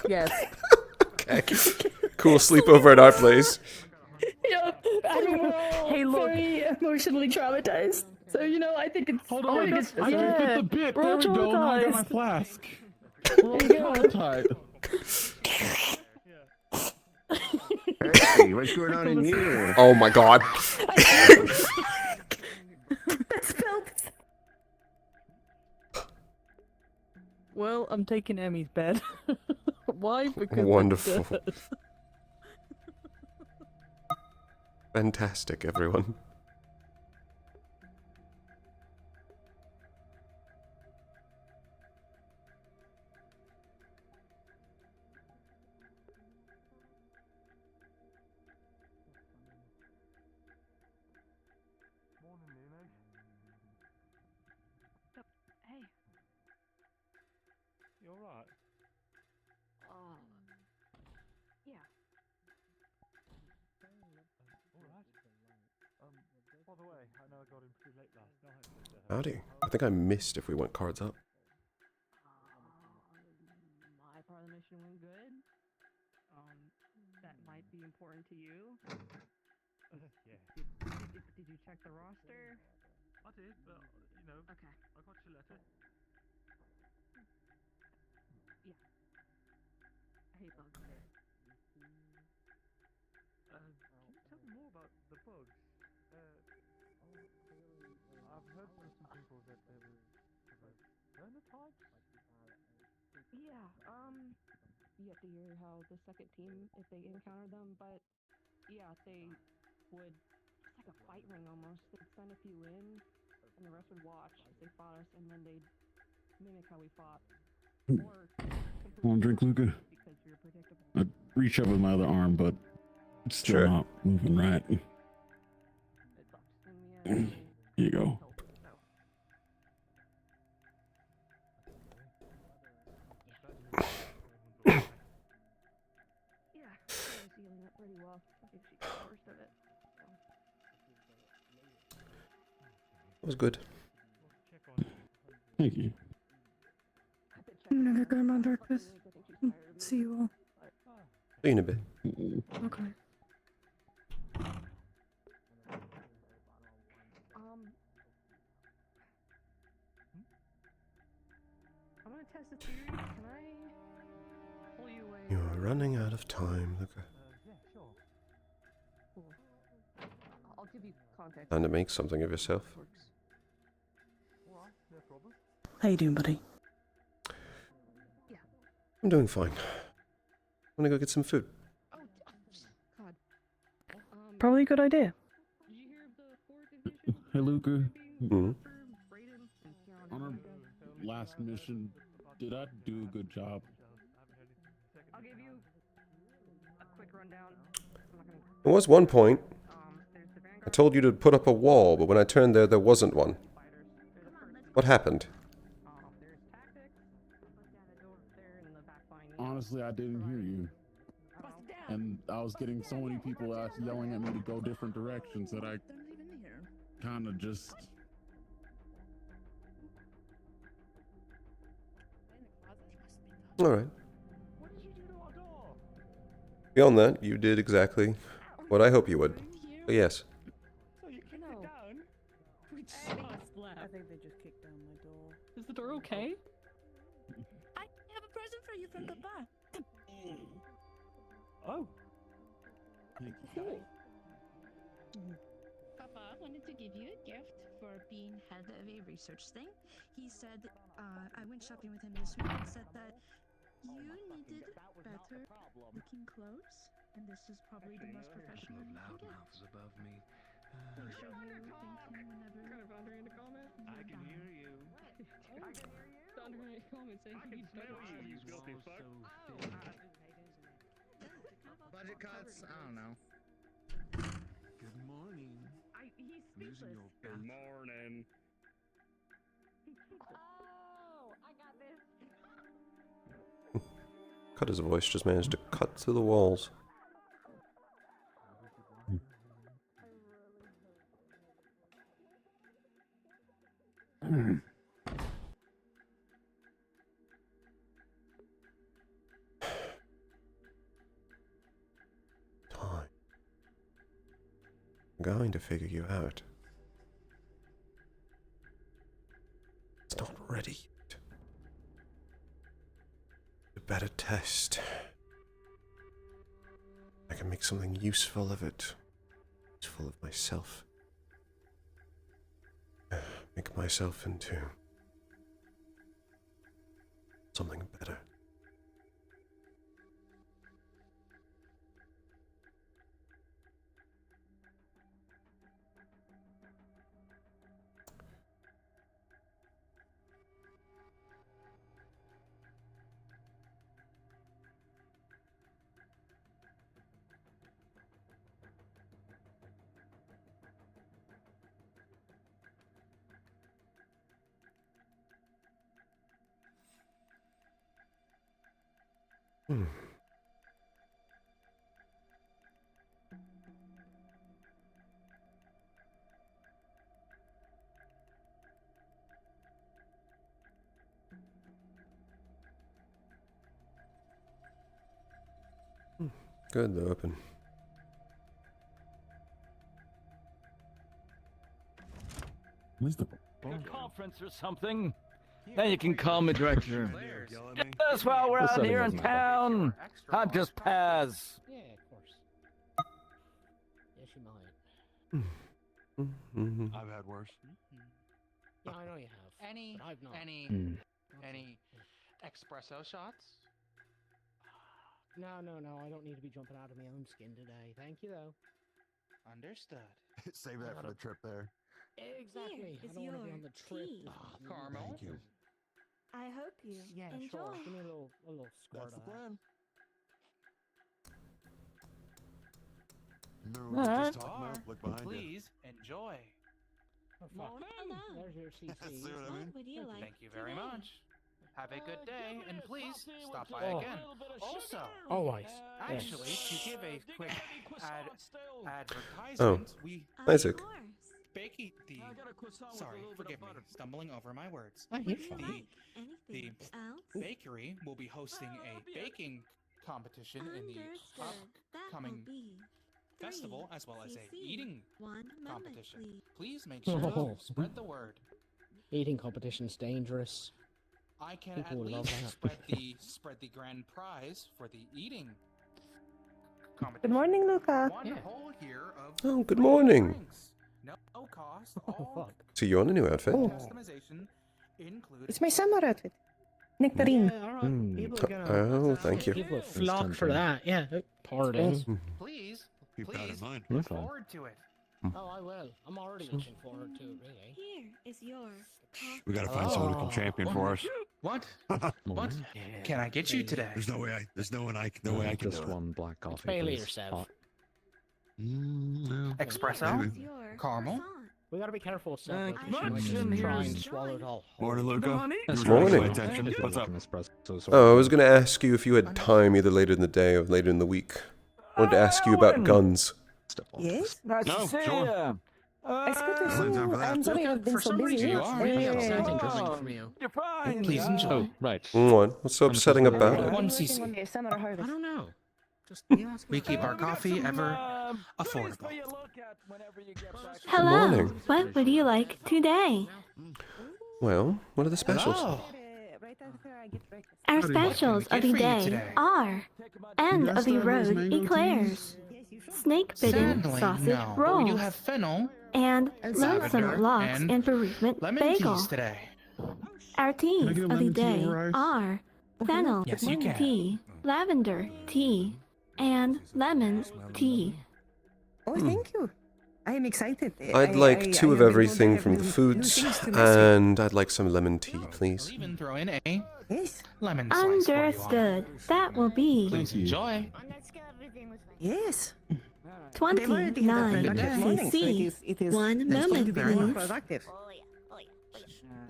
Yes. Okay. Cool sleepover at our place. Yeah, I mean, we're all Hey, look. very emotionally traumatized. So, you know, I think it's... Hold I on, think it's I can fit the bit. There we go. Now I got my traumatized. flask. We're all There you go. tight. Hey, what's going on in here? Oh my god. That's spilled. Well, I'm taking Emmy's bed. Why? Because Wonderful. it's dirt. Fantastic, everyone. Hey. You alright? Yeah. Alright. By the way, I know I got in pretty late last night. Howdy. I think I missed if we went cards up. My part of the mission went good. That might be important to you. Yeah. Did you check the roster? I did, but, you know, Okay. I got your letter. Yeah. I hate bugs. Can you tell me more about the bugs? I've heard from some people that there was vermitides? Yeah, you have to hear how the second team, if they encounter them, but yeah, they would, it's like a fight ring almost. They'd send a few in, and the rest would watch as they fought us, and then they'd mimic how we fought. Or Want a drink, Luca? because you're predictable. I reach up with my other arm, but it's still Sure. not moving right. It sucks. And yeah, Here you go. Yeah, she's healing up pretty well. I think she got the worst of it. That was good. Thank you. I'm gonna go my breakfast. See you all. See you in a bit. Okay. I'm gonna test a theory. Can I pull you away? You're running out of time. Look, Yeah, sure. Cool. I'll give you context. time to make something of yourself. Alright, no problem. How you doing, buddy? I'm doing fine. I'm gonna go get some food. Oh, God. Probably a good idea. Did you hear of the fourth edition? Hey, Luca. Hmm. On our last mission, did I do a good job? I'll give you a quick rundown. I'm not gonna, There was one point. there's the I Vanguard told you to put up a wall, but when I turned there wasn't one. fighters. They're the first. What happened? There's tactics. They're in the back line. Honestly, I didn't hear you. And I was getting so many people yelling at me to go different directions that I kind of just... Alright. Beyond that, you did exactly what I hope you would. But yes. So you kicked it down? I think they just kicked down my door. Is the door okay? I have a present for you from Papa. Oh. Cool. Papa wanted to give you a gift for being head of a research thing. He said, I went shopping with him this week and said that you needed better looking clothes, and this is probably the most professional you can get. above me. Make sure you thank him whenever. Kind of underhand a comment. I can hear you. I can hear you. Underhand a comment saying I can smell you, you filthy fuck. Budget cuts? I don't know. Good morning. He's I'm using speechless. your Good bathroom. morning. Oh, I got this. Cut his voice just managed to cut through the walls. going to figure you out. It's not ready yet. A better test. I can make something useful of it. Useful of myself. Make myself into something better. Good, they're open. A conference or something. Then you can call me director. Just while we're out here in town. I'm just Paz. Yeah, of course. Yes, you might. I've had worse. Yeah, I know you have. Any but I've not. any espresso shots? No, I don't need to be jumping out of my own skin today. Thank you, though. Understood. Save that for the trip there. Exactly. I don't want to be on the trip. tea. Caramel. Thank you. I hope you Yeah, enjoy. sure. Give me a little squirt That's the of that. plan. Remember what we Alright. just talked about? Look behind you. Please enjoy. Oh, fuck. Hello. There's your CC. See what I mean? What would you like? Thank you very today? much. Have a good day, and please stop by Oh. again. Also, Always. actually, to give a quick Oh. advertisement, we Of Isaac. course. bake the. Sorry, forgive me, stumbling over my words. Oh, you're Would you fine. like anything else? Bakery will be hosting a baking competition in the Understood. That will upcoming be festival, 3 as well as a CC. eating 1 moment, competition. please. Please make sure Oh. to spread the word. Eating competition's dangerous. I can People at would love least that. spread the grand prize for the eating Good competition. morning, Luca. One Yeah. whole year of Oh, good free morning. drinks. No cost. Oh, All fuck. So you on a new outfit? Oh. customization included. It's my summer outfit. Nectarine. Yeah, alright. People are gonna. Oh, thank you. People would flock for that. Yeah. Pardon. Please, Keep that in please mind. look forward to it. Oh, I will. I'm already looking forward to it, really. Here is your We gotta find someone to come Oh. champion for us. What? What can I get you today? There's no way I can just do it. one black coffee. Pay please. yourself. No. Espresso? Maybe. your Caramel? croissant. We gotta be careful with Thank stuff. you. Like this. Much We try and enjoy. swallow it all. Morning, Luca. Morning. You were Morning. trying to pay attention. What's up? Oh, I was going to ask you if you had time either later in the day or later in the week. I wanted to ask you about guns. Yes? Nice No, to see sure. ya. It's good to I'll see find time you. for that. I'm sorry I've been For so some busy. reason you are. Yeah, Yeah. upsetting Oh. coming from you. You're fine. Please enjoy. Oh, right. What's so upsetting about it? One I'm CC. working on the summer I harvest. don't know. Just We keep our We got coffee some, ever goodies affordable. for you to look at whenever you get back. Hello. morning. What would you like today? Well, what are the specials? Hello. Right after I get breakfast. Our What can we specials get of the for you day today? are Take 'em out end guys of the still have those road mango eclairs, Yes, you should. snake bitten Sadly, sausage no. But we do rolls, have fennel and and lonesome lavender lox and and bereavement lemon bagel. teas today. Our teas get a of the lemon tea day over ice? are fennel Yes, you can. tea, lavender tea, and lemon tea. Oh, thank you. I am excited. I'd like two of have been told I everything have from new- the new foods, things to mess and I'd like some lemon tea, I'll please. even throw in a with. Yes. lemon slice for you on it. Understood. That will be Please enjoy. Yes. They've already had a 29 productive morning, so cc. it is One it's going to moment, be more please. productive.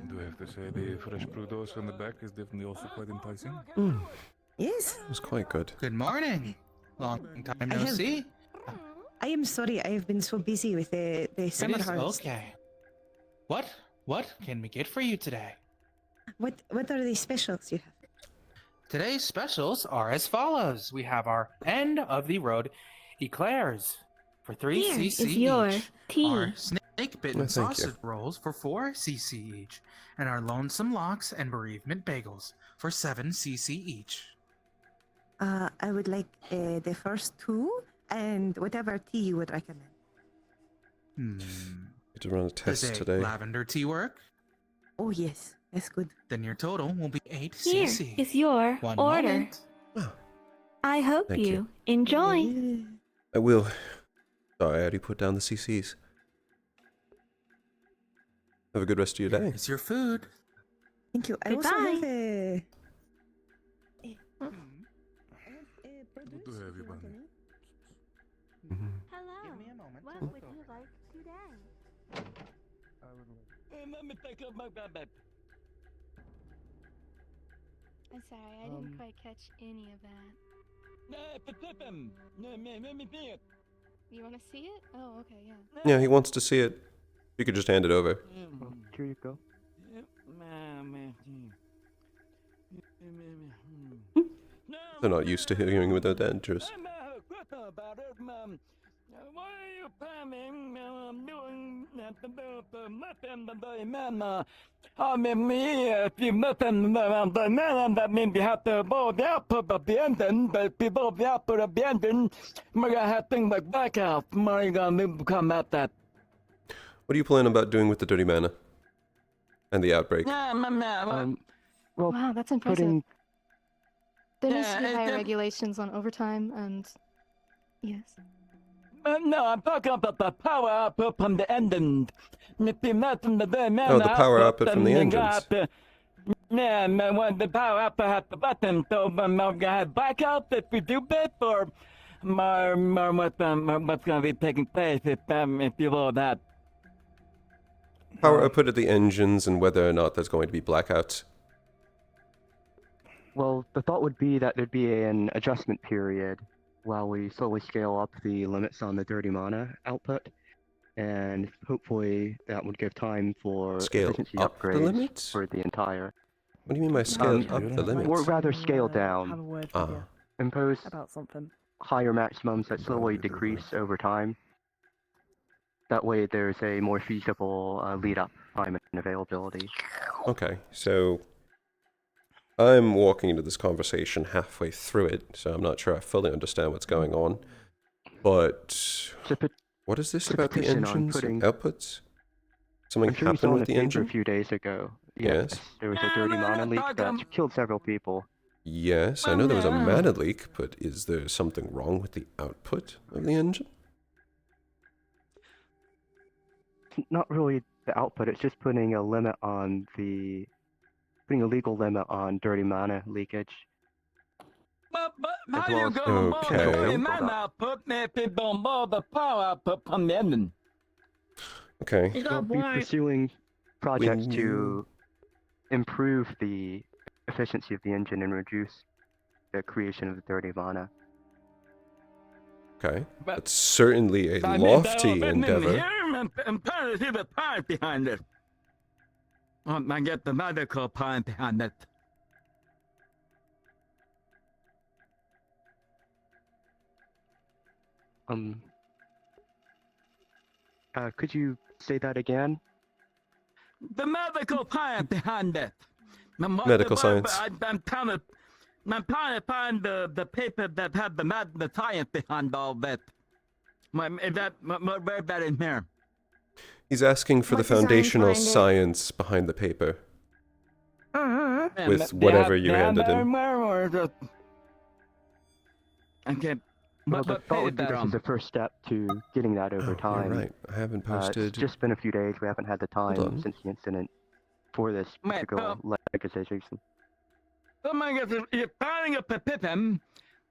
Do I have to say the fresh produce on the back is definitely also quite enticing? Yes. It was quite good. Good morning. Long time no have- see. I am sorry. I have been so busy with the It summer is harvest. okay. What can we get for you today? What are the specials you have? Today's specials are as follows. We have our end of the road eclairs. for 3 Here cc is your each. tea. Our snake bitten Oh, thank you. sausage rolls for 4 cc each. And our lonesome locks and bereavement bagels for 7 cc each. I would like the first two and whatever tea you would recommend. Need to run a Does test a today. lavender tea work? Oh yes, that's good. Then your total will be 8 Here cc. is your One order. moment. I hope Thank you you. enjoy. I will. Sorry, I already put down the CCs. Have a good rest of your day. It's your food. Thank you. I also Goodbye. have a. Good to have you, Bunny. Hello. Give me a moment. What would you like today? Let me take up my bed. I'm sorry, I didn't quite catch any of that. You want to see it? Oh, okay, yeah. Yeah, he wants to see it. You could just hand it over. Here you go. They're not used to hearing without dentures. Why are you planning doing that if you nothing that means you have to blow the output of the engine, but if you blow the output of the engine, we're gonna have things like blackouts. We're gonna become at that. What do you plan about doing with the dirty mana? And the outbreak? Well, Wow, that's impressive. putting There needs to be Yeah, higher it- regulations on overtime and... Yes. No, I'm talking about the power output from the engine. If you nothing the Oh, the power output from the then you engines. have to- Yeah, when the power output has the button, so we're gonna have blackouts if we do this, or what's gonna be taking place if you blow that. Power output of the engines and whether or not there's going to be blackouts. Well, the thought would be that there'd be an adjustment period while we slowly scale up the limits on the dirty mana output, and hopefully that would give time for Scale efficiency up the upgrades limits? for the entire. What do you mean by scale up the Or limits? rather, scale Have a down. word with you Impose about something. higher maximums that slowly decrease over time. That way, there's a more feasible lead-up time and availability. Okay, so I'm walking into this conversation halfway through it, so I'm not sure I fully understand what's going on. But what is this it's a about the petition on engines and putting- outputs? Something I'm sure you saw happened in with the the paper engine? a few days ago. Yes. There was a dirty mana leak that killed several people. Yes, I know there was a mana leak, but is there something wrong with the output of the engine? It's not really the output, it's just putting a limit on the... putting a legal limit on dirty mana leakage. But As how well you as gonna blow the Okay. dirty mana output if you don't blow the power output from the engine? Okay. We'll be pursuing projects to improve the efficiency of the engine and reduce the creation of the dirty mana. Okay. That's certainly a lofty endeavor. I'm trying to see the part behind it. I get the medical part behind it. Could you say that again? The medical part behind it. Medical science. I'm trying to find the paper that had the science behind all that. Is that where that in here? He's asking for the What design foundational find it? science behind the paper. Uh-huh. With whatever you handed him. Okay. Well, the thought would be this is the first step to getting that over time. You're right. I haven't posted. It's just been a few days. We haven't had the Hold time on. since the incident for this particular legislation. You're planning a petition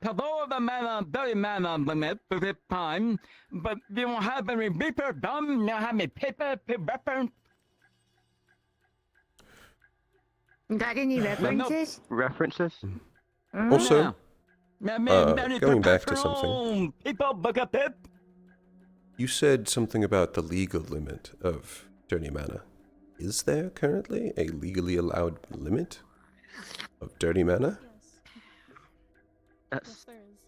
to lower the dirty mana limit for this time, but you don't have any paper done, you don't have any paper to reference. Got any references? References? Also, Any going back to professional something. People look at it. You said something about the legal limit of dirty mana. Is there currently a legally allowed limit of dirty mana? Yes, there is.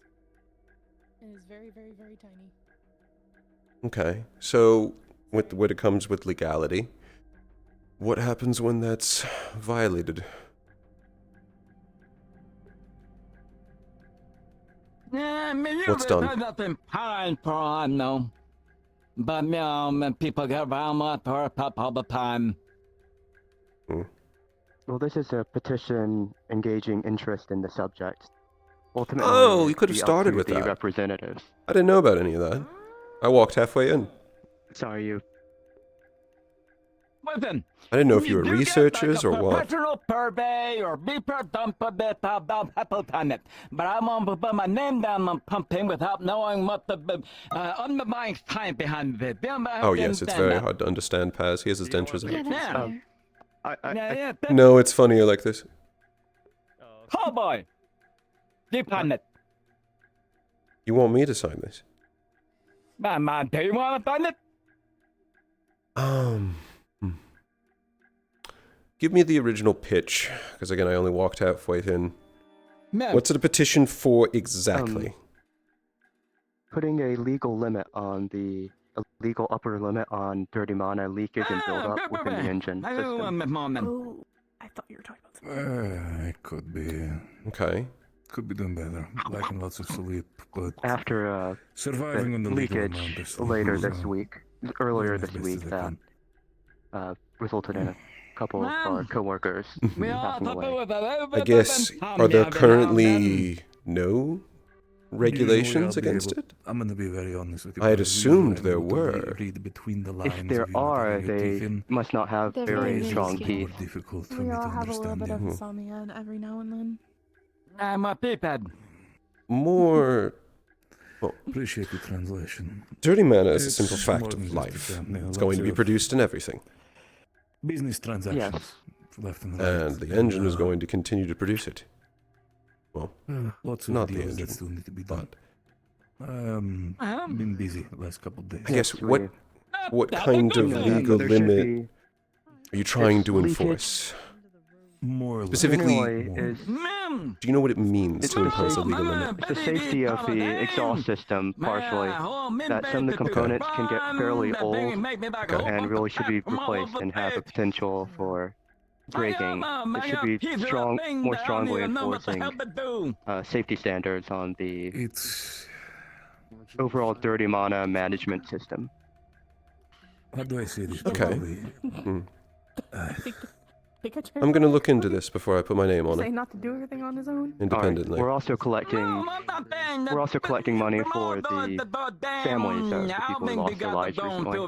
It is very, very, very tiny. Okay, so when it comes with legality, what happens when that's violated? Yeah, I mean, What's usually done? there's nothing fine for I know. But, you know, when people get around my turf up all the time. Well, this is a petition engaging interest in the subject. Ultimately, Oh, you could have it'd be up started to with the that. representatives. I didn't know about any of that. I walked halfway in. Sorry, you. Listen, I didn't know if you were do researchers get, or like, a what. professional survey or be per dump a bit about Apple on it. But I won't put my name down on pumping without knowing what the underlying science behind it. Oh yes, it's very hard to understand, Paz. He has his dentures in. Yeah, that's fair. No, it's funnier like this. Cowboy! Deep on it. You want me to sign this? Man, do you want to sign it? Give me the original pitch, because again, I only walked halfway in. Man. What's it a petition for exactly? Putting a legal limit on the a legal upper limit on dirty mana leakage and buildup within the engine system. Oh, I thought you were talking about something. It could be. Okay. Could be done better. Lacking lots of sleep, but After surviving on the legal amount leakage of sleep later is, this week, earlier doing as this best week, as I that can. resulted in a couple of our coworkers passing away. I guess, are there currently no regulations against it? I'm going to be very honest with you. I had but it's assumed really there hard to were. read between the If lines there of you are, getting your teeth they in. must not have They're very very strong minuscule. teeth. Difficult for We me to all have a little understand bit of you. insomnia every now and then. I'm a peephead. More... Appreciate the translation. Dirty mana is a It's simple fact more than of just a life. family, It's lots going to be of produced in everything. Business transactions. Yes. Left and right. And the engine is going to continue to produce it. Well, lots of not the deals engine, that still need to be done. but... Been busy last couple of days. I guess, what That's kind a of good thing. legal There should limit be- are you trying to leakage. enforce? More or less. Specifically, Generally is Man! do you know what it means It's to the impose a safety- legal limit? It's the safety of the exhaust system, partially, that some of the components can get fairly old and really should be replaced and have a potential for breaking. It should be more strongly enforcing safety standards on the overall dirty mana management system. How do I say this? Okay. properly? I'm going to look into this before I put my name on Say it not to do everything on his own. independently. We're also collecting money for the families of the people who lost their lives recently.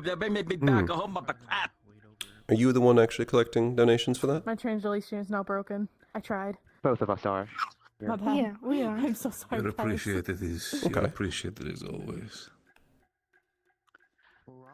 Are you the one actually collecting donations for that? My translation is now broken. I tried. Both of us are. My bad. Yeah, we are. I'm so sorry. You're guys. appreciated as Okay. you're appreciated as always.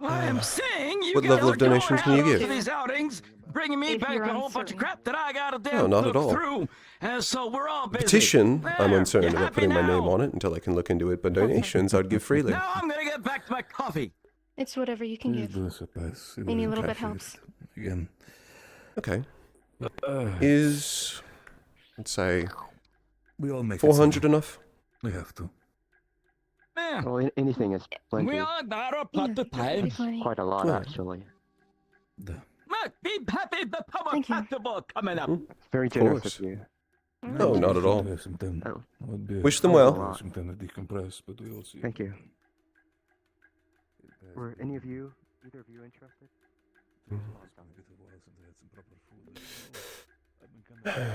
I'm saying you What guys level are of donations can you going out give? to these outings, bringing me If back you're a whole bunch of uncertain. crap that I gotta No, damn not look at all. through, and so we're all busy. Petition, I'm There, uncertain you about happy putting my name now? on it until I can look into it, but donations I'd give freely. Now I'm gonna get back to my coffee. It's whatever you can Please give. do us a pass. Any little bit helps. Again. Okay. Is, let's say, We all make 400 enough? We have to. Yeah. Well, anything is plenty. We all got our plot to time. Quite a lot, Yeah. actually. Look, be happy the power Thank you. festival coming up. Very Of generous course. of you. No, not at all. We have some time. Oh. Would be Wish them Oh, well. a lot. Some time to decompress, but we'll see. Thank you. Were any of you, either of you, interested?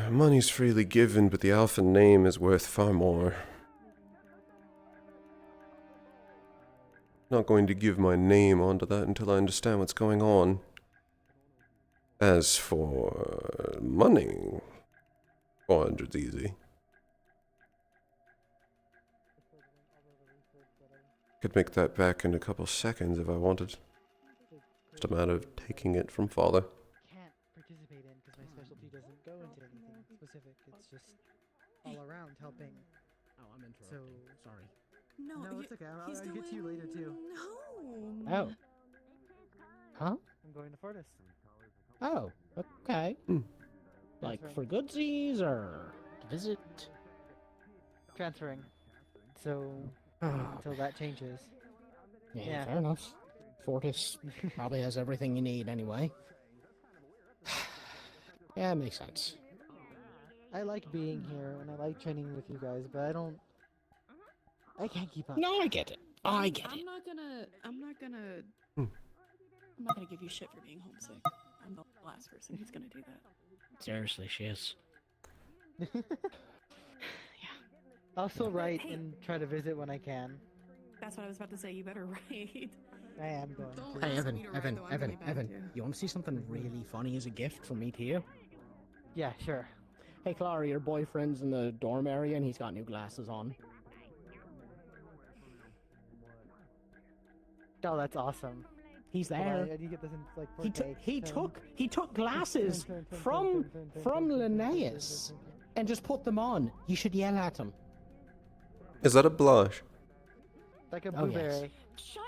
Money's freely given, but the alpha name is worth far more. Not going to give my name onto that until I understand what's going on. As for money, 400's easy. Could make that back in a couple seconds if I wanted. Just a matter of taking it from father. Can't participate in because my specialty doesn't go into anything specific. It's just all around helping. Oh, I'm interrupting. So sorry. No, it's okay. I'll get to you later too. No. Oh. Huh? I'm going to Fortis. Oh, okay. Like for goodsies or to visit? Transferring. So until that changes. Yeah, fair enough. Fortis probably has everything you need anyway. Yeah, it makes sense. I like being here and I like training with you guys, but I can't keep up. No, I get it. I get I'm it. not gonna. I'm not gonna give you shit for being homesick. I'm the last person who's gonna do that. Seriously, she is. I'll still write and try to visit when I can. That's what I was about to say. You better write. I am going to. Hey, Evan, you want to see something really funny as a gift from me to you? Yeah, sure. Hey, Clara, your boyfriend's in the dorm area and he's got new glasses on. Oh, that's awesome. He's Hold there. on, you get this in like 4K. He took glasses from Linnaeus and just put them on. You should yell at him. Is that a blush? Like a Oh, yes. blueberry. Stop.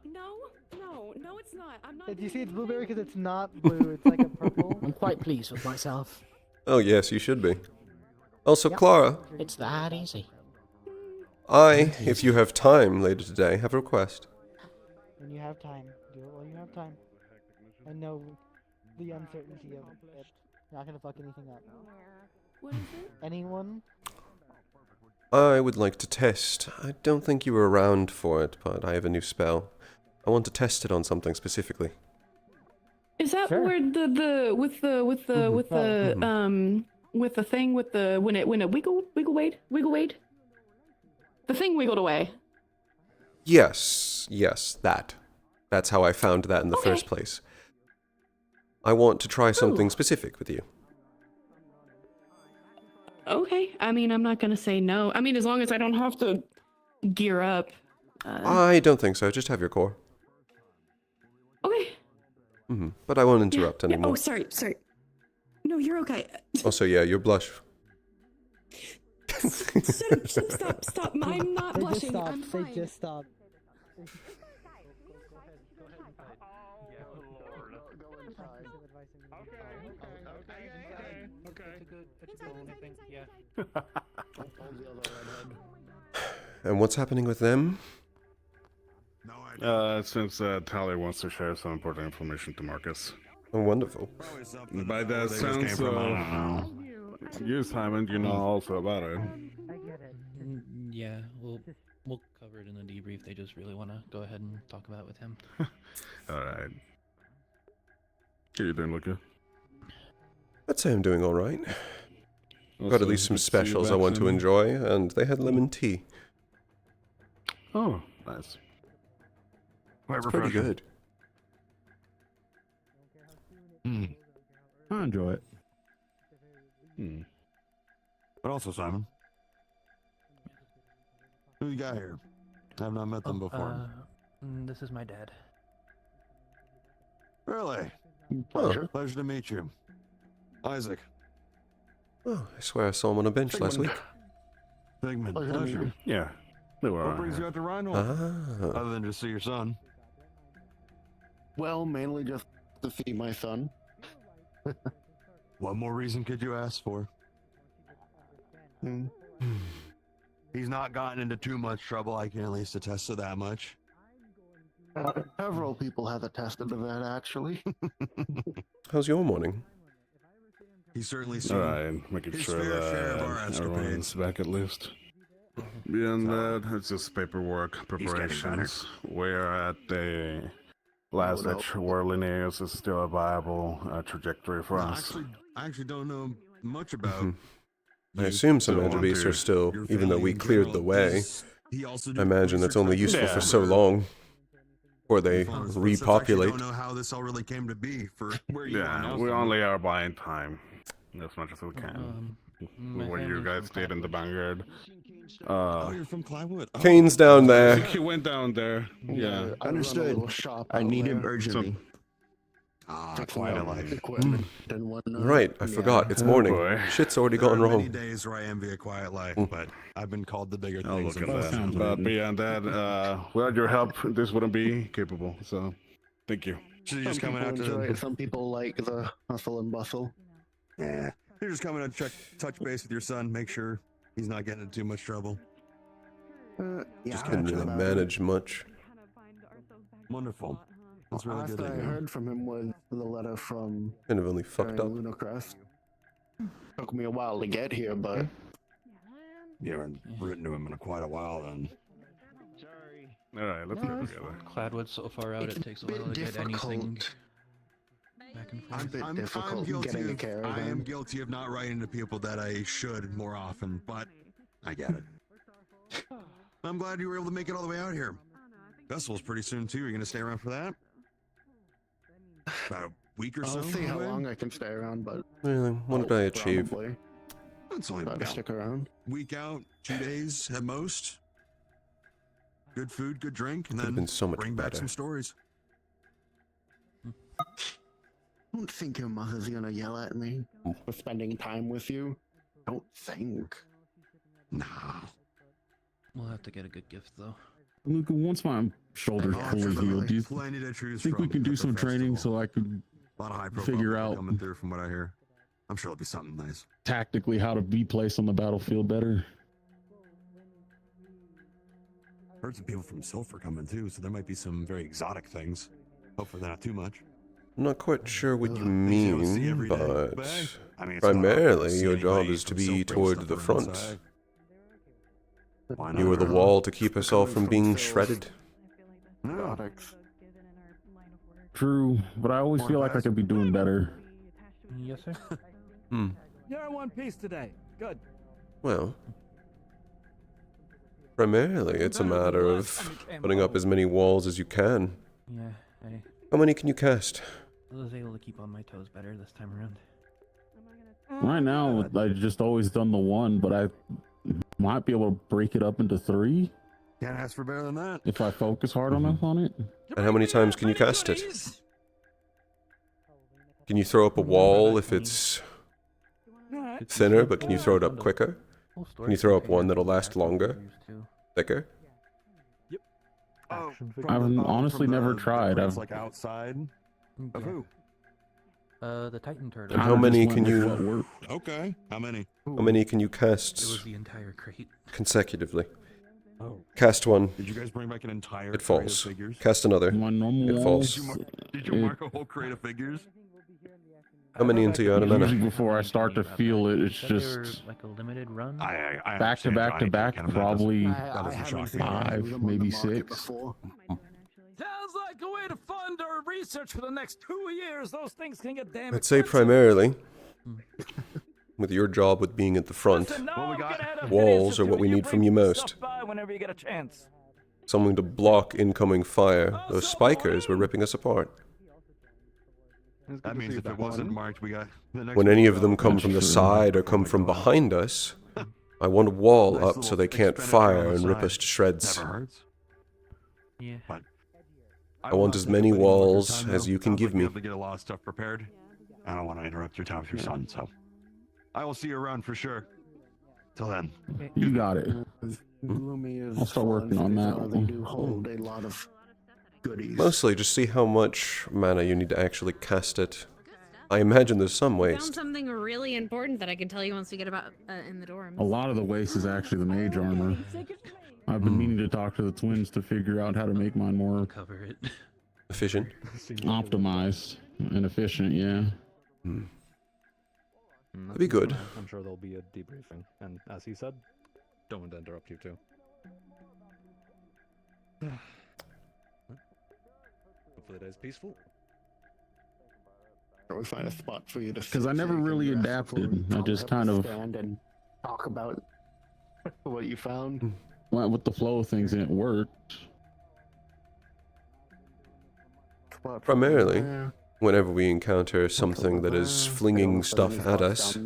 No, it's not. I'm not. Do you see it's blueberry because it's not blue, it's like a purple? I'm quite pleased with myself. Oh yes, you should be. Also, Yep. Clara, It's that easy. if you have time later today, have a request. When you have time, do it while you have time. I know the uncertainty of it. You're not gonna fuck anything up. What is it? Anyone? I would like to test. I don't think you were around for it, but I have a new spell. I want to test it on something specifically. Is that Sure. where the with the thing with the when it wiggle wade? The thing wiggled away. Yes, that. That's how I found that in the first place. I want to try something specific with you. Okay. I mean, I'm not gonna say no. I mean, as long as I don't have to gear up. I don't think so. Just have your core. Okay. But I won't interrupt anymore. Oh, sorry. No, you're okay. Also, yeah, your blush. Stop. I'm not blushing. I'm fine. They just stopped. And what's happening with them? Since Talia wants to share some important information to Marcus. Oh, wonderful. By the sounds of you, Simon, you know also about it. I get it. Yeah, we'll cover it in the debrief. They just really want to go ahead and talk about it with him. Alright. How you doing, Luca? I'd say I'm doing alright. Got Also, at least some good to see you specials I back, want to Simon. enjoy, and they had lemon tea. Oh, nice. It's pretty good. I enjoy it. But also, Simon, who you got here? I've not met them before. This is my dad. Really? Pleasure. Pleasure to meet you. Isaac. Oh, I swear I saw him on a bench last week. Figment. Pleasure to meet Pleasure. you. Yeah. They were What brings you out to Rhino? Ah. Other than to see your son. Well, mainly just to see my son. What more reason could you ask for? He's not gotten into too much trouble. I can at least attest to that much. Several people have attested to that, actually. How's your morning? He's certainly seen Alright, making his sure fair share of our that escapades. everyone's back at least. Beyond that, it's just paperwork, He's getting better. preparations. We're at the last edge where Linnaeus is still a viable trajectory for us. I actually don't know much about. I assume some still edge want beasts to- are still, your even though family we in cleared general. the way. Does he also do I imagine that's only research useful like for that? so long. Before they I actually repopulate. don't know how this all really came to be for where you are Yeah, now. we only are buying time as much as we can. My When you family's guys from stayed in the vanguard. Oh, you're from Clivewood. Oh. Kane's down I there. think he went down there. Yeah. I run a little shop I out need him there. urgently. Fixing up equipment and whatnot. Right, I forgot. It's morning. boy. Shit's already There gone are many wrong. days where I envy a quiet life, but I've been called the bigger I'll things. look at in that. life. But beyond that, without your help, this wouldn't be capable. So, thank you. So you're Some just coming people out enjoy to it. Some people like the hustle and bustle. yeah. You're just coming out to touch base with your son, make sure he's not getting into too much trouble. Yeah, Just couldn't really manage much. Wonderful. That's really Last good to I hear. heard from him was the letter from Kind of only fucked up. Lunacrest. Took me a while to get here, but You haven't written to him in quite a while then. Alright, let's get together. Cladwood's so far out, it takes a while to get anything back and forth. I am guilty of not writing to people that I should more often, but I get it. I'm glad you were able to make it all the way out here. Festival's pretty soon too. Are you gonna stay around for that? About a week or so? I'll see how long I can stay around, but Really, what did I achieve? probably It's only try to about stick around. week out, 2 days at most. Good food, good drink, and Could've then been so much bring back better. some stories. I don't think your mother's gonna yell at me for spending time with you. Don't think. Nah. We'll have to get a good gift though. Luca, once my shoulder's fully healed, do you Plenty to choose think we from can do at the some training festival. so I could A lot of high profile figure people out coming through from what I hear. I'm sure it'll be something nice. tactically how to be placed on the battlefield better? Heard some people from Sulphur coming too, so there might be some very exotic things. Hopefully not too much. I'm not quite sure what you Things you don't see mean, every day. but But, I mean, it's not primarily see your job anybody is to from be Sulphur and toward stuff the around front. inside. Why You are the not? wall to keep us all from being Phil. shredded. No. Products. True, but I always feel like I could be doing better. Yes, sir. Hmm. You're in one piece today. Good. Well, primarily it's a matter of putting up as many walls as you can. Yeah, I How many can you cast? was able to keep on my toes better this time around. Right now, I just always done the one, but I might be able to break it up into 3 Can't ask for better than that. if I focus hard enough on it. And how many times can you cast it? Can you throw up a wall if it's thinner, but can you throw it up quicker? Can you throw up one that'll last longer? Thicker? I've honestly never tried. It's I've like outside of who? The Titan turtle. And how many can you? worked. Okay. How many? How many can you It cast was the entire crate. consecutively? Oh. Cast one, Did you guys bring back an entire it crate of falls. figures? Cast another, My normal it walls. falls. Did you mark a whole crate of figures? How many into your Usually mana? before I start to feel it, it's Said they were just like a limited run. I back to understand, back to Johnny, back, can't imagine. probably That doesn't shock me. 5, maybe 6. Sounds like a way to fund our research for the next 2 years. Those things can get damn I'd say expensive. primarily, with your job with being at the front, Listen, now What we I'm got? gonna head up to the walls are what Institute, we and need bring from you some most. stuff by whenever you get a chance. Something to block incoming fire. Those spikers were ripping us apart. That means if it wasn't marked, we got the next When any of one. them come from the side or come from behind us, I want a wall Nice up so little they can't expenditure on fire the and rip side. us to shreds. Never hurts. Yeah. But I want as many walls as you can give me. To get a lot of stuff prepared. I don't want to interrupt your time with your son, so I will see you around for sure. Till then. You got it. Gloomy is I'll start working on that. They do hold a lot of goodies. Mostly just see how much mana you need to actually cast it. I imagine there's some Found waste. something really important that I can tell you once we get about in the dorms. A lot of the waste is actually the mage armor. I've been meaning to talk to the twins to figure out how to make mine more Cover it. Efficient. optimized and efficient, yeah. That'd be good. I'm sure there'll be a debriefing, and as he said, don't want to interrupt you too. Hopefully the day's peaceful. Or we find a spot for you to. Because I sit never so you can really rest adapted. before we I just have kind to of stand and talk about what you found. went with the flow of things and it worked. Primarily, whenever we encounter something that is flinging stuff at us,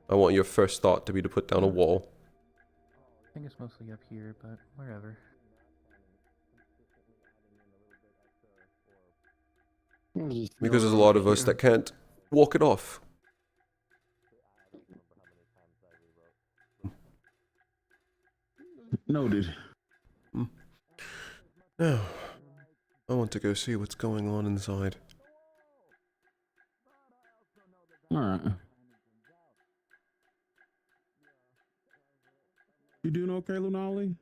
I want your first thought to be to put down a wall. I think it's mostly up here, but wherever. Because there's a lot of us that can't walk it off. Noted. Now, I want to go see what's going on inside. Alright. You doing okay, Lunali?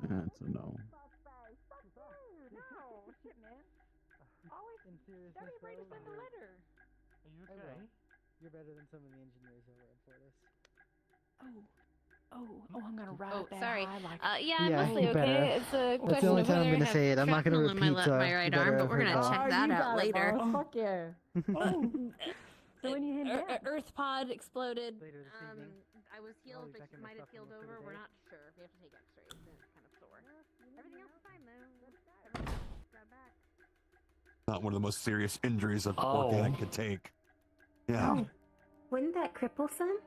That's a no. In seriousness, though, are you okay? You're better than some of the engineers over at Fortis. I'm gonna ride Oh, that sorry. high like Yeah, Yeah, mostly you okay. better. It's a That's question the only of time I'm whether I gonna have say it. I'm not gonna shrapnel in my, repeat. my right arm, but we're gonna check that out later. Fuck yeah. So when you hit down. Earth pod exploded. Later this evening. I was healed, but checking he my might have stuff healed most of the over. day. We're not sure. We have to take X-rays. And it's kind of sore. Everything else is fine though. Got back. Not one of the most serious injuries an organic could take. Yeah. Oh. Wouldn't that cripple some?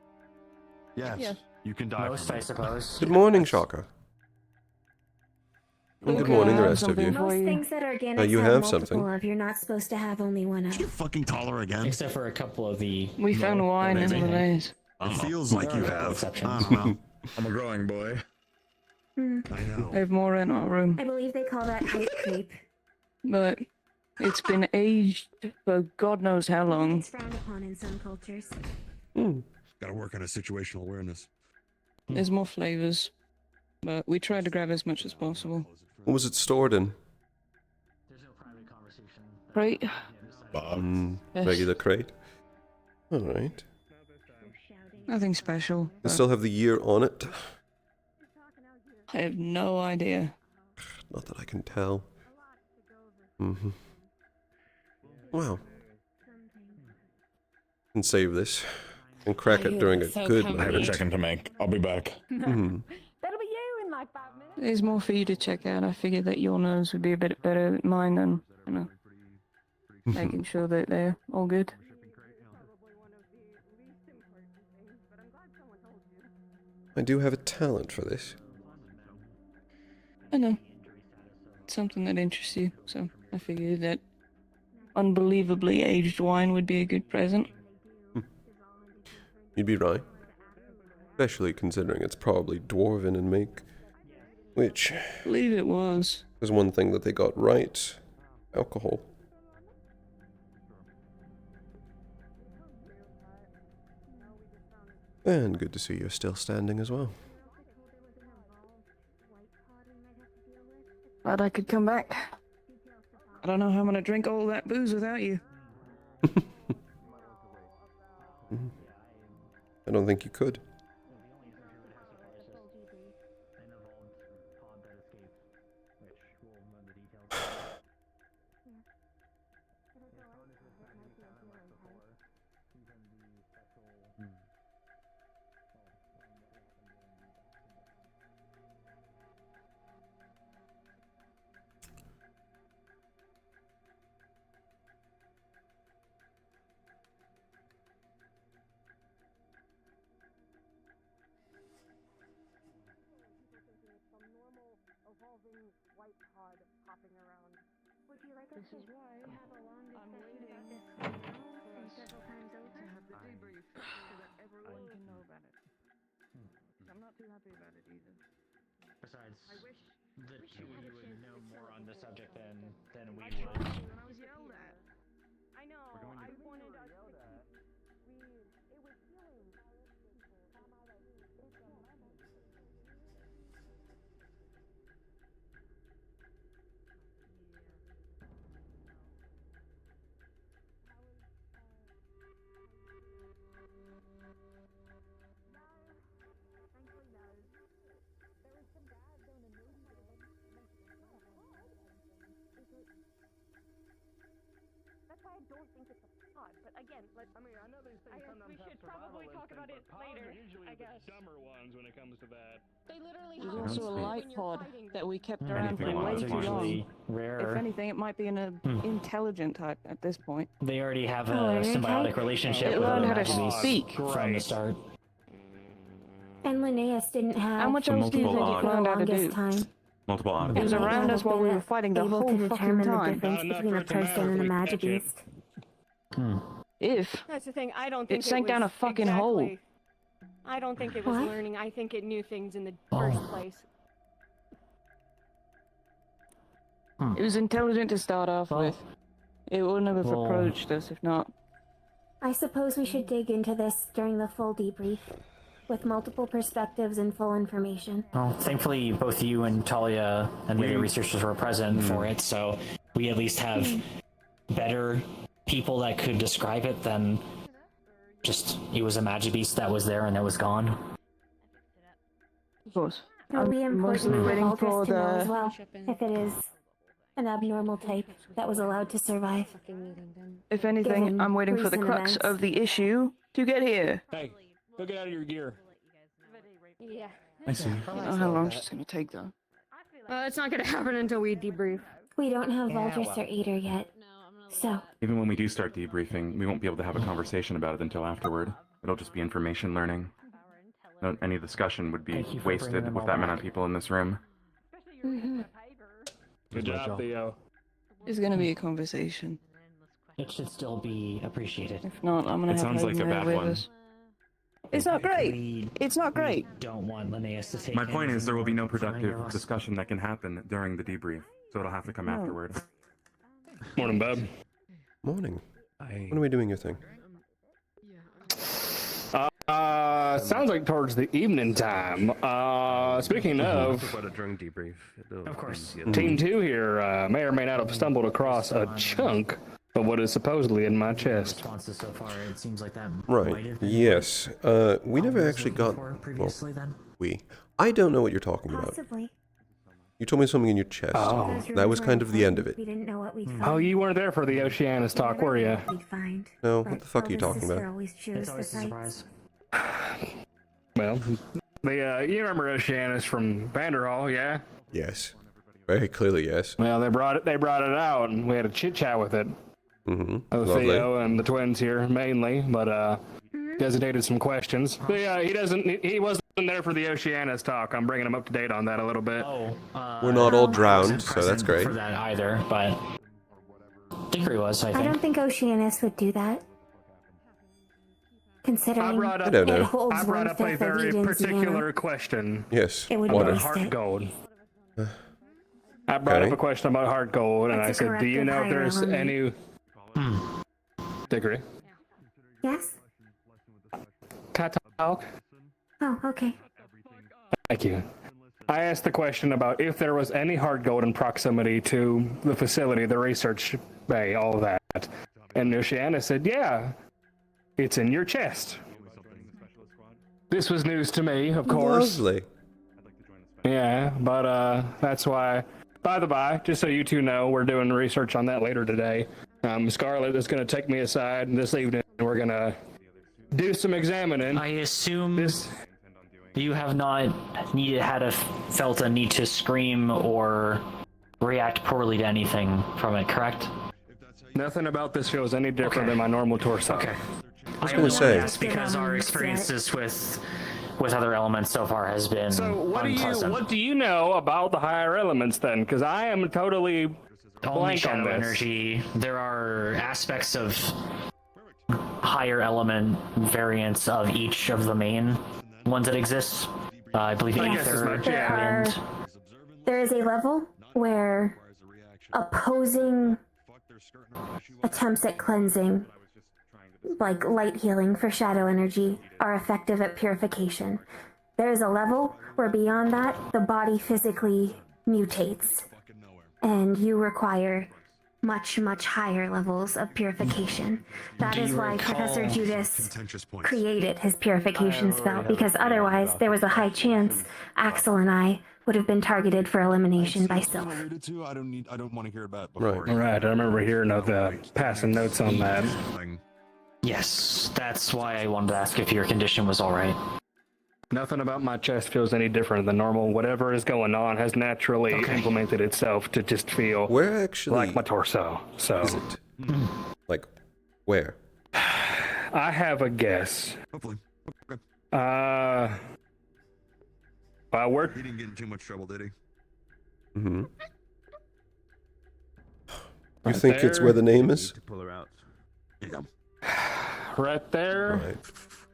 Yes. Yeah. You can die. Most, from I it. suppose. Good morning, Shaka. And good morning, the rest of you. Most things that organics You have have multiple something. of. You're not supposed to have only one of. You fucking taller again. Except for a couple of the. We found wine in the days. It feels like you have. I don't know. I'm a growing boy. Hmm. I know. I have more in our room, I believe they call that height creep. but it's been aged for God knows how long. It's frowned upon in some cultures. Got to work on a situational awareness. There's more flavors, but we try to grab as much as possible. What was it stored in? Right? Regular crate. All right. Nothing special. They still have the year on it. I have no idea. Not that I can tell. Mm-hmm. Wow. And save this. And crack it during a good I have a night. check-in to make. I'll be back. Mhm. That'll be you in like 5 minutes. There's more for you to check out. I figured that your nose would be a bit better than mine than, making sure that they're all good. I do have a talent for this. I know. It's something that interests you, so I figured that unbelievably aged wine would be a good present. You'd be right. Especially considering it's probably dwarven in make. Which I believe it was. is one thing that they got right. Alcohol. And good to see you're still standing as well. Glad I could come back. I don't know how I'm gonna drink all that booze without you. I don't think you could. This is why I'm waiting for us several times over. to have the debrief so that everyone can know about it. I'm not too happy about it either. Besides, I wish the two of you would know more on the subject than we I would. tried to and I was yelled at. I know. I wanted us to keep. It was healing. That's why I don't think it's a pod. But again, I know these things sometimes we should probably talk about it later. I guess. Dumber ones when it comes to that. They literally There's help also a when light you're pod fighting that we kept Yeah, around for anything way ones are too long. usually rarer. If anything, it might be an intelligent type at this point. They already have Oh, a okay. symbiotic relationship It with learned other how to Maccabees speak. from the start. And Linnaeus didn't have. How much else do you think it for the learned how to longest do? time. Multiple It was It might around not us have while we been were fighting the able whole to fucking determine the time. difference between a person and a Magibeast. That's the thing. I don't It think sank was down a fucking hole. exactly- I don't think it was What? learning. I think it knew things in the first place. It was intelligent to start off with. It wouldn't have Well- approached us if not. I suppose we should dig into this during the full debrief. with multiple perspectives and full information. Well, thankfully, both you and Talia and the other researchers were present for it, so we at least have better people that could describe it than just it was a magic beast that was there and it was gone. Of course. It will be important for waiting Aldris for to know the- as well, if it is an abnormal type that was allowed to survive. If anything, Given I'm waiting for the recent crux events. of the issue to get here. Hey, go get out of your gear. Yeah. I see. I don't know how long it's gonna take though. It's not gonna happen until we debrief. We don't have Aldris or Ader yet, so Even when we do start debriefing, we won't be able to have a conversation about it until afterward. It'll just be information learning. No, any discussion would be Thank you for wasted bringing them with all that many back. people in this room. Good job, Theo. It's gonna be a conversation. It should still be appreciated. If not, I'm gonna It have sounds like a Hayden bad with one. us. It's not great. It's not great. Don't want Linnaeus to take My point is there will be no anything more from any productive of us. discussion that can happen during the debrief, so it'll have to come afterward. Morning, bub. Morning. When are we doing your thing? Sounds like towards the evening time. Speaking of, About a drunk debrief. Of course. Team 2 here may or may not have stumbled across a chunk of what is supposedly in my chest. Responses so far, it seems like that might Right. have been Yes. We never actually got. previously Well, then. I don't know what you're talking about. possibly. You told me something in your chest. Oh. That was kind of the end of it. We didn't know what we'd find. Oh, you weren't there for the Oceanus talk, were you? We'd find. No, but what the fuck are you Aldris' talking sister about? always chose It's the always a sites. surprise. Well, you remember Oceanus from Vanderhall, yeah? Yes. Very clearly, yes. Well, they brought it out, and we had a chit chat with it. Mm-hmm. With Theo and the twins here mainly, but designated some questions. But yeah, he wasn't there for the Oceanus talk. I'm bringing him up to date on that a little bit. We're not all I drowned, wasn't so that's present great. for that either, but Dickory was, I I think. don't think Oceanus would do that. Considering I brought up, I don't know. it holds I brought up a 1/5 of very Eden's particular mana. question Yes. It would about waste heart it. gold. I brought Okay. up a question about heart gold, and That's I a said, "Do you corrective know if higher there's element. any?" Dickory. Yes? Can I talk? Oh, okay. Thank you. I asked the question about if there was any hard gold in proximity to the facility, the research bay, all of that. And Oceana said, yeah, it's in your chest. This was news to me, of course. Lovely. Yeah, but that's why. By the by, just so you two know, we're doing research on that later today. Scarlett is going to take me aside this evening. We're going to do some examining. I assume you have not felt a need to scream or react poorly to anything from it, correct? Nothing about this feels any different than my normal torso. Okay. I was gonna say. That's because our experiences with other elements so far has been So unpleasant. what do you know about the higher elements then? Because I am totally Only blank on shadow this. energy. There are aspects of higher element variants of each of the main ones that exist. I believe I guess as ether, much, yeah. wind. There is a level where opposing attempts at cleansing, like light healing for shadow energy, are effective at purification. There is a level where beyond that, the body physically mutates, and you require much, much higher levels of purification. That Do is you why recall- Professor Judas Contentious points. created his purification spell, because otherwise there was a high chance Axel and I would have been targeted for elimination by Sylph. Alluded to, I don't want to hear about it Right. before. All right, I remember hearing of the passing notes on that. Yes, that's why I wanted to ask if your condition was alright. Nothing about my chest feels any different than normal. Whatever is going on has naturally implemented itself to just feel Where actually like my torso. So is it? Like, where? I have a guess. Hopefully. Okay. Well, we're He didn't get in too much trouble, did he? Mm-hmm. You Right think it's there. where the name is? To pull her out. Yeah. right there, Right.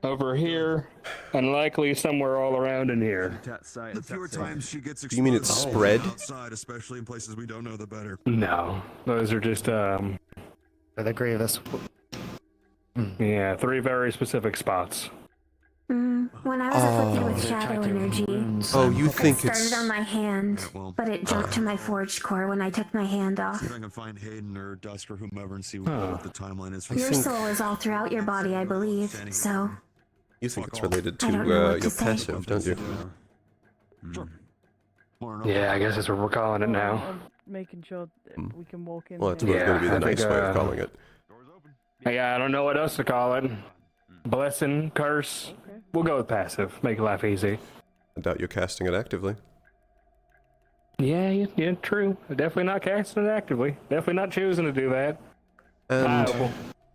over here, and likely somewhere all around in here. The fewer times she gets Do you mean it's exposed spread? outside, especially in places we don't know, the better. No, those are just For the grievous. yeah, 3 very specific spots. When I was afflicted with shadow energy, Oh, you it think started it's... on my hand, but it jumped to my forged core when I took my hand off. See if I can find Hayden or Dusk or whomever and see what the timeline is for Your this. soul is all throughout your body, I believe, so... You think it's related to I don't know what to your say. passive, don't you? Yeah, I guess that's what we're calling it now. I'm making sure that we can walk in. Well, that's there. going to be the I nice think, way of calling it. Yeah, I don't know what else to call it. Blessing, curse. We'll go with passive. Make life easy. I doubt you're casting it actively. Yeah, true. Definitely not casting it actively. Definitely not choosing to do that. And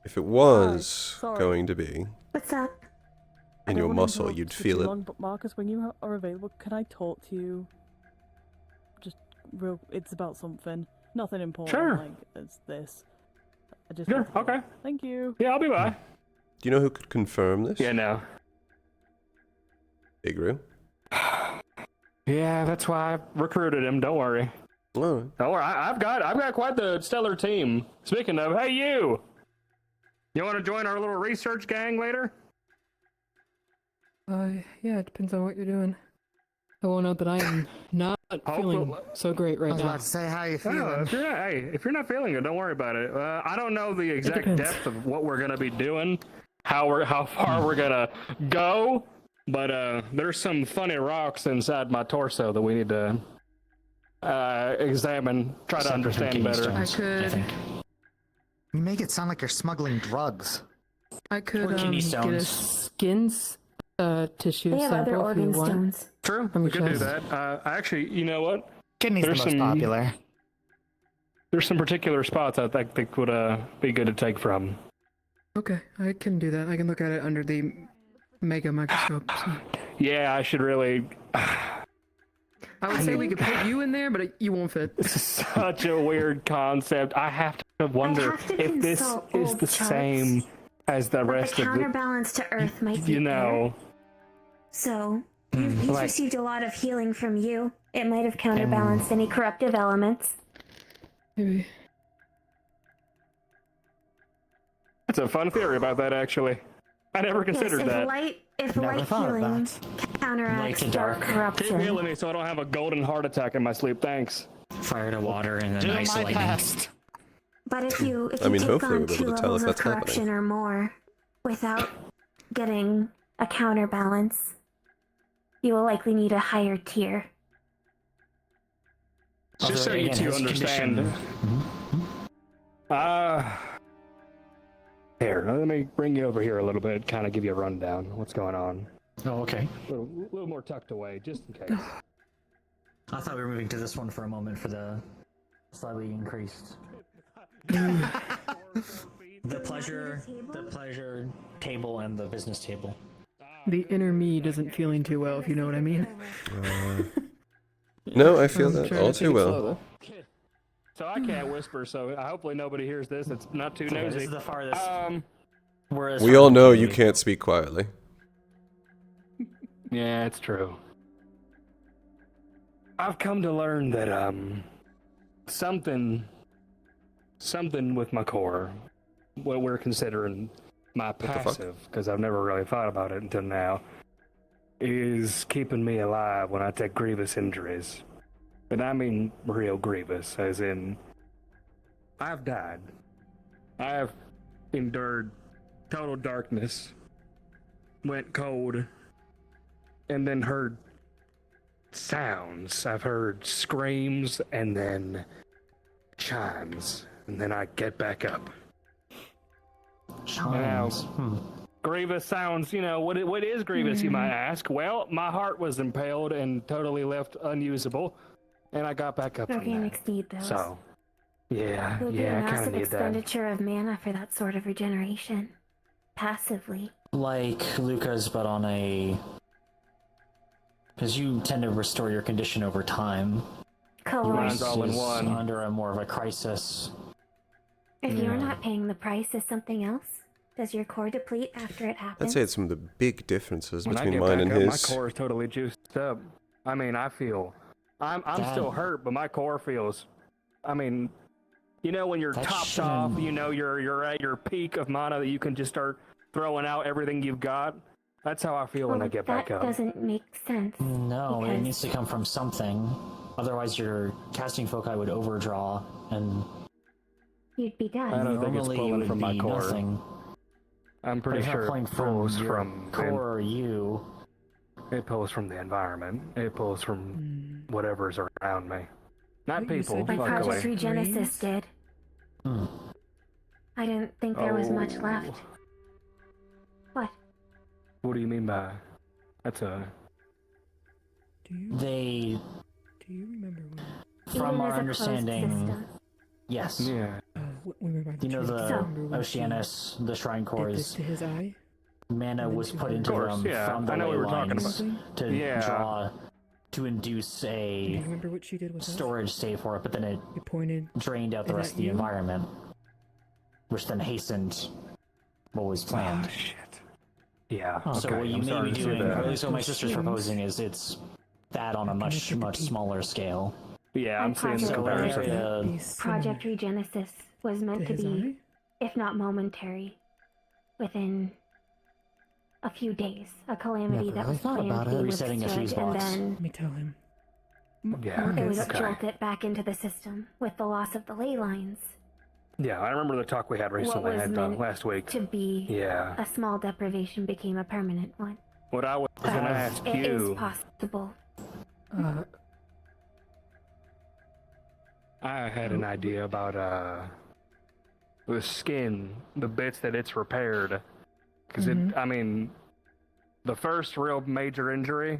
if it was going to be What's up? in your muscle, you'd feel it. But Marcus, when you are available, can I talk to you? Just real. It's about something. Nothing important. Sure. Like as this. I just. Sure. Okay. Thank you. Yeah, I'll be by. Do you know who could confirm this? Yeah, no. Big Roo? Yeah, that's why I recruited him. Don't worry. Alright. Don't worry. I've got quite the stellar team. Speaking of, hey you. You want to join our little research gang later? Yeah, it depends on what you're doing. I will note that I am not feeling so great right I was now. about to say, how you feeling? Well, if you're not feeling it, don't worry about it. I don't know the exact depth of what we're gonna be doing, how far we're gonna go, but there's some funny rocks inside my torso that we need to examine, try to understand better. I could. You make it sound like you're smuggling drugs. I could Or kidney get a stones. skins tissue They have other sample if you organ want. stones. True, From we your could do chest. that. Actually, you know what? Kidney's There's the most some- popular. There's some particular spots I think would be good to take from. Okay, I can do that. I can look at it under the mega microscope. So. Yeah, I should really. I would say we could put you in there, but you won't fit. This is such a weird concept. I have to wonder have to if this consult is old the charts, same as the But rest the of the. counterbalance to Earth might be You know. there. So, he's like- received a lot of healing from you. It might have counterbalanced any corruptive elements. Maybe. That's a fun theory about that, actually. I never considered yes, that. if light healing counteracts dark Keep corruption. healing me so I don't have a golden heart attack in my sleep. Thanks. Fire to water and then Do ice my lightning. best. But if you I mean, take hopefully on we'll be 2 able to tell levels if of that's corruption happening. or more without getting a counterbalance, you will likely need a higher tier. Just so you again, two his understand. Here, let me bring you over here a little bit, kind of give you a rundown. What's going on? Oh, okay. A little more tucked away, just in case. I thought we were moving to this one for a moment for the slightly increased. the pleasure table and the business table. The inner me doesn't feeling too well, if you know what I mean. No, I feel I'm that trying all to too take it well. slow, though. So I can't whisper, so hopefully nobody hears this. It's not too Okay, nosy. this is the farthest. We all know you can't speak quietly. Yeah, it's true. I've come to learn that something with my core, what we're considering my the fuck? passive, because I've never really thought about it until now, is keeping me alive when I take grievous injuries. And I mean real grievous, as in I've died. I have endured total darkness, went cold, and then heard sounds. I've heard screams and then chimes, and then I get back up. Chimes. Grievous sounds, you know, what is grievous, you might ask? Well, my heart was impaled and totally left unusable, and I got back up from that. Organics need those. So, yeah, It would be yeah, a I kind of massive need that. expenditure of mana for that sort of regeneration. Passively. Like Luca's, but on a. Because you tend to restore your condition over time. Mine's all in Versus one. Under a more of a crisis. If you're Yeah. not paying the price, is something else? Does your core deplete after it happens? I'd say it's some of the big differences When I between get mine back and up, his. my core is totally juiced up. I mean, I feel, I'm still hurt, but my core feels. I mean, you know, when you're That topped off, you know, you're at your peak of mana that you can just start throwing out everything you've got. That's how I feel when I get back That up. doesn't make sense. No, it because needs to come from something. Otherwise, your casting foci would overdraw, and you'd be done. I don't think it's normally it pulling would from my be core. nothing. I'm pretty But it's not sure pulling it pulls your from core or you. It pulls from the environment. It pulls from whatever's around me. Not Wait, you people, said Like luckily. Project Regenesis did. I didn't think there was much left. What? What do you mean by that's a? They, Do you remember when? from Eden our is a closed understanding, system. yes. Yeah. When we were by the You know tree, the do you remember when she Oceanus, the Shrine did this Cores, to his eye? mana And then was to put her? into Of course, them yeah. from the I know ley what we're talking lines about. to Yeah. draw, to induce Do you a remember what she did with us? storage state for it, but then it It pointed. drained out the Is rest that of the you? environment, which then hastened what was planned. Oh, shit. Yeah. So okay, what you I'm may sorry be to see doing, that. or at least what my Those sister's strings. proposing, is it's that on a much smaller scale. Yeah, I'm seeing the positive comparison. that area, Project Regenesis was meant To to his be, if not momentary, within a few days. A calamity Never that was really thought planned about to be it. Resetting a withstood, fuse and box. then Let me tell him. Yeah. it would Okay. jolt it back into the system with the loss of the ley lines. Yeah, I remember the talk we had What recently, was meant last week. to be Yeah. a small deprivation became a permanent one. What I was going to ask It is you, possible. I had an idea about the skin, the bits that it's repaired, because I mean, the first real major injury,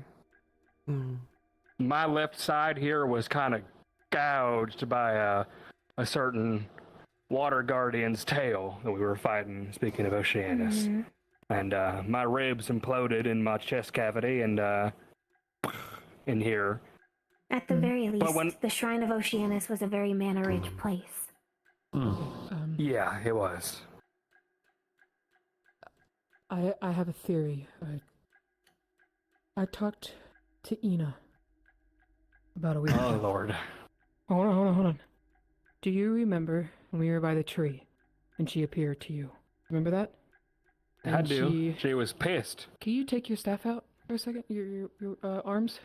my left side here was kind of gouged by a certain water guardian's tail that we were fighting. Speaking of Oceanus, and my ribs imploded in my chest cavity and in here. At the very But least, when- the Shrine of Oceanus was a very mana-rich place. Yeah, it was. I have a theory. I talked to Ina about a week Oh ago. Lord. Hold on. Do you remember when we were by the tree and she appeared to you? Remember that? I And do. She was pissed. Can you take your staff out for a second? Your arms?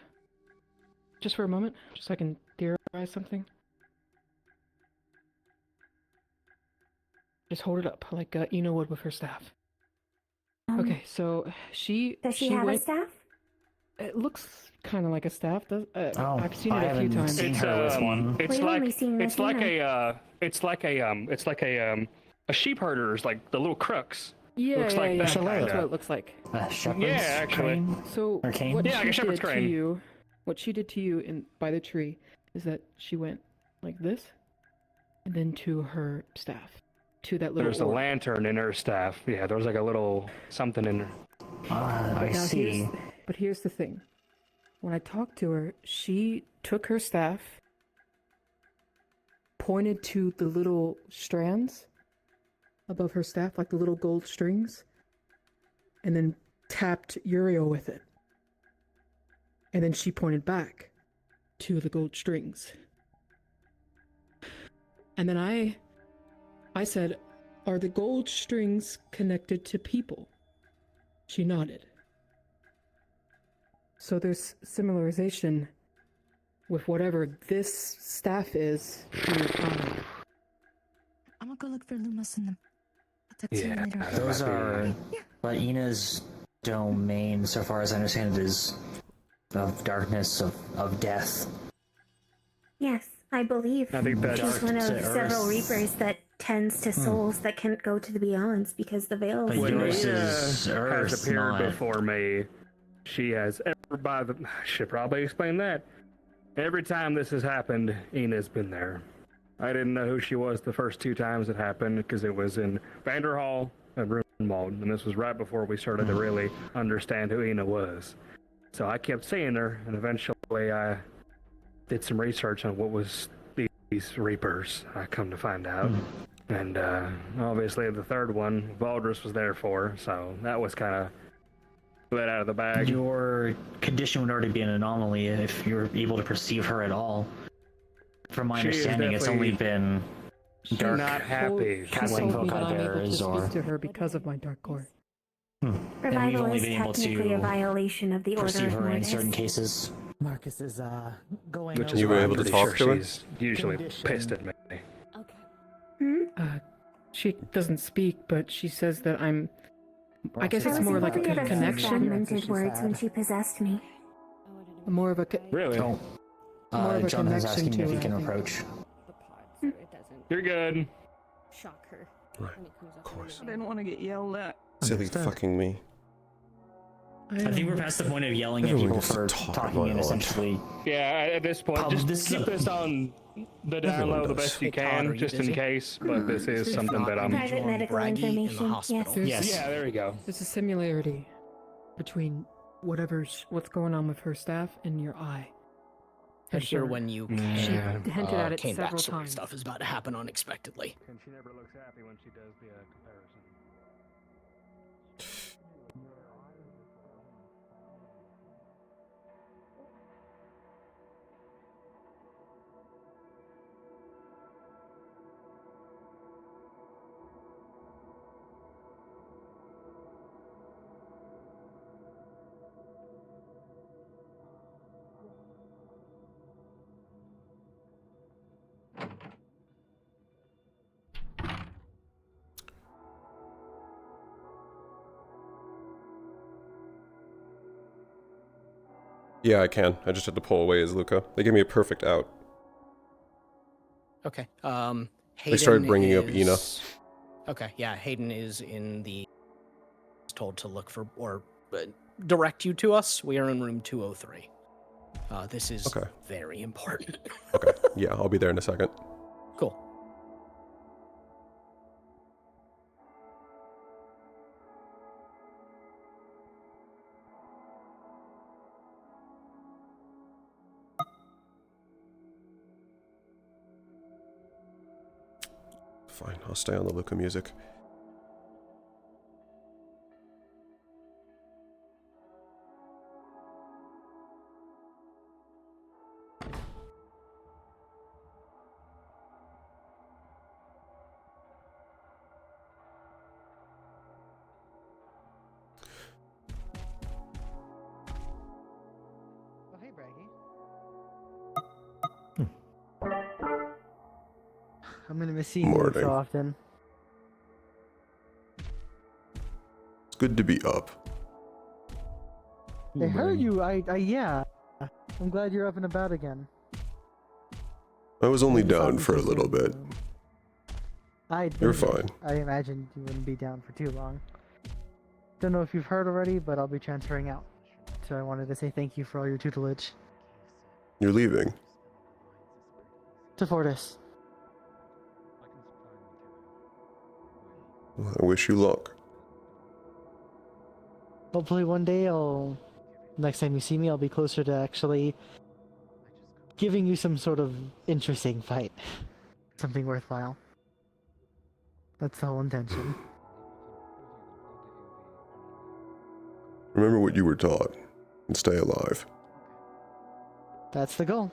Just for a moment? Just so I can theorize something? Just hold it up like Ina would with her staff. Okay, so she... Does she have a went... staff? It looks kind of like a staff. Oh, I've seen I it a few haven't times. seen her with one. It's We've like only seen it's this like Ina. it's like a sheep herder's, like the little crooks. Yeah, Looks like that that's kinda. what it looks like. Shepherd's Yeah, actually. crane? So Or cane? what Yeah, like a she shepherd's did to crane. you, what she did to you by the tree, is that she went like this, and then to her staff, to that little. There's a orb. lantern in her staff. Yeah, there was like a little something in her. I Now, see. But here's the thing: when I talked to her, she took her staff, pointed to the little strands above her staff, like the little gold strings, and then tapped Uriel with it. And then she pointed back to the gold strings. And then I said, "Are the gold strings connected to people?" She nodded. So there's similarization with whatever this staff is to your eye. I'm gonna go look for Lumos and them. I'll text you later. Those are Ina's domain, so far as I understand it, is of darkness, of death. Yes, I believe I think that's she's one of to several Earth. Reapers that tends to souls that can't go to the Beyonds because the veils. But When yours Ina is Earth, has appeared not- before me, she has everybody. I should probably explain that. Every time this has happened, Ina's been there. I didn't know who she was the first two times it happened because it was in Vanderhall and Roomwald, and this was right before we started to really understand who Ina was. So I kept seeing her, and eventually I did some research on what was these Reapers. I come to find out. And obviously the third one, Valdris was there for, so that was kind of let out of the bag. Your condition would already be an anomaly if you're able to perceive her at all. From my She is understanding, it's only been dark not happy. She casting told me foci that I'm able to bearers, speak or to her because of my dark core. For we've Survival only is been able technically a to violation of the order pursue of her in Mortis. certain cases. Marcus is going Which over is You were why I'm able to pretty talk sure to her? she's usually pissed at me. She doesn't speak, but she says that I'm. I guess I it's was more able like to a get a few connection. fragmented words when she possessed me. More of a. Really? More of a Jonathan's connection asking to if he her, can I think. approach. You're good. Shock her. Right. Of course. I didn't want to get yelled at. Silly fucking me. I think we're past the point of yelling at Everyone people gets to for talk talking about in it. essentially. Yeah, at this point, This just is keep a- this on the down Everyone low the does. best you Hey, Todd, can, are you just in busy? case. But this is If something not, that I'm. Private medical Braggy in the information. hospital. Yes. Yes. Yeah, there you go. There's a similarity between what's going on with her staff and your eye. And For here sure. when you She came, hinted at it came back, several sort of times. stuff is about to happen unexpectedly. And she never looks happy when she does the comparison. Yeah, I can. I just had to pull away as Luca. They gave me a perfect out. Okay. They started bringing up Ina. Okay, yeah, Hayden is in the. Told to look for or direct you to us. We are in room 203. This is Okay. very important. Okay. Yeah, I'll be there in a second. Cool. Fine, I'll stay on the Luca music. Oh, hey, Braggy. I'm gonna miss seeing you Morning. so often. It's good to be up. I heard you. Yeah. I'm glad you're up and about again. I was only down for a little bit. You're fine. I imagined you wouldn't be down for too long. Don't know if you've heard already, but I'll be transferring out. So I wanted to say thank you for all your tutelage. You're leaving. To Fortis. Well, I wish you luck. Hopefully one day next time you see me, I'll be closer to actually giving you some sort of interesting fight. Something worthwhile. That's the whole intention. Remember what you were taught and stay alive. That's the goal.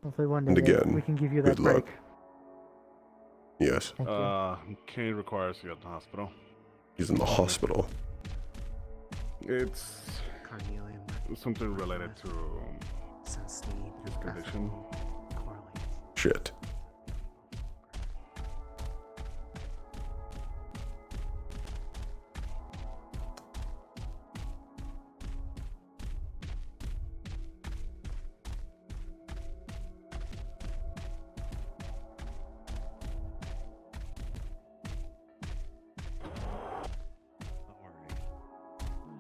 Hopefully one day And again, we can give you that good break. luck. Yes. Kane requires you at the hospital. He's in the hospital. It's something related to his condition. Shit.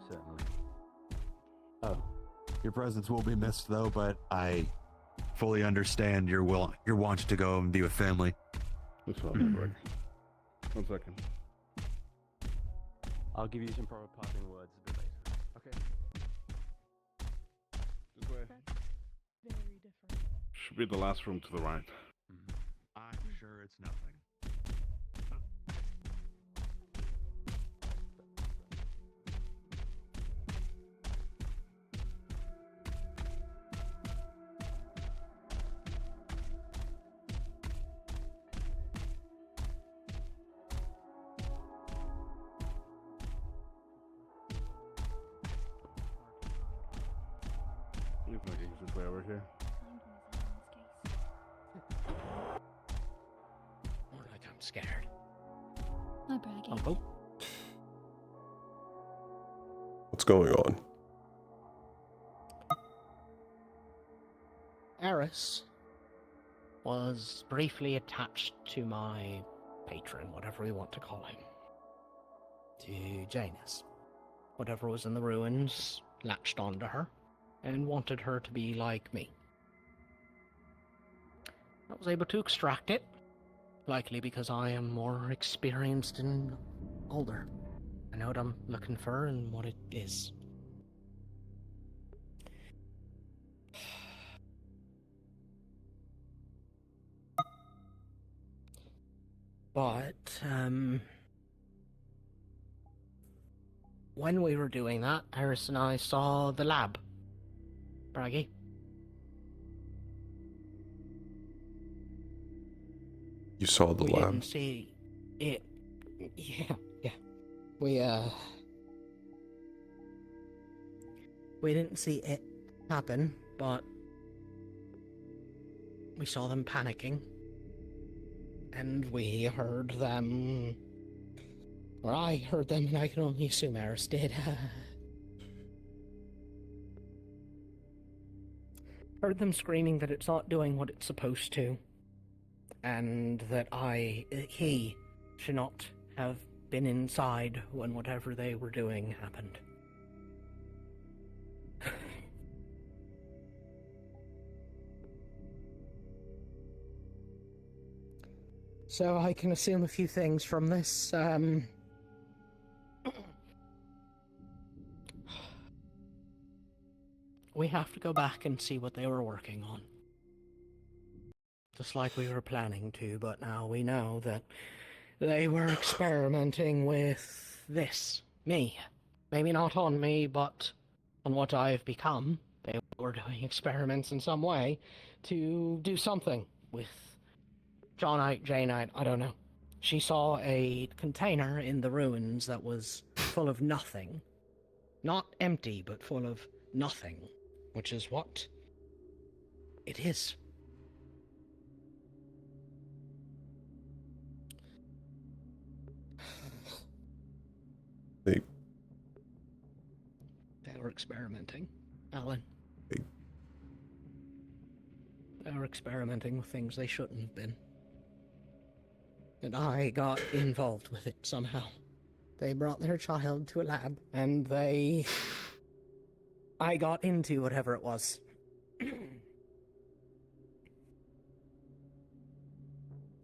Certainly. Oh, your presence will be missed, though. But I fully understand your want to go and be with family. That's all right. 1 second. I'll give you some proper parting words a bit later. Okay. This way. Very different. Should be the last room to the right. I'm sure it's nothing. You've no games this way over here. More like I'm scared. Hi, Braggy. Oh. What's going on? Eris was briefly attached to my patron, whatever we want to call him. To Janus. Whatever was in the ruins latched onto her and wanted her to be like me. I was able to extract it, likely because I am more experienced and older. I know what I'm looking for and what it is. But, when we were doing that, Eris and I saw the lab. Braggy. You saw the We lab? didn't see it. Yeah. We didn't see it happen, but we saw them panicking. And we heard them... Or I heard them, and I can only assume Eris did. Heard them screaming that it's not doing what it's supposed to. And that he should not have been inside when whatever they were doing happened. So I can assume a few things from this. We have to go back and see what they were working on. Just like we were planning to, but now we know that they were experimenting with this. Me. Maybe not on me, but on what I've become. They were doing experiments in some way to do something with Johnite, Janite, I don't know. She saw a container in the ruins that was full of nothing. Not empty, but full of nothing. Which is what it is. They were experimenting, Alan. They were experimenting with things they shouldn't have been. And I got involved with it somehow. They brought their child to a lab, and I got into whatever it was.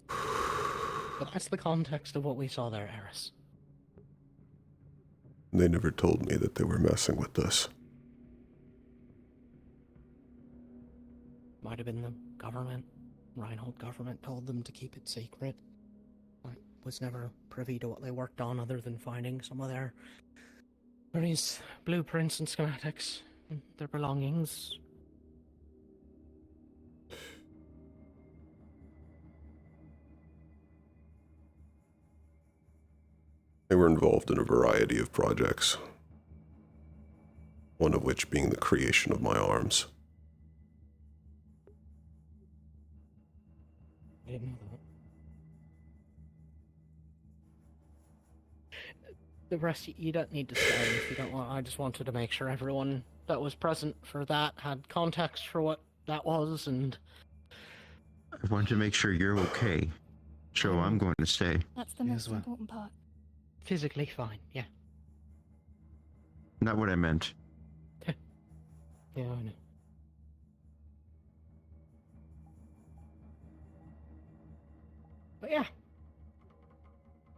But that's the context of what we saw there, Eris. They never told me that they were messing with this. Might have been the government. Reinhold government told them to keep it secret. I was never privy to what they worked on other than finding some of their various blueprints and schematics and their belongings. They were involved in a variety of projects, one of which being the creation of my arms. I didn't know that. The rest, you don't need to stay if you don't want. I just wanted to make sure everyone that was present for that had context for what that was, and I want to make sure you're okay. So I'm going to stay. That's the most important part. physically fine, yeah. Not what I meant. Yeah, I know. But yeah.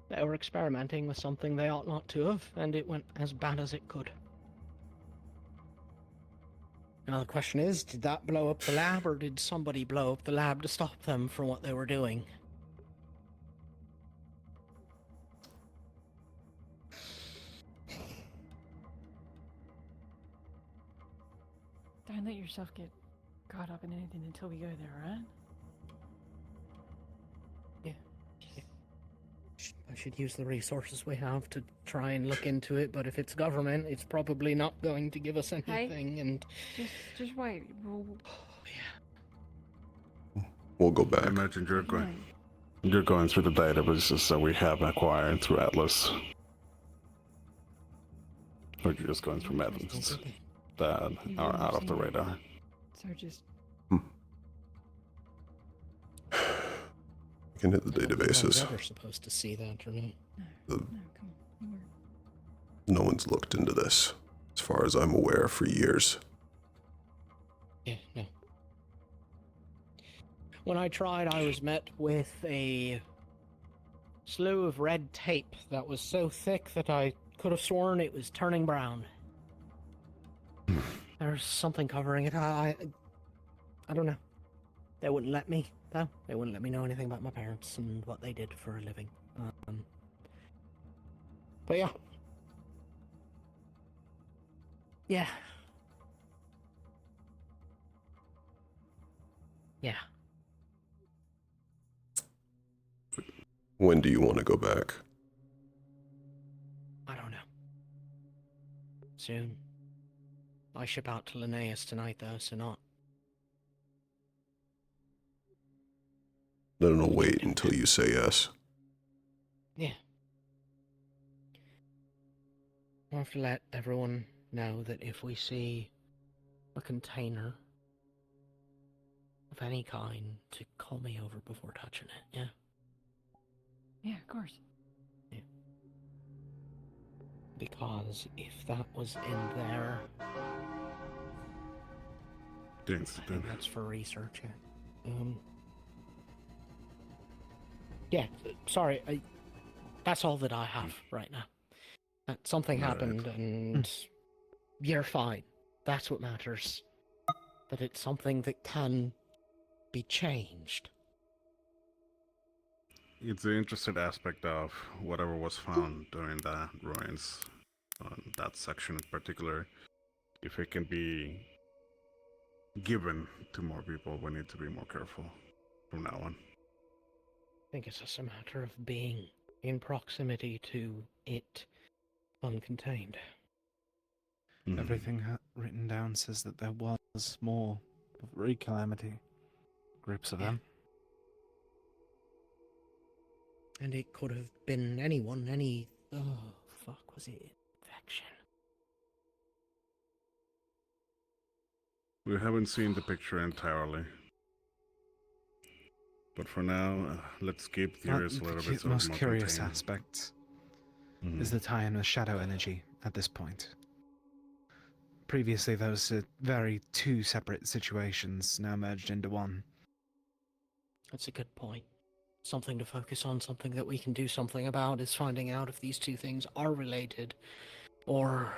They were experimenting with something they ought not to have, and it went as bad as it could. Now the question is, did that blow up the lab, or did somebody blow up the lab to stop them from what they were doing? Don't let yourself get caught up in anything until we go there, right? Yeah. I I should use the resources we have to try and look into it, but if it's government, it's probably not going to give us anything, and... Just wait. We'll go back. I imagine you're going through the databases that we have acquired through Atlas. Or you're just going through methods that are out of the radar. So just... You can hit the databases. We're supposed to see that or not. No one's looked into this, as far as I'm aware, for years. Yeah, no. When I tried, I was met with a slew of red tape that was so thick that I could have sworn it was turning brown. There's something covering it. I don't know. They wouldn't let me, though. They wouldn't let me know anything about my parents and what they did for a living. But yeah. Yeah. Yeah. When do you want to go back? I don't know. Soon. I ship out to Linnaeus tonight, though, so not. Then I'll wait until you say yes. Yeah. I have to let everyone know that if we see a container of any kind, to call me over before touching it, yeah? Yeah, of course. Yeah. Because if that was in there... I think that's for research, yeah. Yeah, sorry, that's all that I have right now. That something happened and you're fine. That's what matters. That it's something that can be changed. It's the interesting aspect of whatever was found during the ruins, on that section in particular. If it can be given to more people, we need to be more careful from now on. I think it's just a matter of being in proximity to it, uncontained. Everything written down says that there was more of re-calamity. Groups of them. And it could have been anyone, oh, fuck, was it infection? We haven't seen the picture entirely. But for now, let's keep theories a little bit The most more curious contained. aspect is the tie-in with shadow energy at this point. Previously, those very two separate situations now merged into one. That's a good point. Something to focus on, something that we can do something about, is finding out if these two things are related, or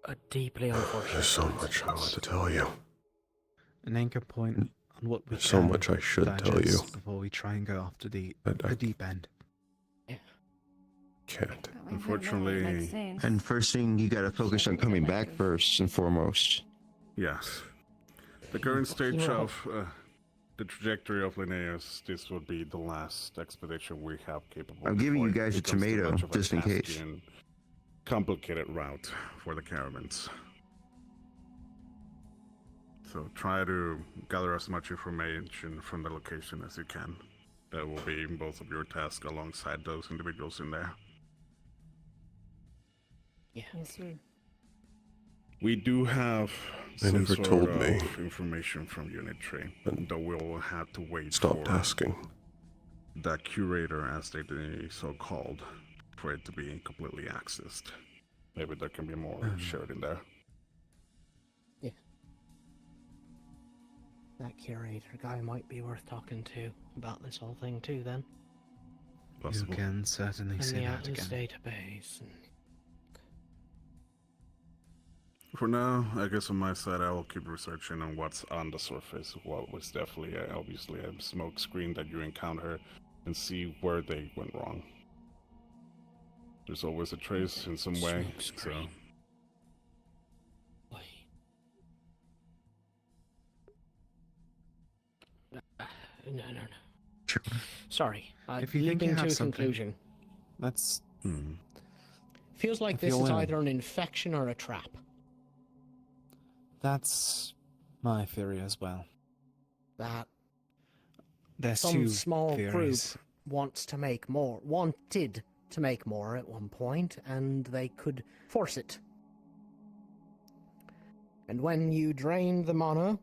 a deeply unfortunate. There's so much I want to tell you. An anchor point on what we There's so much I should tell you. digest before we try and go off to the deep end. Can't. Unfortunately. And first thing, you gotta focus on coming back first and foremost. Yes. The current stage of the trajectory of Linnaeus, this would be the last expedition we have capable. I'm giving you before it guys a becomes too tomato, much of a just in tasky case. and complicated route for the caravans. So try to gather as much information from the location as you can. That will be both of your tasks alongside those individuals in there. Yeah. Yes, sir. We do have They some never sort told of me. information from Unit 3, though we'll have to wait Stopped for asking. the curator, as they so called, for it to be completely accessed. Maybe there can be more shared in there. Yeah. That curator guy might be worth talking to about this whole thing too, then. Possible. You can certainly And say the that Atlas again. database. And... For now, I guess on my side, I will keep researching on what's on the surface, what was definitely, obviously, a smoke screen that you encounter, and see where they went wrong. There's always a trace in some way, so... No. Sorry, If you think you leaping have to a something- conclusion. That's. Feels like If this you're is willing. either an infection or a trap. That's my theory as well. That There's some two small theories. group wanted to make more at one point, and they could force it. And when you drained the mana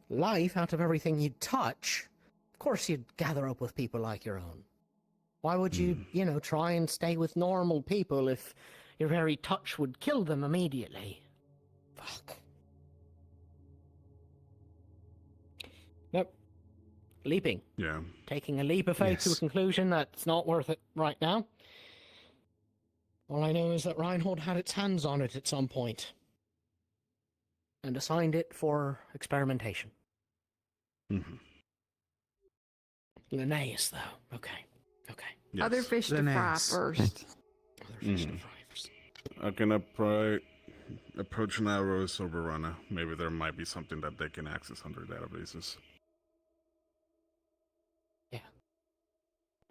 life out of everything you'd touch, of course you'd gather up with people like your own. Why would you, try and stay with normal people if your very touch would kill them immediately? Fuck. Nope. Leaping. Yeah. Taking a leap of faith to a Yes. conclusion that's not worth it right now. All I know is that Reinhold had its hands on it at some point. And assigned it for experimentation. Linnaeus, though. Okay. Other fish to fry first. I can approach Narrows or Verona. Maybe there might be something that they can access on their databases.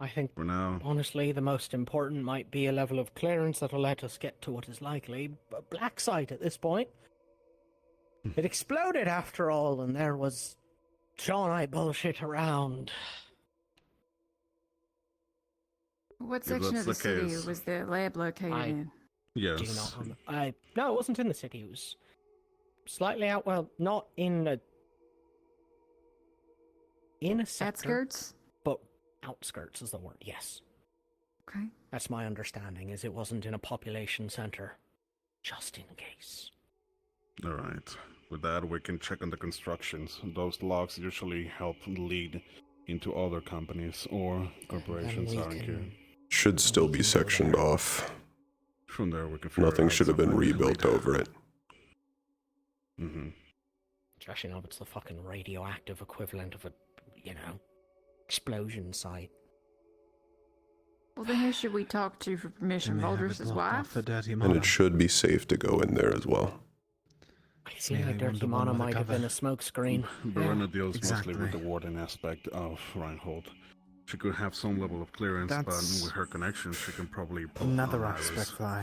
I think, For now. honestly, the most important might be a level of clearance that'll let us get to what is likely a black site at this point. It exploded after all, and there was Shawnite bullshit around. What If section that's of the the city case- was the lab located in? Yes. Do not no, it wasn't in the city. It was slightly out. Well, not in a sector, Outskirts? but outskirts is the word. Yes. Okay. That's my understanding. Is it wasn't in a population center, just in case. All right. With that, we can check on the constructions. Those logs usually help lead into other companies or corporations we around here. Should still be sectioned off. From there, we can figure Nothing out should have been something rebuilt later. over it. Especially now it's the fucking radioactive equivalent of a, explosion site. Well, then who should we talk to for permission? Valdris's wife? And it should be safe to go in there as well. I feel like Dirty Mana might have been a smokescreen. Verona deals exactly. mostly with the warden aspect of Reinhold. She could have some level of clearance, but That's with her connections, she can probably pull Another on Iris. aspect that I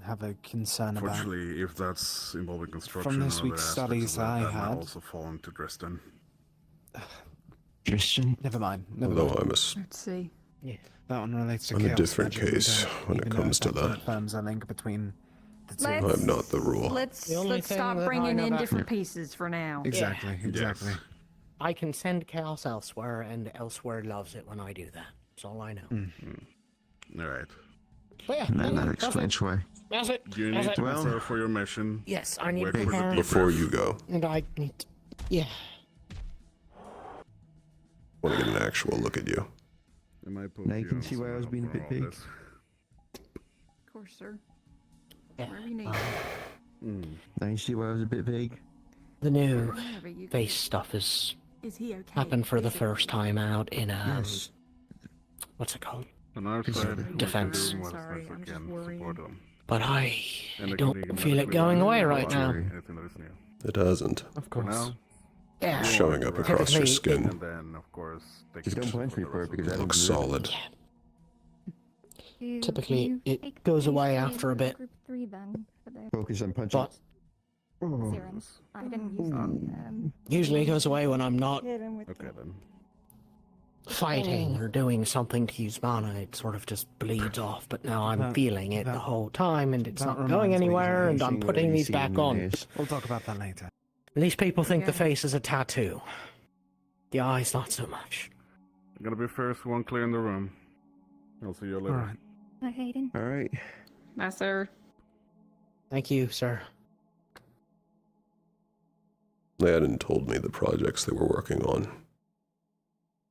have a concern about. Fortunately, if that's involving construction From this and other week's aspects studies of that, I that might had- also fall into Dresden. Christian? Never mind. Although mind. I'm Let's see. That one relates to I'm a chaos different magic. We case don't when it even know comes if to that. confirms a link between the two. Let's- I'm not the rule. Let's The only thing stop that I bringing know in about- different pieces for now. Exactly. Yes. I can send chaos elsewhere, and elsewhere loves it when I do that. That's all I know. All right. But yeah, And then that that's explains it. why. That's it. You That's need it. to prepare for your mission. Yes, I need Wait to for the prepare. debrief. Before you go, And I need to... Yeah. I want to get an actual look at you. Now you can see why I was being a bit big. Of course, sir. Yeah. Whatever you need. Now you see why I was a bit vague. The new Whatever you face stuff is Is he okay? happened for the Is it- first time out in Yes. what's it called? On our side, we can Defense. do what Sorry, best we I'm just can worrying. support them. But I And don't can feel it medically going evaluate away right now. anything that is new. It hasn't. Of For course. now, Yeah. Showing up across your Typically- skin. and then, of course, they Just can don't check punch for me the for it rest of because the I don't Looks do it. solid. Typically, it goes away after a bit. Group 3 then for the Focus on punching. But serums. I didn't use them. usually it goes away when I'm not Okay, then. fighting or doing something to use mana. It sort of just bleeds off. But now I'm That- feeling it the that- whole time, and it's that not reminds going me, anywhere, and Seeing I'm whatever putting you these see back in the on. face. We'll talk about that later. These people think the Okay. face is a tattoo. The eyes, not so much. I'm gonna be first one clear in the room. I'll see you later. All right. Bye, Hayden. All right. Bye, sir. Thank you, sir. They hadn't told me the projects they were working on.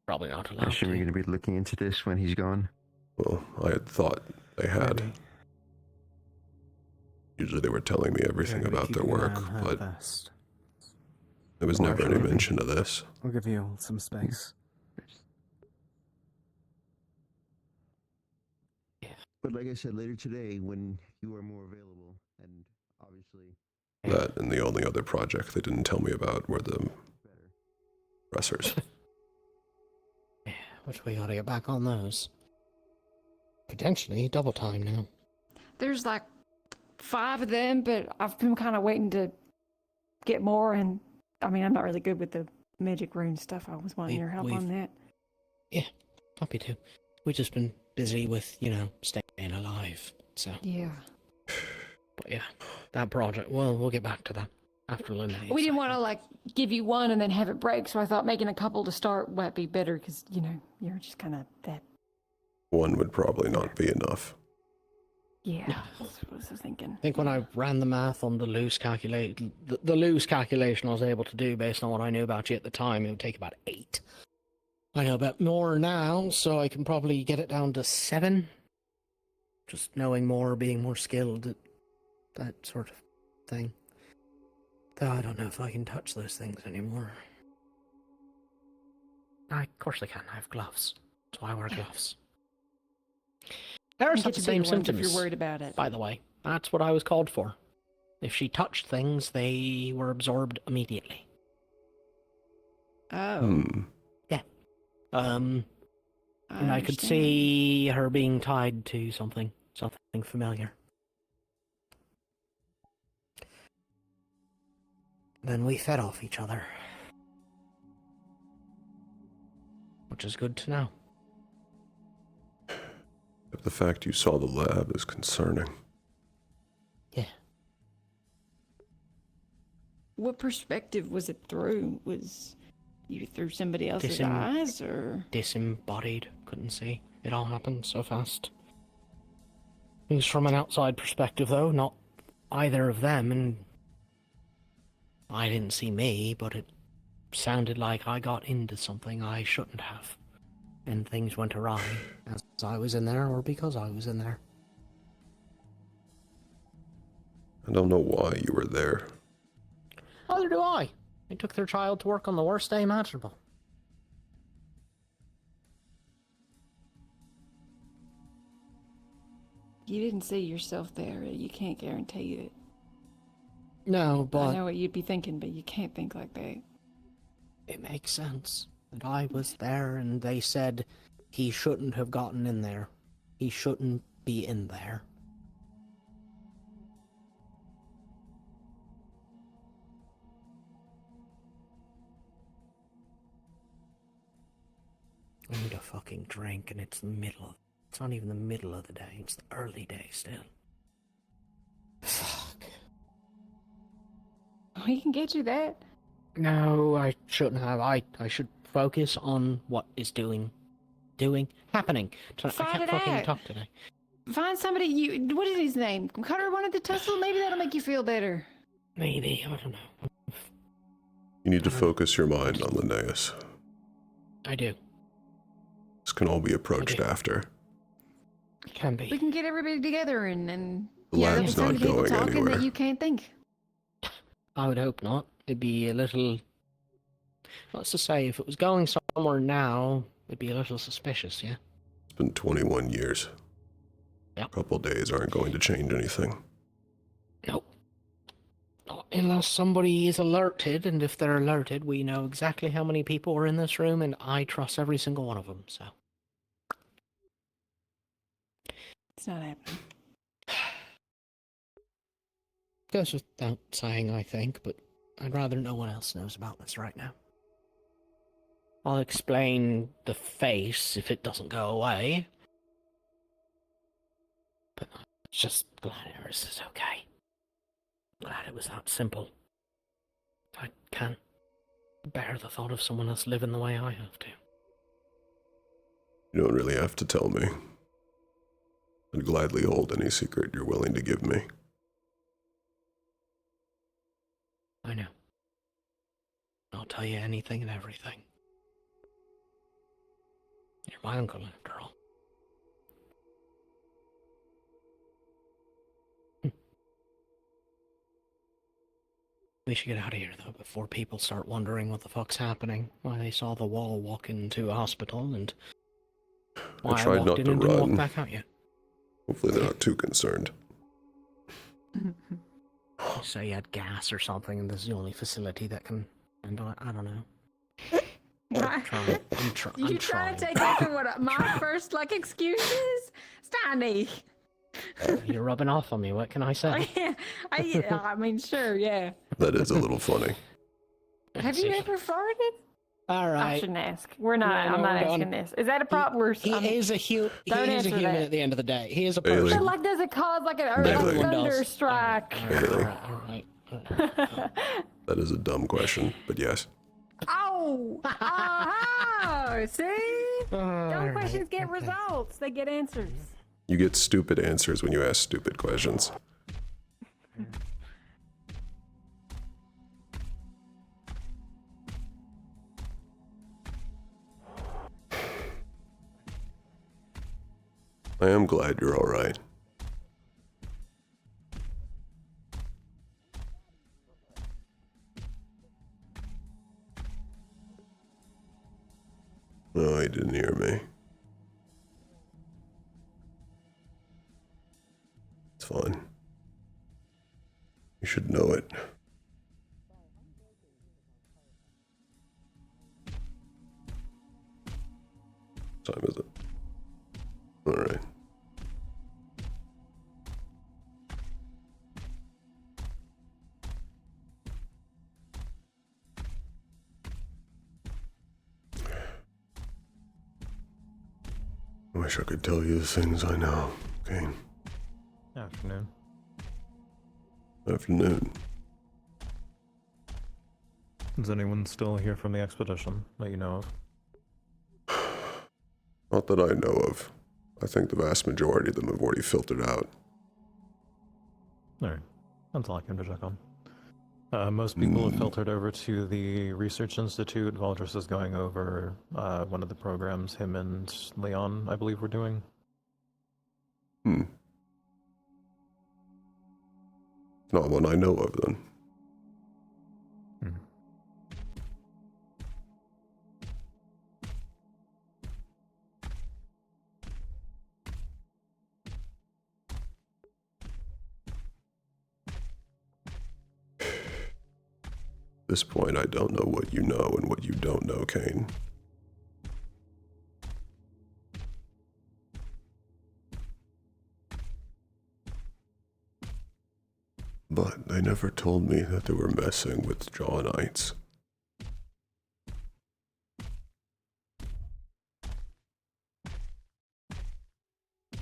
Probably not I allowed assume you're to. going to be looking into this when he's gone. Well, I had thought they had. Maybe. Usually they were telling me everything Maybe about their keep an eye work, on her but first. there was Oh, never any absolutely. mention of this. I'll give you some space. But like I said, later today, when you are more available, and obviously... That and the only other project they didn't tell me about were the pressers. Which we gotta get back on those. Potentially double time now. There's like 5 of them, but I've been kind of waiting to get more. And I mean, I'm not really good with the magic rune stuff. I was wanting your help on that. Yeah, happy to. We've just been busy with, staying alive. So. Yeah. But yeah, that project. Well, we'll get back to that after Linnaeus. We didn't want to like give you one and then have it break, so I thought making a couple to start might be better because you're just kind of that. One would probably not be enough. Yeah, that's what I was thinking. I think when I ran the math on the loose calculation I was able to do based on what I knew about you at the time, it would take about 8. I know about more now, so I can probably get it down to 7. Just knowing more, being more skilled at that sort of thing. Though I don't know if I can touch those things anymore. Of course I can. I have gloves. That's why I wear gloves. There's Get the you same bigger ones symptoms. if you're worried about it. By the way, that's what I was called for. If she touched things, they were absorbed immediately. Oh. Yeah. And I could see her being tied to something familiar. Then we fed off each other. Which is good to know. The fact you saw the lab is concerning. Yeah. What perspective was it through? Was you through somebody else's eyes, or disembodied? Couldn't see. It all happened so fast. It was from an outside perspective, though, not either of them, and I didn't see me, but it sounded like I got into something I shouldn't have. And things went awry as I was in there, or because I was in there. I don't know why you were there. Neither do I. They took their child to work on the worst day imaginable. you didn't see yourself there? You can't guarantee it. No, but I know what you'd be thinking, but you can't think like that. it makes sense that I was there, and they said he shouldn't have gotten in there. He shouldn't be in there. I need a fucking drink, and it's not even the middle of the day, it's the early day still. Fuck. We can get you that. No, I shouldn't have. I should focus on what is happening. I Find can't it fucking out. talk today. Find somebody. What is his name? Cutter wanted to tussle. Maybe that'll make you feel better. Maybe, I don't know. You need to focus your mind on Linnaeus. I do. This can all be approached after. It can be. We can get everybody together and The lab's listen not to people going talking anywhere. that you can't think. I would hope not. It'd be a little... What's to say, if it was going somewhere now, it'd be a little suspicious, yeah? It's been 21 years. Yep. A couple days aren't going to change anything. Nope. Not unless somebody is alerted, and if they're alerted, we know exactly how many people are in this room, and I trust every single one of them, so... It's not happening. Goes without saying, I think, but I'd rather no one else knows about this right now. I'll explain the face if it doesn't go away. But I'm just glad Eris is okay. Glad it was that simple. I can't bear the thought of someone else living the way I have to. You don't really have to tell me. I'd gladly hold any secret you're willing to give me. I know. I'll tell you anything and everything. You're my uncle, after all. We should get out of here, though, before people start wondering what the fuck's happening. Why they saw the wall walk into a hospital, and why I tried walked not in to and didn't run. walk back out yet. Hopefully they're not too concerned. You say you had gas or something, and this is the only facility that can handle it. I don't know. I'm trying. You trying to take after what my first excuse is? Stanley. You're rubbing off on me. What can I say? I mean, sure, yeah. That is a little funny. Have you ever farted? All right. I shouldn't ask. We're not. No, I'm not we're asking done. this. Is that a problem? He is a human. He Don't is a answer human that. at the end of the day. He is a Bailey. person. But like, does it cause like a Bailey. thunder strike? All right. That is a dumb question, but yes. Oh! Oh! See? Dumb questions get results. They get answers. You get stupid answers when you ask stupid questions. I am glad you're all right. No, he didn't hear me. It's fine. You should know it. What time is it? All right. I wish I could tell you the things I know, Kane. Afternoon. Afternoon. Is anyone still here from the expedition that you know of? Not that I know of. I think the vast majority of them have already filtered out. Alright. That's all I came to check on. Most people have filtered over to the Research Institute. Valdris is going over one of the programs him and Leon, I believe, were doing. Not one I know of, then. At this point, I don't know what you know and what you don't know, Kane. But they never told me that they were messing with Johnites.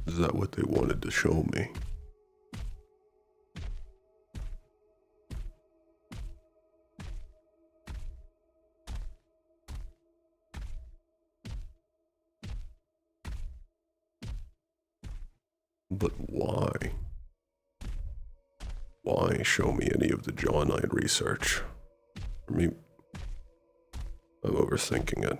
Is that what they wanted to show me? But why? Why show me any of the Johnite research? For me, I'm overthinking it.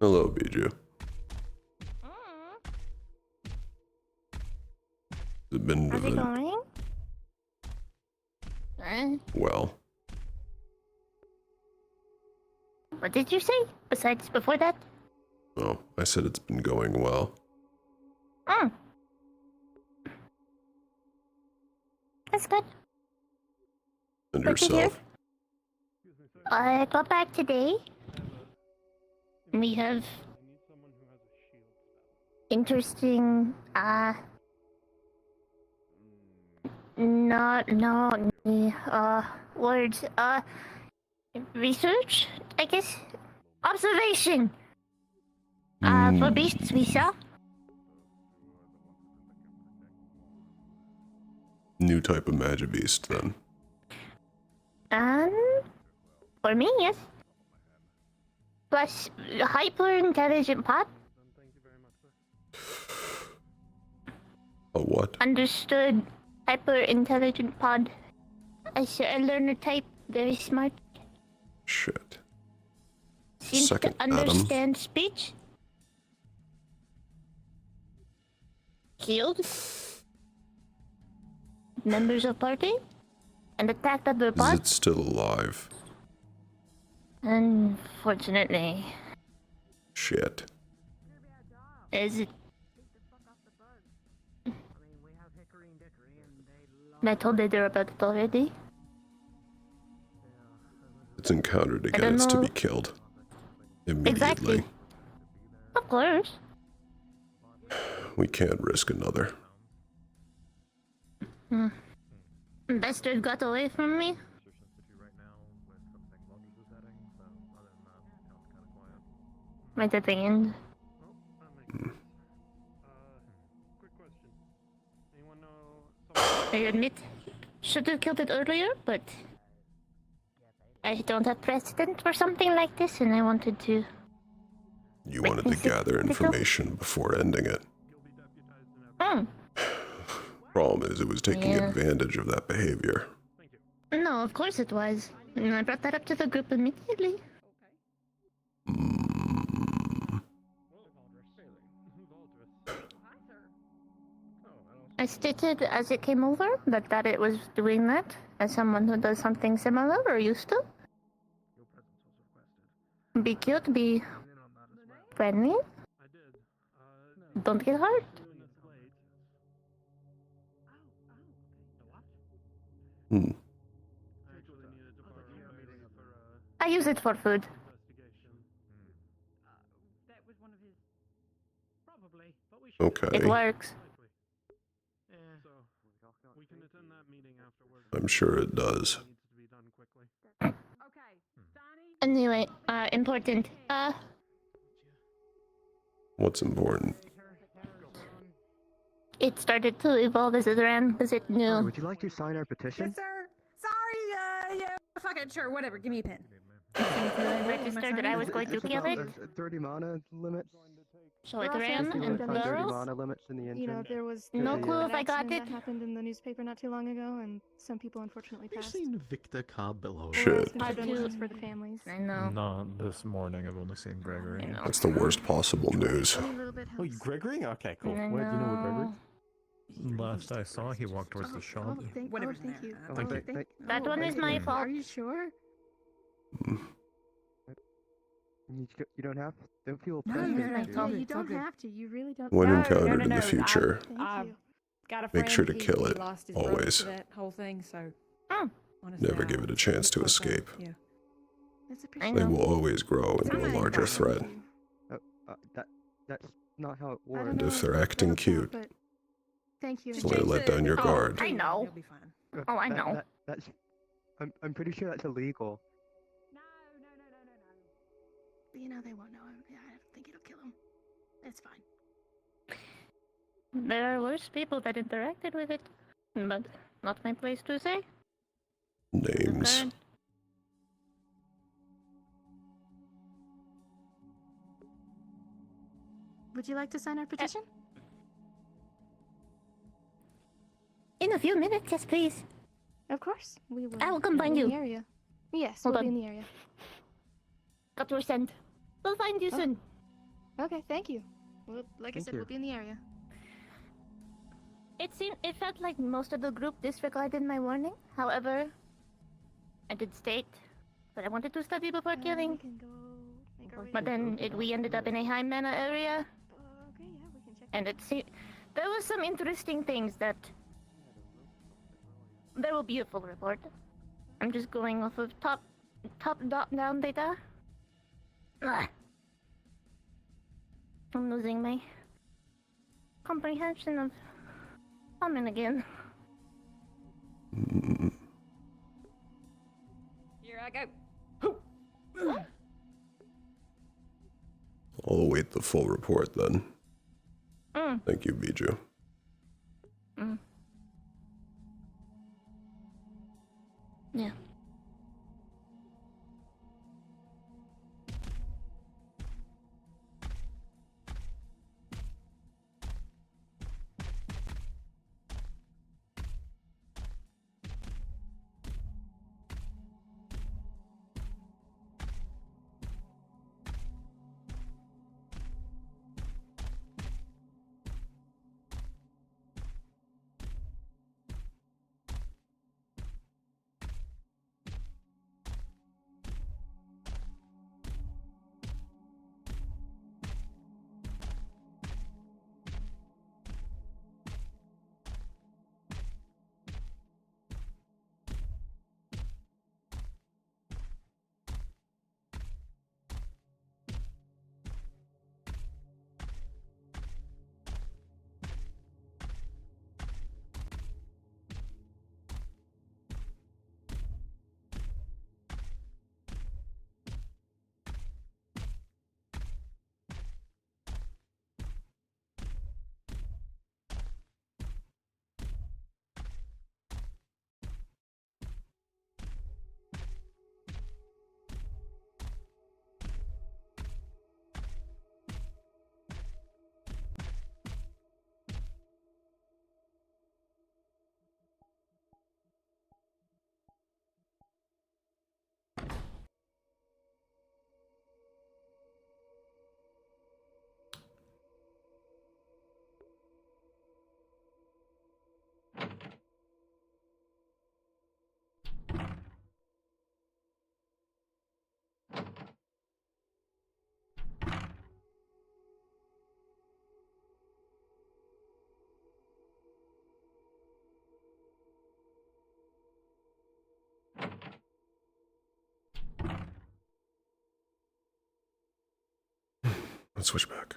Hello, Bijou. Has it been How's it going? well? What did you say? Besides before that? Oh, I said it's been going well. That's good. And Good to hear. yourself? I got back today. We have interesting, words, research, I guess? Observation! For beasts we saw. New type of magic beast, then. For me, yes. Plus, hyper-intelligent pod. A what? Understood. Hyper-intelligent pod. As a learner type, very smart. Shit. Seems Second to Adam. understand speech. Killed members of party and attacked other Is pods. it still alive? Unfortunately, Shit. is it I told Eder about it already. It's encountered I don't again, it's to know. be killed. Immediately. Exactly. Of course. We can't risk another. Hmm. Bester got away from me. Right at the end. I admit, should have killed it earlier, but I don't have precedent for something like this, and I wanted to. You wanted to gather information before ending it. Hmm. Problem is, it was taking Yeah. advantage of that behavior. No, of course it was. And I brought that up to the group immediately. I stated as it came over that it was doing that as someone who does something similar or used to. Be cute, be friendly. Don't get hurt. Hmm. I use it for food. Okay. It works. I'm sure it does. Anyway, important. What's important? It started to evolve as it ran, as it knew. Would you like to sign our petition? Yes, sir. Sorry, yeah, fuck it, sure, whatever. Give me a pen. Registered that I was going to kill it. 30 mana limits. So it ran and 30 burrows. mana limits in the engine. You know, there was No the clue if I got accident it. that happened in the newspaper not too long ago, and some people unfortunately You've passed. seen Victor Cobb below. Shit. Donations for the families. I know. Not this morning. I've only seen Gregory. That's the worst possible news. Oh, Gregory? Okay, cool. I Where do you know where Gregory? Last I saw, he walked towards the shop. Thank you. That one is my fault. Are you sure? You don't have to. Don't feel No, pressured. you don't have to. You really don't. When No, encountered in the future, Thank you. Got a make friend, sure to he kill it, lost his brother always. to that whole thing, so Never give it a chance to escape. yeah. That's They will always grow into a larger threat. That's not how it I works. don't And know if they're acting cute, but thank you. it's only to let down your guard. I know. Oh, I know. That's. I'm pretty sure that's illegal. You know they won't know. I don't think it'll kill them. It's fine. There are worse people that interacted with it, but not my place to say. Names. Okay. Would you like to sign our petition? In a few minutes, yes, please. Of course. We will. I will come find be in you. the area. Yes, Hold we'll be on. in the area. Got your scent. We'll find you soon. Okay, thank you. Well, like I Thank said, you. we'll be in the area. It felt like most of the group disregarded my warning. However, I did state that I wanted to study before killing. But then we ended up in a high mana area. And there was some interesting things that they will be a full report. I'm just going off of top down data. I'm losing my comprehension of common again. Here I go. I'll await the full report then. Mm. Thank you, Bijou. Mm. Yeah. Let's switch back.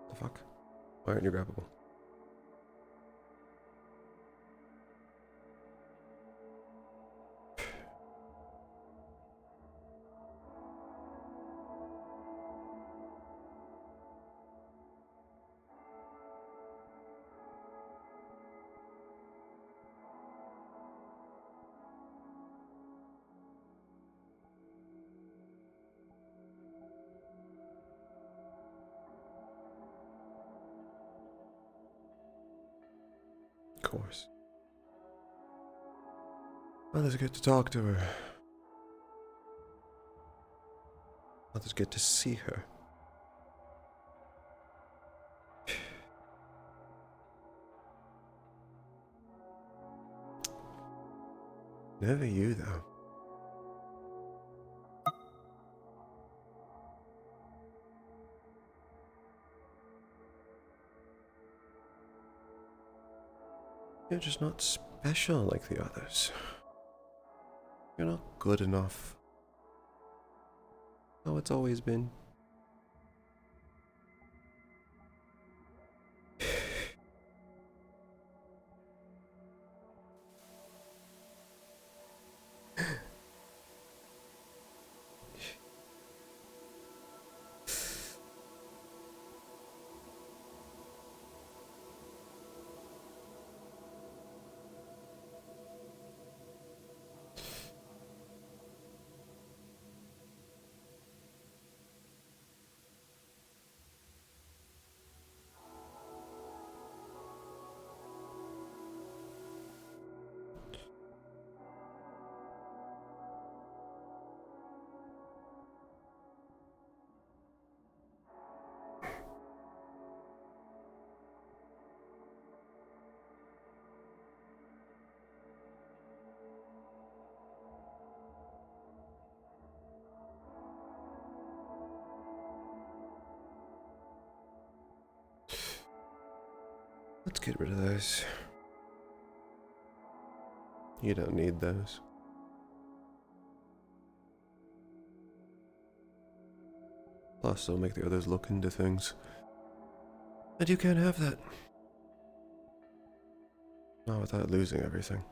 The fuck? Why aren't you grabbable? Of course. Others get to talk to her. Others get to see her. Never you, though. You're just not special like the others. You're not good enough. How it's always been. Let's get rid of those. You don't need those. Plus, they'll make the others look into things. And you can't have that. Not without losing everything.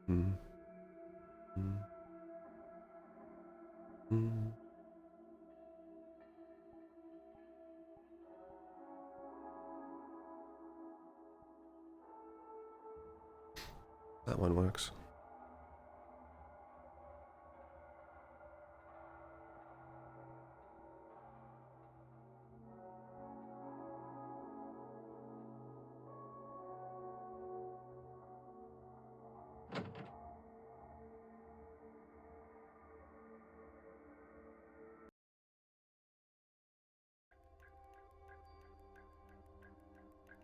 Mm. Mm. Mm. That one works.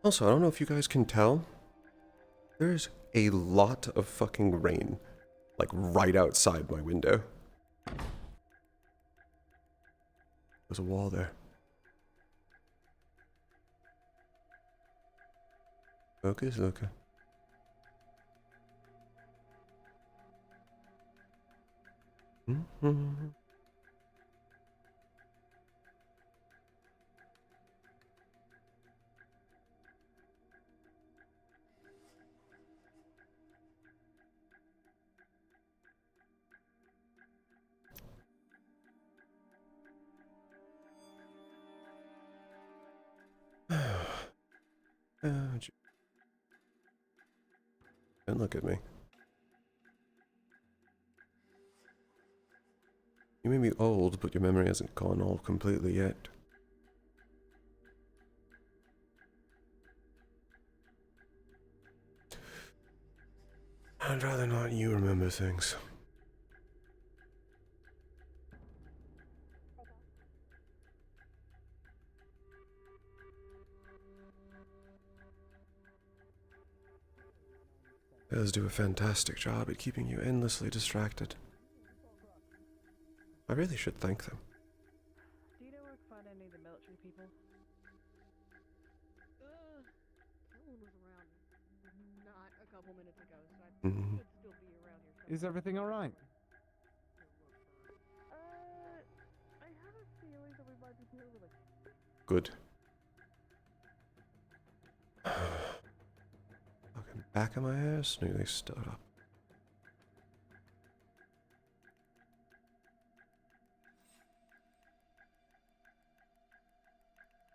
Also, I don't know if you guys can tell. There's a lot of fucking rain. Like, right outside my window. There's a wall there. Focus, okay. Mm-hmm. Don't look at me. You may be old, but your memory hasn't gone all completely yet. I'd rather not you remember things. Bears do a fantastic job at keeping you endlessly distracted. I really should thank them. Do you know where to find any of the military people? Someone was around not a couple minutes ago, so I Mhm. should still be around here somewhere. Is everything alright? I have a feeling that we might be dealing with Good. Fucking back of my ass, nearly stood up.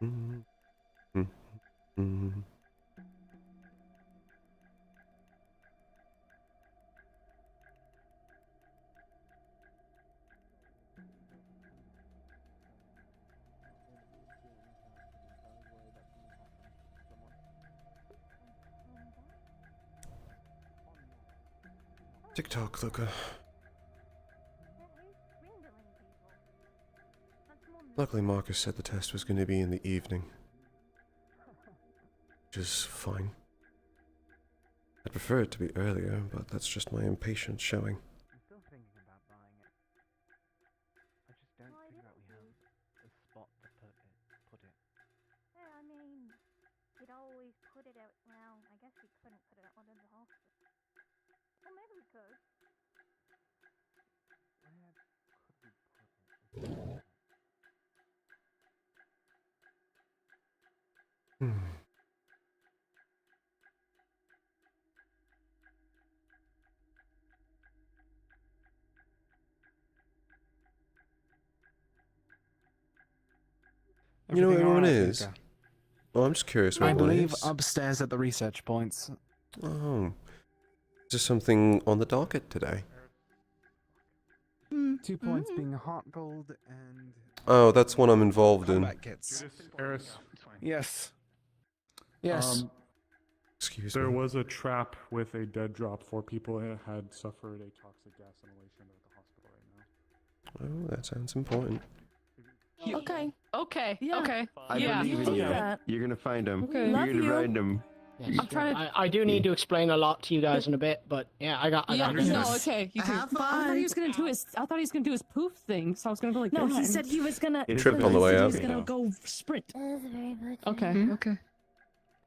Mm-hmm. Mm-hmm. TikTok looker. Luckily, Marcus said the test was going to be in the evening. Which is fine. I'd prefer it to be earlier, but that's just my impatience showing. I'm still thinking about buying it. I just don't figure out we have a spot to put it. Yeah, I mean, we'd always put it out. Well, I guess we couldn't put it out under the hospital. Well, maybe we could. Where could we put it? You know what Everything everyone alright, is? Luca? Well, I'm just curious what I everyone believe is. upstairs at the research points. Oh. Is there something on the docket today? 2 points being hot gold and Oh, that's one I'm involved in. combat kits. Eris. Yes. Yes. Excuse There me. was a trap with a dead drop for people that had suffered a toxic gas inhalation at the hospital right now. Oh, that sounds important. Okay. Okay. Yeah. Okay. I yeah. believe in you. that. You're gonna find him. Okay. You're Love gonna you. find him. Yes, I'm trying to- I do need to explain a lot to you guys in a bit, but yeah, I got Yeah. this. No. Okay. You can. Have I thought he fun. was gonna do his. I thought he was gonna do his poof thing. So I was gonna go like No, that. he said he was gonna. He tripped on the way He up. was gonna go sprint. That's very much. Okay. Okay.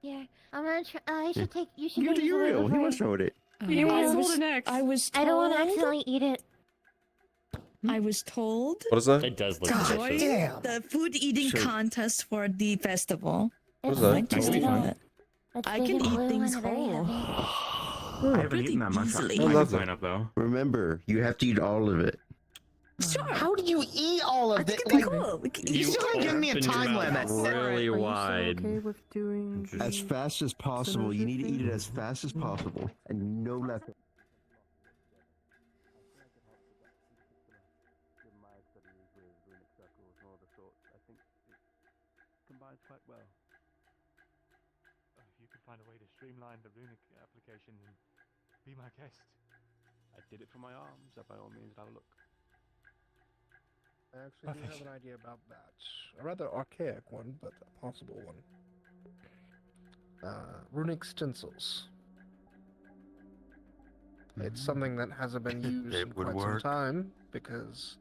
Yeah, I'm gonna try. I should take. You should You take do it Uriel. He before- wants to hold it. You I want to was- hold an X? I was I don't want to told. accidentally eat it. I was told. What is that? It does look Join delicious. the food eating So- contest for the festival. What is It's that? like Nice to blue. fun. It's I big can and eat blue things and very whole. heavy. I haven't Pretty eaten that much. easily. I I love can that. sign up though. Remember, you have to eat all of it. Sure. How do you eat all I of think it? it'd be cool. We can You eat still haven't given me a opened your time mouth limit. really Are you wide. still okay with doing As fast as possible. You need to eat it as thing? fast as possible, and no left. Combines quite well. If you could find a way to streamline the runic application, and be my guest. I did it for my arms, so by all means, have a look. I actually do have an idea about that. A rather archaic one, but a possible one. Runic stencils. It's something that hasn't been used It in would quite work. some time because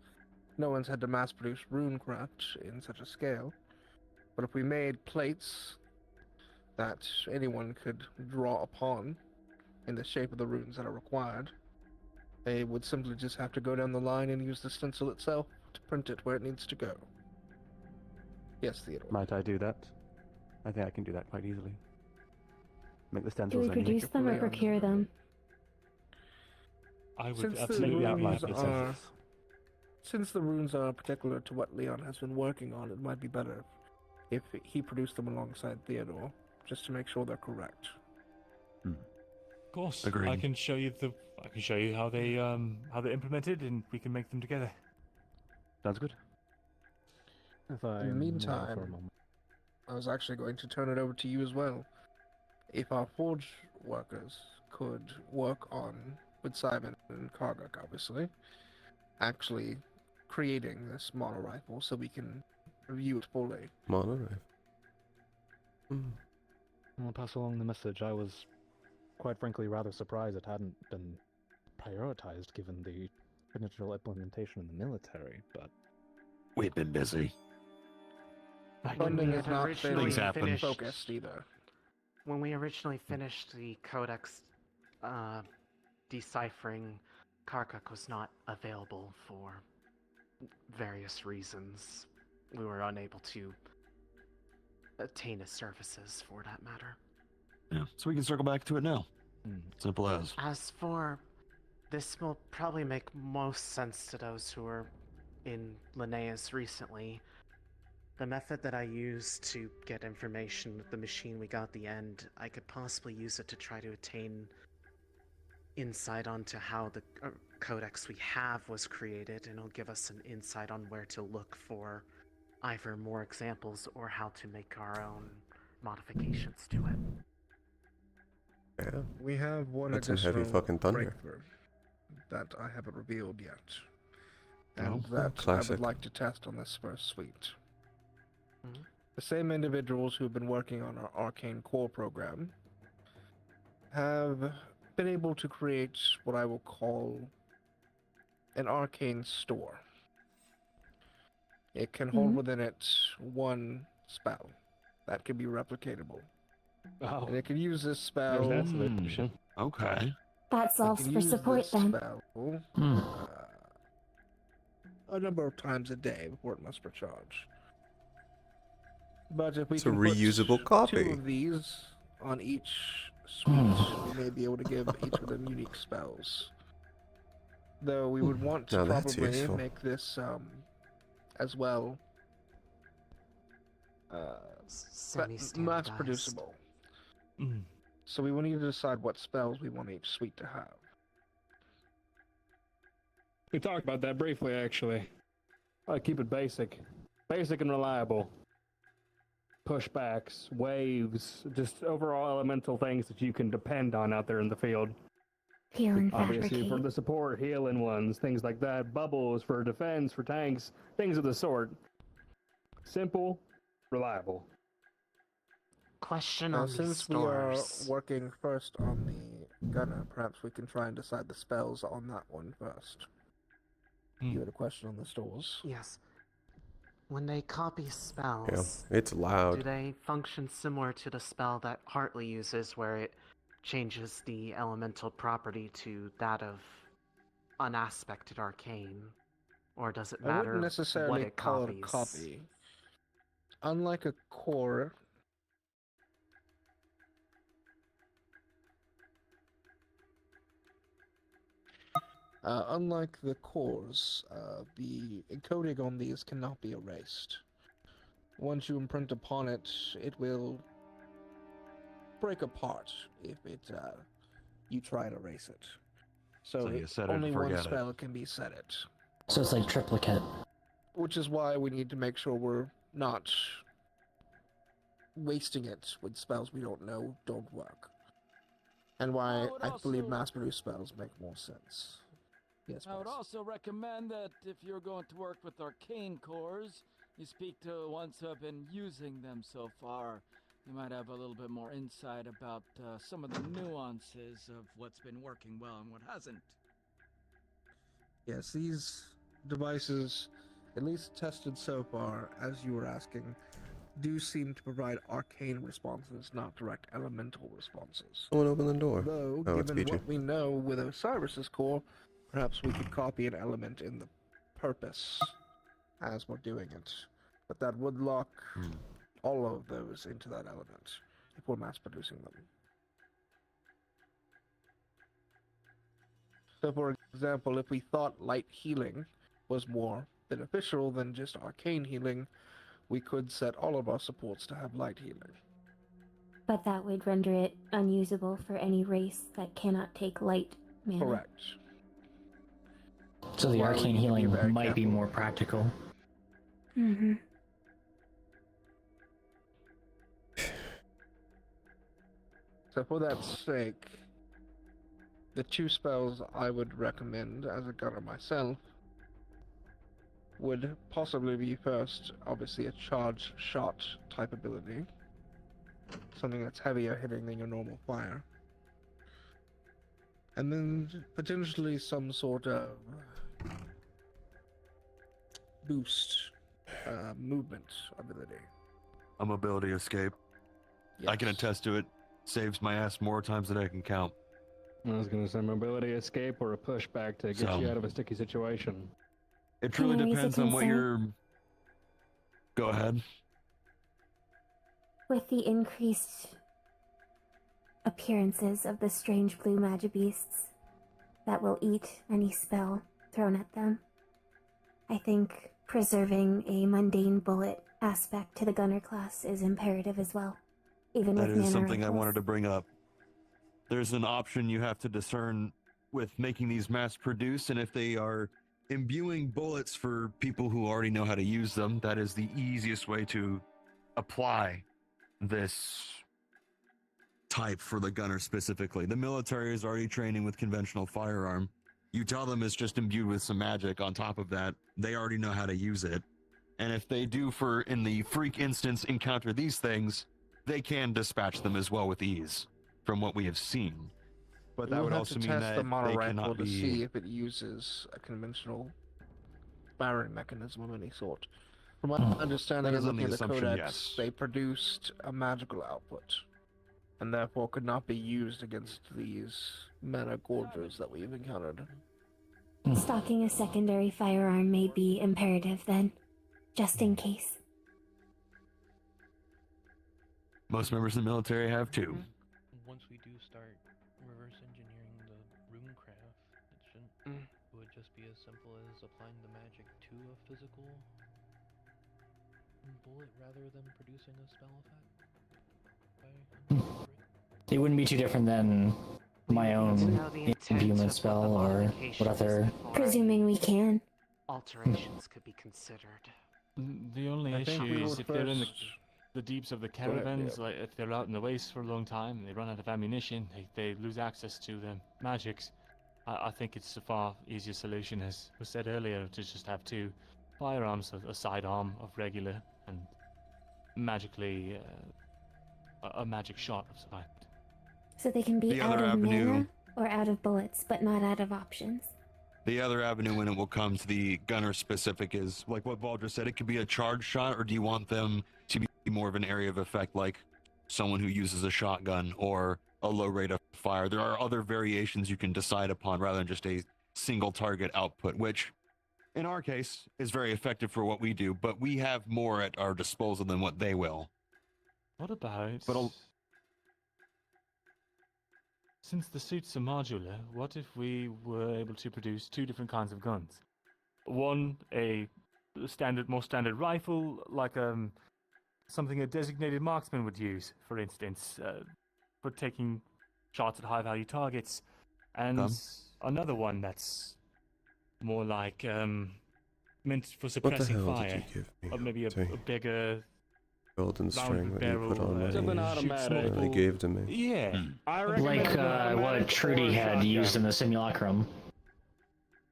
no one's had to mass produce runecraft in such a scale. But if we made plates that anyone could draw upon in the shape of the runes that are required, they would simply just have to go down the line and use the stencil itself to print it where it needs to go. Yes, Theodore. Might I do that? I think I can do that quite easily. Make the Do stencils we and make produce it them or fully on procure them? I would Since the absolutely runes like the are, stencils. since the runes are particular to what Leon has been working on, it might be better if he produced them alongside Theodore, just to make sure they're correct. Of course, I Agreed. can show you how they're implemented, and we can make them together. Sounds good. If I In the may for a meantime, moment. I was actually going to turn it over to you as well. If our forge workers could work on, with Simon and Kargak, obviously, actually creating this mono rifle so we can review it fully. Mono rifle. I'll pass along the message. I was, quite frankly, rather surprised it hadn't been prioritized given the initial implementation in the military, but... We've been busy. Funding has not Things been happen. focused either. When we originally finished the codex deciphering, Karkuk was not available for various reasons. We were unable to obtain his services for that matter. Yeah, so we can circle back to it now. Simple as. As for this, will probably make most sense to those who were in Linnaeus recently. The method that I used to get information with the machine we got at the end, I could possibly use it to try to attain insight onto how the codex we have was created, and it'll give us an insight on where to look for either more examples or how to make our own modifications to it. Yeah. We have one That's some additional heavy fucking thunder. breakthrough that I haven't revealed yet, Oh, and that I classic. would like to test on this first suite. The same individuals who have been working on our arcane core program have been able to create what I will call an arcane store. It can hold within it one spell that can be replicatable. Oh. And it can use this spell. There's that solution. Okay. That solves for support then. Spell, a number of times a day before it must recharge. But if we It's a can put reusable copy. 2 of these on each suite, we may be able to give each of them unique spells. Though we would want to Now that's probably useful. make this as well mass producible. So we will need to decide what spells we want each suite to have. We talked about that briefly, actually. I keep it basic. Basic and reliable. Pushbacks, waves, just overall elemental things that you can depend on out there in the field. Heal and Obviously, fabricate. for the support, healing ones, things like that. Bubbles for defense, for tanks, things of the sort. Simple, reliable. Question Now, on these since stores. we are working first on the gunner, perhaps we can try and decide the spells on that one first. You had a question on the stores. Yes. When they copy spells, Yeah, it's loud. do they function similar to the spell that Hartley uses, where it changes the elemental property to that of unaspected arcane? Or does it I matter wouldn't what necessarily it call copies? it a copy. Unlike a core, unlike the cores, the encoding on these cannot be erased. Once you imprint upon it, it will break apart if you try and erase it. So, So you set it and only one forget it. spell can be set it. So it's like triplicate. Which is why we need to make sure we're not wasting it with spells we don't know don't work. And why would I believe also- mass-produced spells make more sense. Yes, I would boss. also recommend that if you're going to work with arcane cores, you speak to ones who have been using them so far. You might have a little bit more insight about some of the nuances of what's been working well and what hasn't. Yes, these devices, at least tested so far, as you were asking, do seem to provide arcane responses, not direct elemental responses. Someone open the door. Though, Oh, it's given PJ. what we know with Osiris's core, perhaps we could copy an element in the purpose as we're doing it. But that would lock all of those into that element if we're mass producing them. So, for example, if we thought light healing was more beneficial than just arcane healing, we could set all of our supports to have light healing. But that would render it unusable for any race that cannot take light mana. Correct. So the Why we arcane need to be healing very might be careful. more practical. Mm-hmm. So for that sake, the 2 spells I would recommend as a gunner myself would possibly be first, obviously, a charge shot type ability. Something that's heavier hitting than your normal fire. And then potentially some sort of boost movement ability. A mobility escape. I can attest to it. Saves my ass more times than I can count. I was going to say mobility escape or a pushback to get you out of a sticky situation. It Can truly I raise a depends on what concern? you're... Go ahead. With the increased appearances of the strange blue magibeasts that will eat any spell thrown at them, I think preserving a mundane bullet aspect to the gunner class is imperative as well, even That with is mana something I rituals. wanted to bring up. There's an option you have to discern with making these mass produce, and if they are imbuing bullets for people who already know how to use them, that is the easiest way to apply this type for the gunner specifically. The military is already training with conventional firearm. You tell them it's just imbued with some magic on top of that, they already know how to use it. And if they do, for in the freak instance, encounter these things, they can dispatch them as well with ease, from what we have seen. But that We'll would have also to mean test that the mono they rifle cannot to be... see if it uses a conventional firing mechanism of any sort. From my understanding, That is and on the looking at the assumption, codex, yes. they produced a magical output, and therefore could not be used against these mana gorgers that we've encountered. Stocking a secondary firearm may be imperative then, just in case. Most members of the military have two. Once we do start reverse engineering the runecraft, it shouldn't. It would just be as simple as applying the magic to a physical bullet rather than producing a spell effect. It wouldn't be too different than my own know the intent imbuement of spell what the or modifications what other. before Presuming we can. alterations could be considered. The only I think we issue is would if they're in first- the deeps of the Go ahead, caravans, yeah. like if they're out in the waste for a long time and they run out of ammunition, they lose access to the magics. I think it's a far easier solution, as was said earlier, to just have 2 firearms, a sidearm of regular and magically a magic shot of some kind. So they can be The out other of avenue- mana or out of bullets, but not out of options. The other avenue when it will come to the gunner specific is, like what Baldr said, it could be a charge shot, or do you want them to be more of an area of effect like someone who uses a shotgun or a low rate of fire? There are other variations you can decide upon rather than just a single target output, which in our case is very effective for what we do, but we have more at our disposal than what they will. What about... But since the suits are modular, what if we were able to produce 2 different kinds of guns? One, a more standard rifle, like something a designated marksman would use, for instance, for taking shots at high-value targets, and another one that's more like meant for What the suppressing hell fire, did you give me? or maybe a bigger golden string rounded that you barrel, put on something me. automatic. They gave to me. Yeah. Like what Trudy had used in the simulacrum.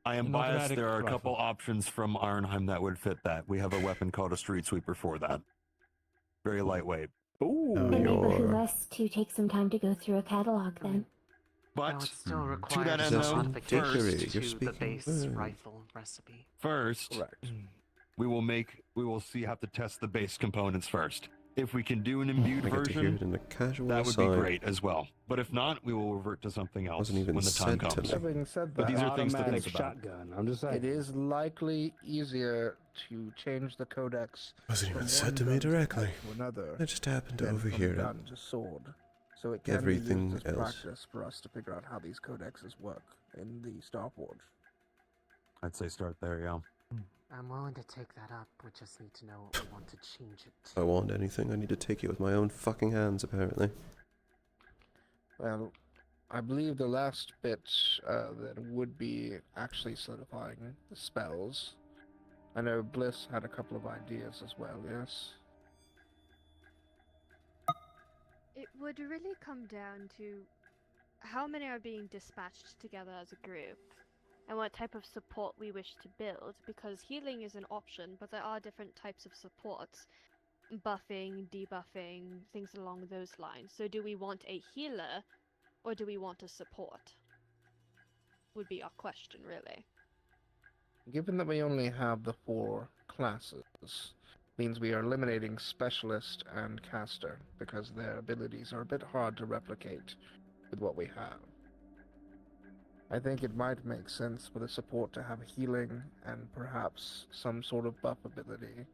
I am An biased. automatic There are a rifle. couple options from Ironheim that would fit that. We have a weapon called a street sweeper for that. Very lightweight. Ooh. It may behoove us to take some time to go through a catalog then. But Still to requires that end, some though, modifications you're to the speaking base word. rifle recipe. First, we will see have to test the base components first. If we can do an imbued I get to hear version, it in the casual that would aside. be great as well. But if not, we will revert to something else Wasn't even when the time said to comes. me. Having said But that, these are things to automatic think about. shotgun. I'm just saying. It is likely easier to change the codex. Wasn't even from said one to me gun type directly. To another. I just happened to than from overhear it. gun to sword. So it can Everything be used as else. practice for us to figure out how these codexes work in the Starforge. I'd say start there, yeah. I'm willing to take that up. We just need to know what we want to change it If to. I want anything, I need to take it with my own fucking hands, apparently. Well, I believe the last bit that would be actually solidifying the spells. I know Bliss had a couple of ideas as well, yes? It would really come down to how many are being dispatched together as a group, and what type of support we wish to build, because healing is an option, but there are different types of supports. Buffing, debuffing, things along those lines. So do we want a healer, or do we want a support? Would be our question, really. Given that we only have the 4 classes, means we are eliminating Specialist and Caster, because their abilities are a bit hard to replicate with what we have. I think it might make sense for the support to have healing and perhaps some sort of buff ability.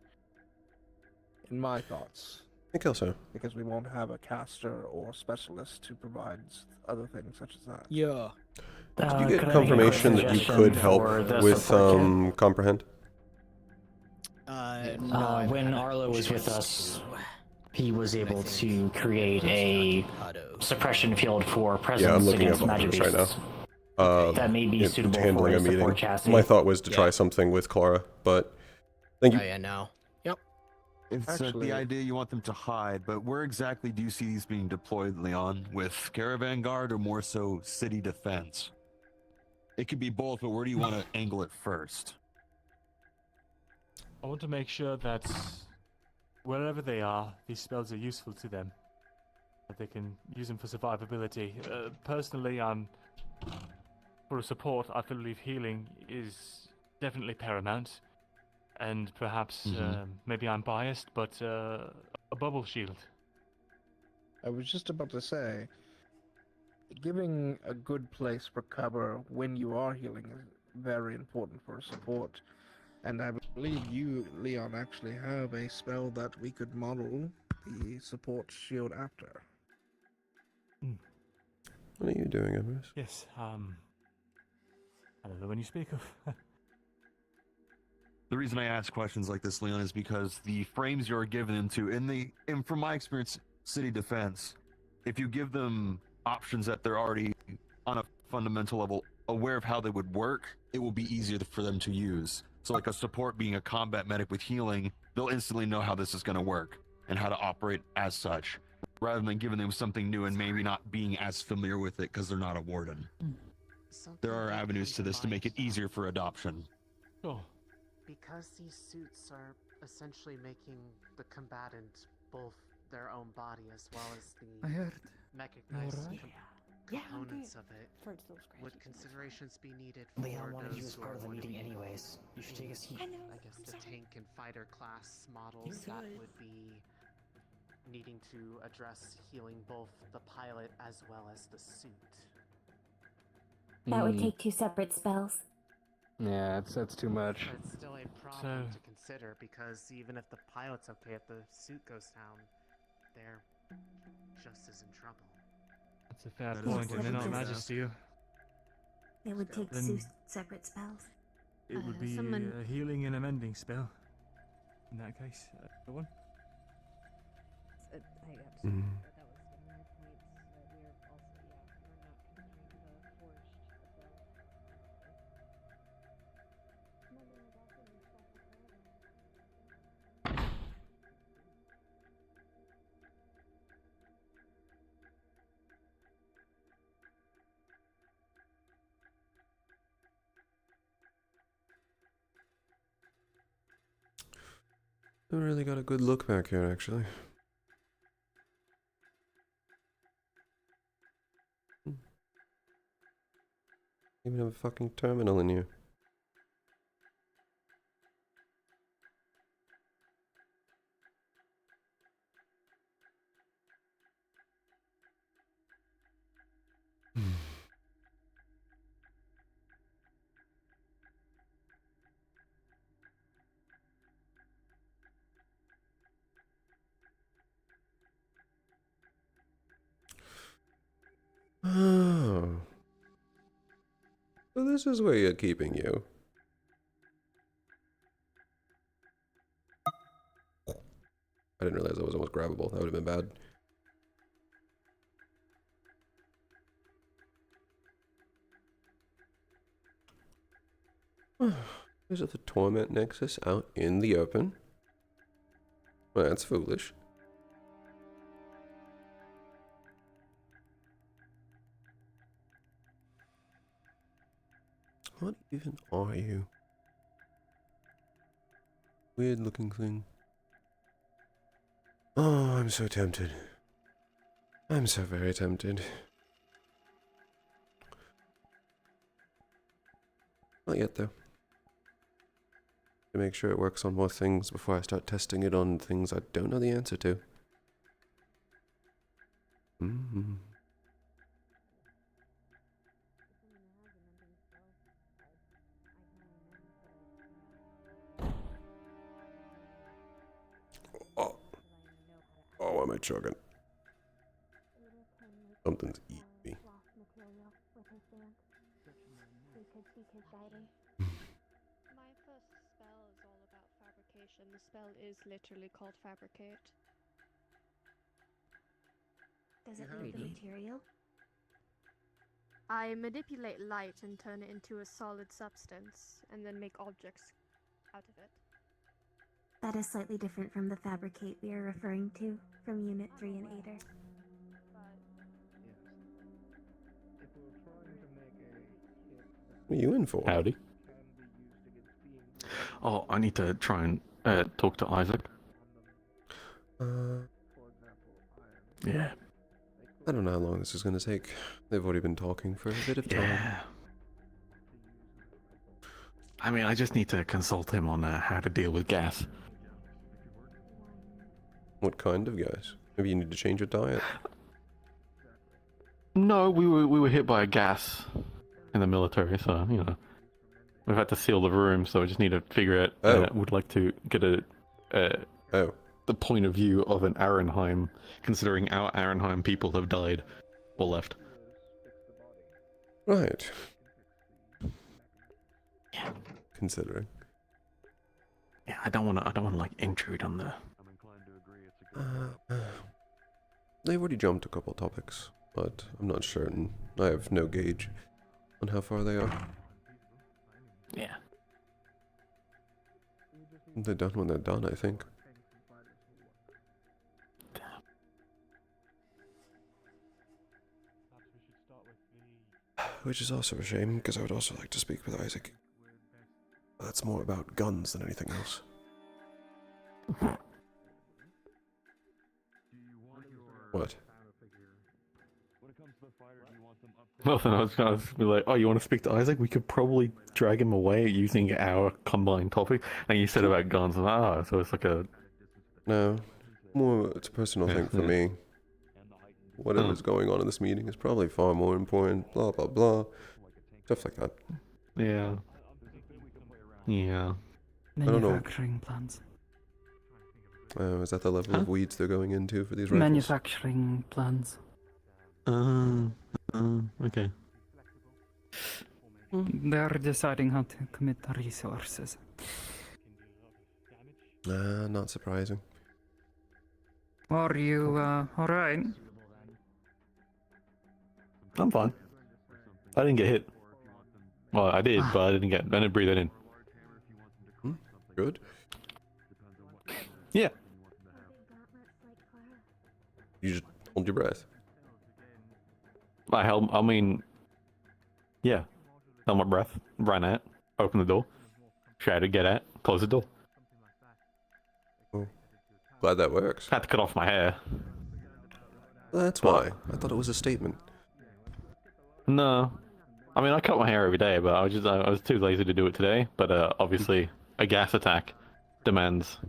In my thoughts. I think also. Because we won't have a caster or specialist to provide other things such as that. Yeah. Did you get could I confirmation make a that you suggestion could help for the with support kit? comprehend? No, when Arlo was with us, he was able to create a suppression field for presence Yeah, I'm looking against up all magic this right beasts. now. That may be suitable handling for a a support meeting. chassis. My thought was to try something with Clara, but thank you. Oh yeah, no. Yep. It's the idea you want them to hide, but where exactly do you see these being deployed, Leon? With Caravan Guard or more so city defense? It could be both, but where do you want to angle it first? I want to make sure that wherever they are, these spells are useful to them. That they can use them for survivability. Personally, for support, I believe healing is definitely paramount. And perhaps, maybe I'm biased, but a bubble shield. I was just about to say, giving a good place for cover when you are healing is very important for support. And I believe you, Leon, actually have a spell that we could model the support shield after. What are you doing, Emrys? Yes, I don't know when you speak of. The reason I ask questions like this, Leon, is because the frames you're giving them to, and from my experience, city defense, if you give them options that they're already on a fundamental level aware of how they would work, it will be easier for them to use. So like a support being a combat medic with healing, they'll instantly know how this is going to work and how to operate as such, rather than giving them something new and maybe not being as familiar with it because they're not a warden. There are avenues to this to make it easier for adoption. Sure. Because these suits are essentially making the combatant both their own body as well as the I heard. recognized Alright. components of it, would considerations be needed for Leon wanted you those as who part are of the going to meeting be anyways. You should take a seat. I guess the tank and fighter class models that would be needing to address healing both the pilot as well as the suit. That would take 2 separate spells. Yeah, that's too much. But it's still a problem to consider because even if the pilot's okay, if the suit goes down, they're just as in trouble. That's a fair That is a point, and question in all I was majesty, It would take Then- 2 separate spells. it would be someone- a healing and a mending spell. In that case, the one. I haven't really got a good look back here, actually. Even have a fucking terminal in here. Oh. So this is where you're keeping you. I didn't realize that was almost grabbable. That would have been bad. Is it the Torment Nexus out in the open? Well, that's foolish. What even are you? Weird looking thing. Oh, I'm so tempted. I'm so very tempted. Not yet, though. To make sure it works on more things before I start testing it on things I don't know the answer to. Mm-hmm. Oh, why am I chugging? Something's eating me. My first spell is all about fabrication. The spell is literally called Fabricate. Does it leave the material? I manipulate light and turn it into a solid substance, and then make objects out of it. That is slightly different from the fabricate we are referring to from Unit 3 and 8er. What are you in for? Howdy. Oh, I need to try and talk to Isaac. Yeah. I don't know how long this is going to take. They've already been talking for a bit of time. Yeah. I mean, I just need to consult him on how to deal with gas. What kind of gas? Maybe you need to change your diet. No, we were hit by a gas in the military, so you know we've had to seal the room. So I just need to figure out. Would like to get the point of view of an Arenheim, considering our Arenheim people have died or left. Right. Yeah. Considering. Yeah, I don't want to like intrude on the. They've already jumped a couple topics, but I'm not certain. I have no gauge on how far they are. Yeah. They're done when they're done, I think. Which is also a shame, because I would also like to speak with Isaac. That's more about guns than anything else. What? Well, then I was going to be like, oh, you want to speak to Isaac? We could probably drag him away using our combined topic. And you said about guns, and so it's like a... No, more it's a personal thing for me. Whatever's going on in this meeting is probably far more important, blah, blah, blah. Stuff like that. Yeah. Yeah. I don't know. Manufacturing plants. Is that the level of weeds they're going into for these rifles? Manufacturing plans. Okay. They're deciding how to commit the resources. Not surprising. Are you, alright? I'm fine. I didn't get hit. Well, I did, but I didn't breathe it in. Good. Yeah. You just hold your breath. Yeah. Held my breath, ran out, opened the door, shouted, get out, close the door. Oh, glad that works. Had to cut off my hair. That's why. I thought it was a statement. No. I mean, I cut my hair every day, but I was too lazy to do it today. But obviously, a gas attack demands.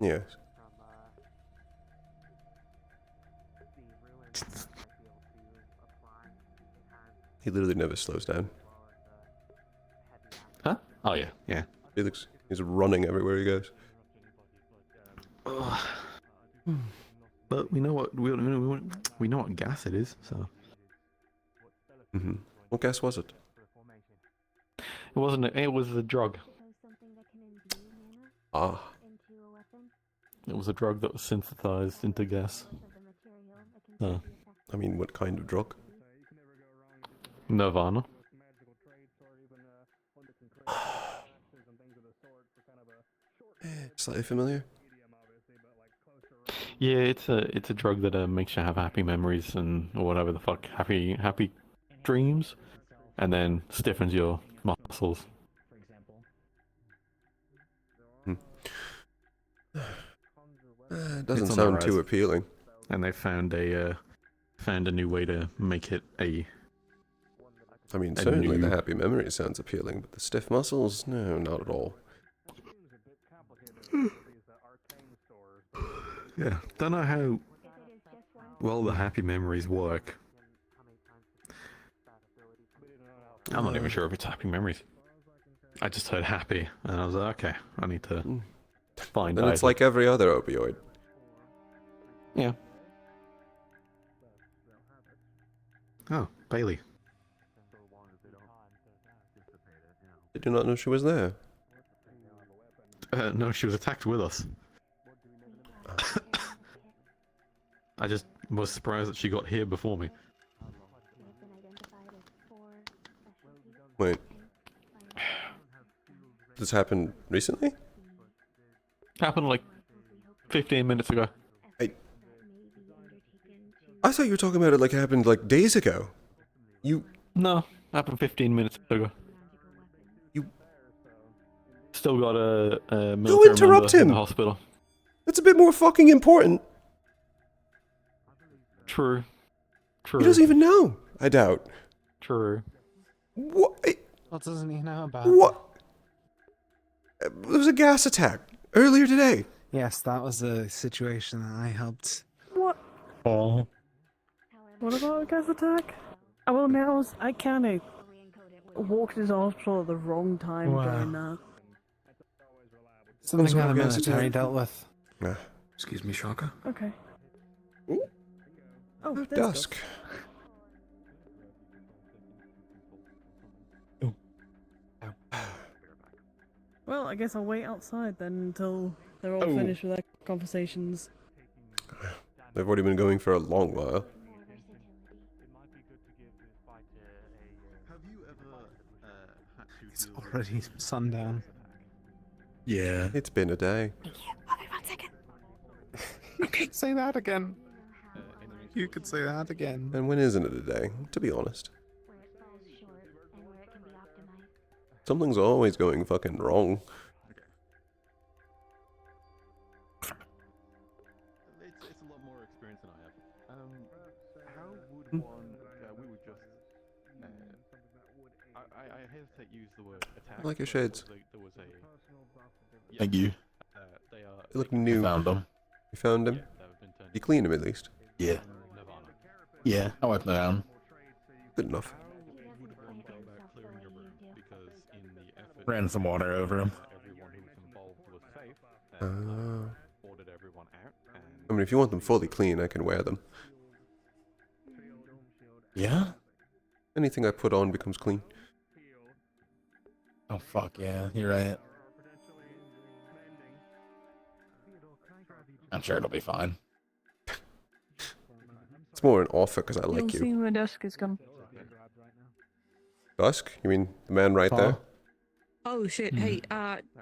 Yes. He literally never slows down. Huh? Oh yeah, yeah. He's running everywhere he goes. But we know what we know what gas it is, so. Mm-hmm. What gas was it? It wasn't. It was a drug. Ah. It was a drug that was synthesized into gas. I mean, what kind of drug? Nirvana. Slightly familiar. Yeah, it's a drug that makes you have happy memories and or whatever the fuck, happy dreams, and then stiffens your muscles. Doesn't sound too appealing. And they found a new way to make it a. I mean, a certainly new- the happy memory sounds appealing, but the stiff muscles, no, not at all. Yeah, don't know how well the happy memories work. I'm not even sure if it's happy memories. I just heard happy, and I was like, okay, I need to find And it's either. like every other opioid. Yeah. Oh, Bailey. Did you not know she was there? No, she was attacked with us. I just was surprised that she got here before me. Wait. This happened recently? Happened like 15 minutes ago. I thought you were talking about it like it happened like days ago. No, happened 15 minutes ago. You still got a Go military interrupt member in him! the hospital. That's a bit more fucking important. True. True. He doesn't even know. I doubt. True. What? What doesn't he know about? What? There was a gas attack earlier today. Yes, that was a situation that I helped. What? Oh. What about a gas attack? Well, I mean, I kind of walked into hospital at the wrong time Wow. during that. Something Some that the gas military attack. dealt with. Excuse me, Shaka. Okay. Oh, there's Dusk. Well, I guess I'll wait outside then until they're all Oh. finished with their conversations. They've already been going for a long while. It's already sundown. Yeah. It's been a day. You could say that again. You could say that again. And when isn't it a day, to be honest? Something's always going fucking wrong. It's a lot more experience than I have. How would one? We would just. I hesitate to use the word attack. I like your shades. There was a. Thank you. They are. They look new. Found them. You found him? You cleaned him at least. Yeah. Yeah, I wiped them down. Good enough. Ran some water over them. I mean, if you want them fully clean, I can wear them. Yeah? Anything I put on becomes clean. Oh, fuck yeah, you're right. I'm sure it'll be fine. It's more an offer because I You'll like see you. when dusk is come. Dusk? You mean the man right there? Oh shit! Hey,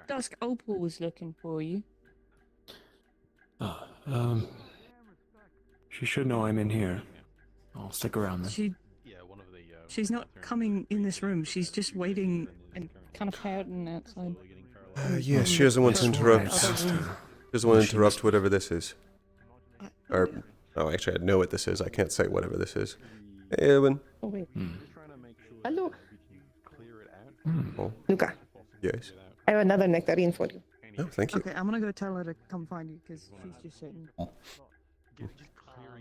Dusk Opal was looking for you. She should know I'm in here. I'll stick around then. She's not coming in this room. She's just waiting and kind of pouting outside. Yes, she doesn't want to interrupt. Other room. Doesn't want to interrupt whatever this is. Or, oh, actually, I know what this is. I can't say whatever this is. Hey, Ewan. Oh wait. Hello, Oh, Luca. yes. I have another nectarine for you. Oh, thank you. Okay, I'm gonna go tell her to come find you because she's just sitting. Clearing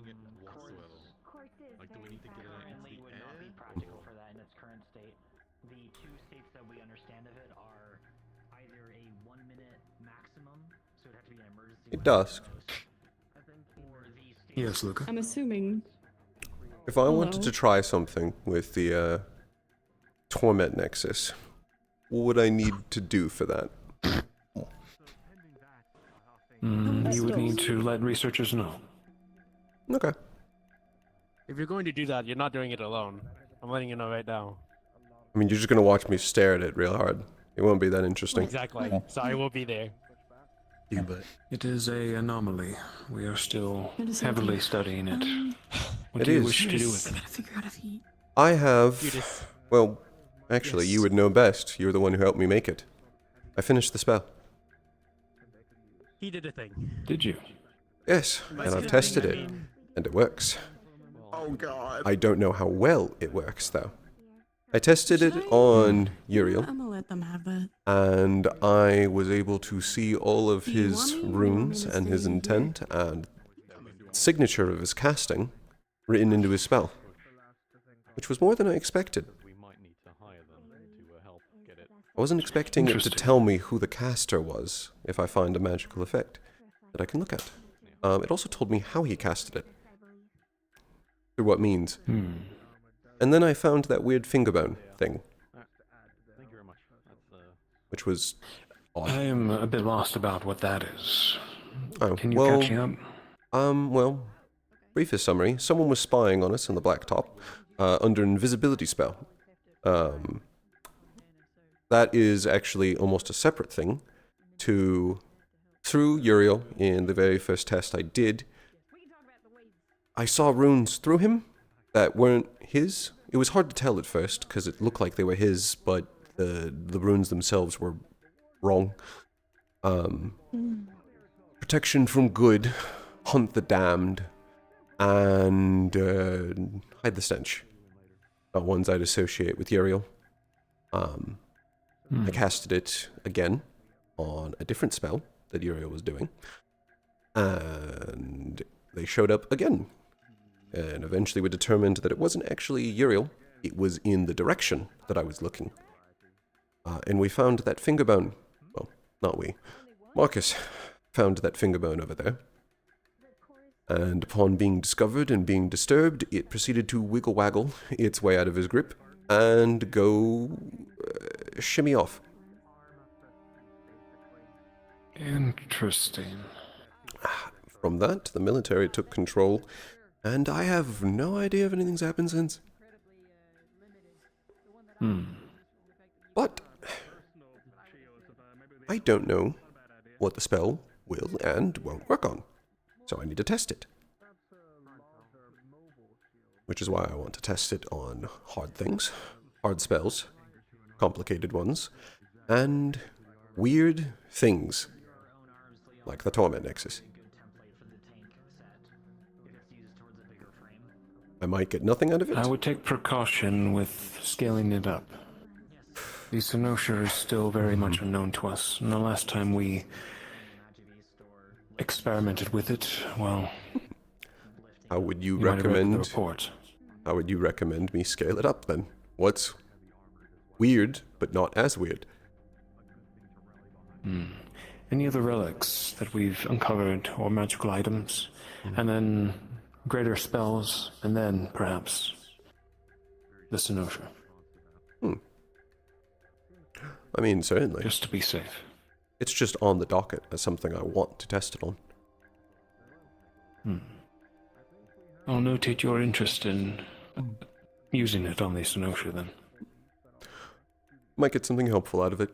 it whatsoever. Like, do we need to get it out into the would not be air? practical for that in its current state. The two states that we understand of it are either a 1 minute maximum, so it'd have to be an emergency. Hey, Dusk. Yes, Luca. I'm assuming. If I wanted Hello? to try something with the Torment Nexus, what would I need to do for that? then you would need to let researchers know. Okay. If you're going to do that, you're not doing it alone. I'm letting you know right now. I mean, you're just gonna watch me stare at it real hard. It won't be that interesting. Exactly. So I will be there. Yeah, but it is a anomaly. We are still heavily studying it. What It do you is. wish to do with it? I have... Well, actually, you would know best. You're the one who helped me make it. I finished the spell. He did a thing. Did you? Yes, and I've tested it. And it works. Oh god. I don't know how well it works, though. I tested it on Uriel, I'm gonna let them have it. and I was able to see all of his runes and his intent and signature of his casting written into his spell, which was more than I expected. I wasn't expecting it to tell me who the caster was if I find a magical effect that I can look at. It also told me how he casted it, through what means. And then I found that weird fingerbone thing, which was odd. I am a bit lost about what that is. Oh, Can you well, catch me up? Well, briefest summary, someone was spying on us in the Blacktop, under invisibility spell. That is actually almost a separate thing through Uriel in the very first test I did. I saw runes through him that weren't his. It was hard to tell at first because it looked like they were his, but the runes themselves were wrong. Protection from good, hunt the damned, and hide the stench. Not ones I'd associate with Uriel. I casted it again on a different spell that Uriel was doing, and they showed up again. And eventually we determined that it wasn't actually Uriel, it was in the direction that I was looking. And we found that fingerbone. Well, not we. Marcus found that fingerbone over there. And upon being discovered and being disturbed, it proceeded to wiggle-waggle its way out of his grip and go shimmy off. Interesting. From that, the military took control, and I have no idea if anything's happened since. But I don't know what the spell will and won't work on, so I need to test it. Which is why I want to test it on hard things, hard spells, complicated ones, and weird things, like the Torment Nexus. I might get nothing out of it. I would take precaution with scaling it up. The Cynosure is still very much unknown to us, and the last time we experimented with it, well... How would you might have read the recommend... report. How would you recommend me scale it up, then? What's weird, but not as weird? Any other relics that we've uncovered, or magical items, and then greater spells, and then, perhaps, the Cynosure. I mean, certainly. Just to be safe. It's just on the docket as something I want to test it on. I'll notate your interest in using it on the Cynosure, then. Might get something helpful out of it.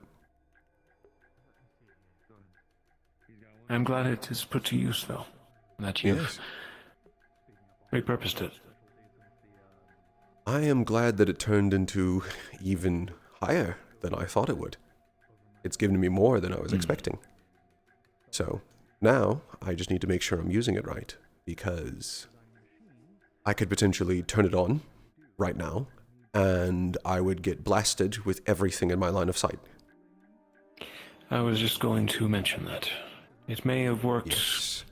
I'm glad it is put to use, though. That you've repurposed it. I am glad that it turned into even higher than I thought it would. It's given me more than I was expecting. So, now, I just need to make sure I'm using it right, because I could potentially turn it on right now, and I would get blasted with everything in my line of sight. I was just going to mention that. It may have worked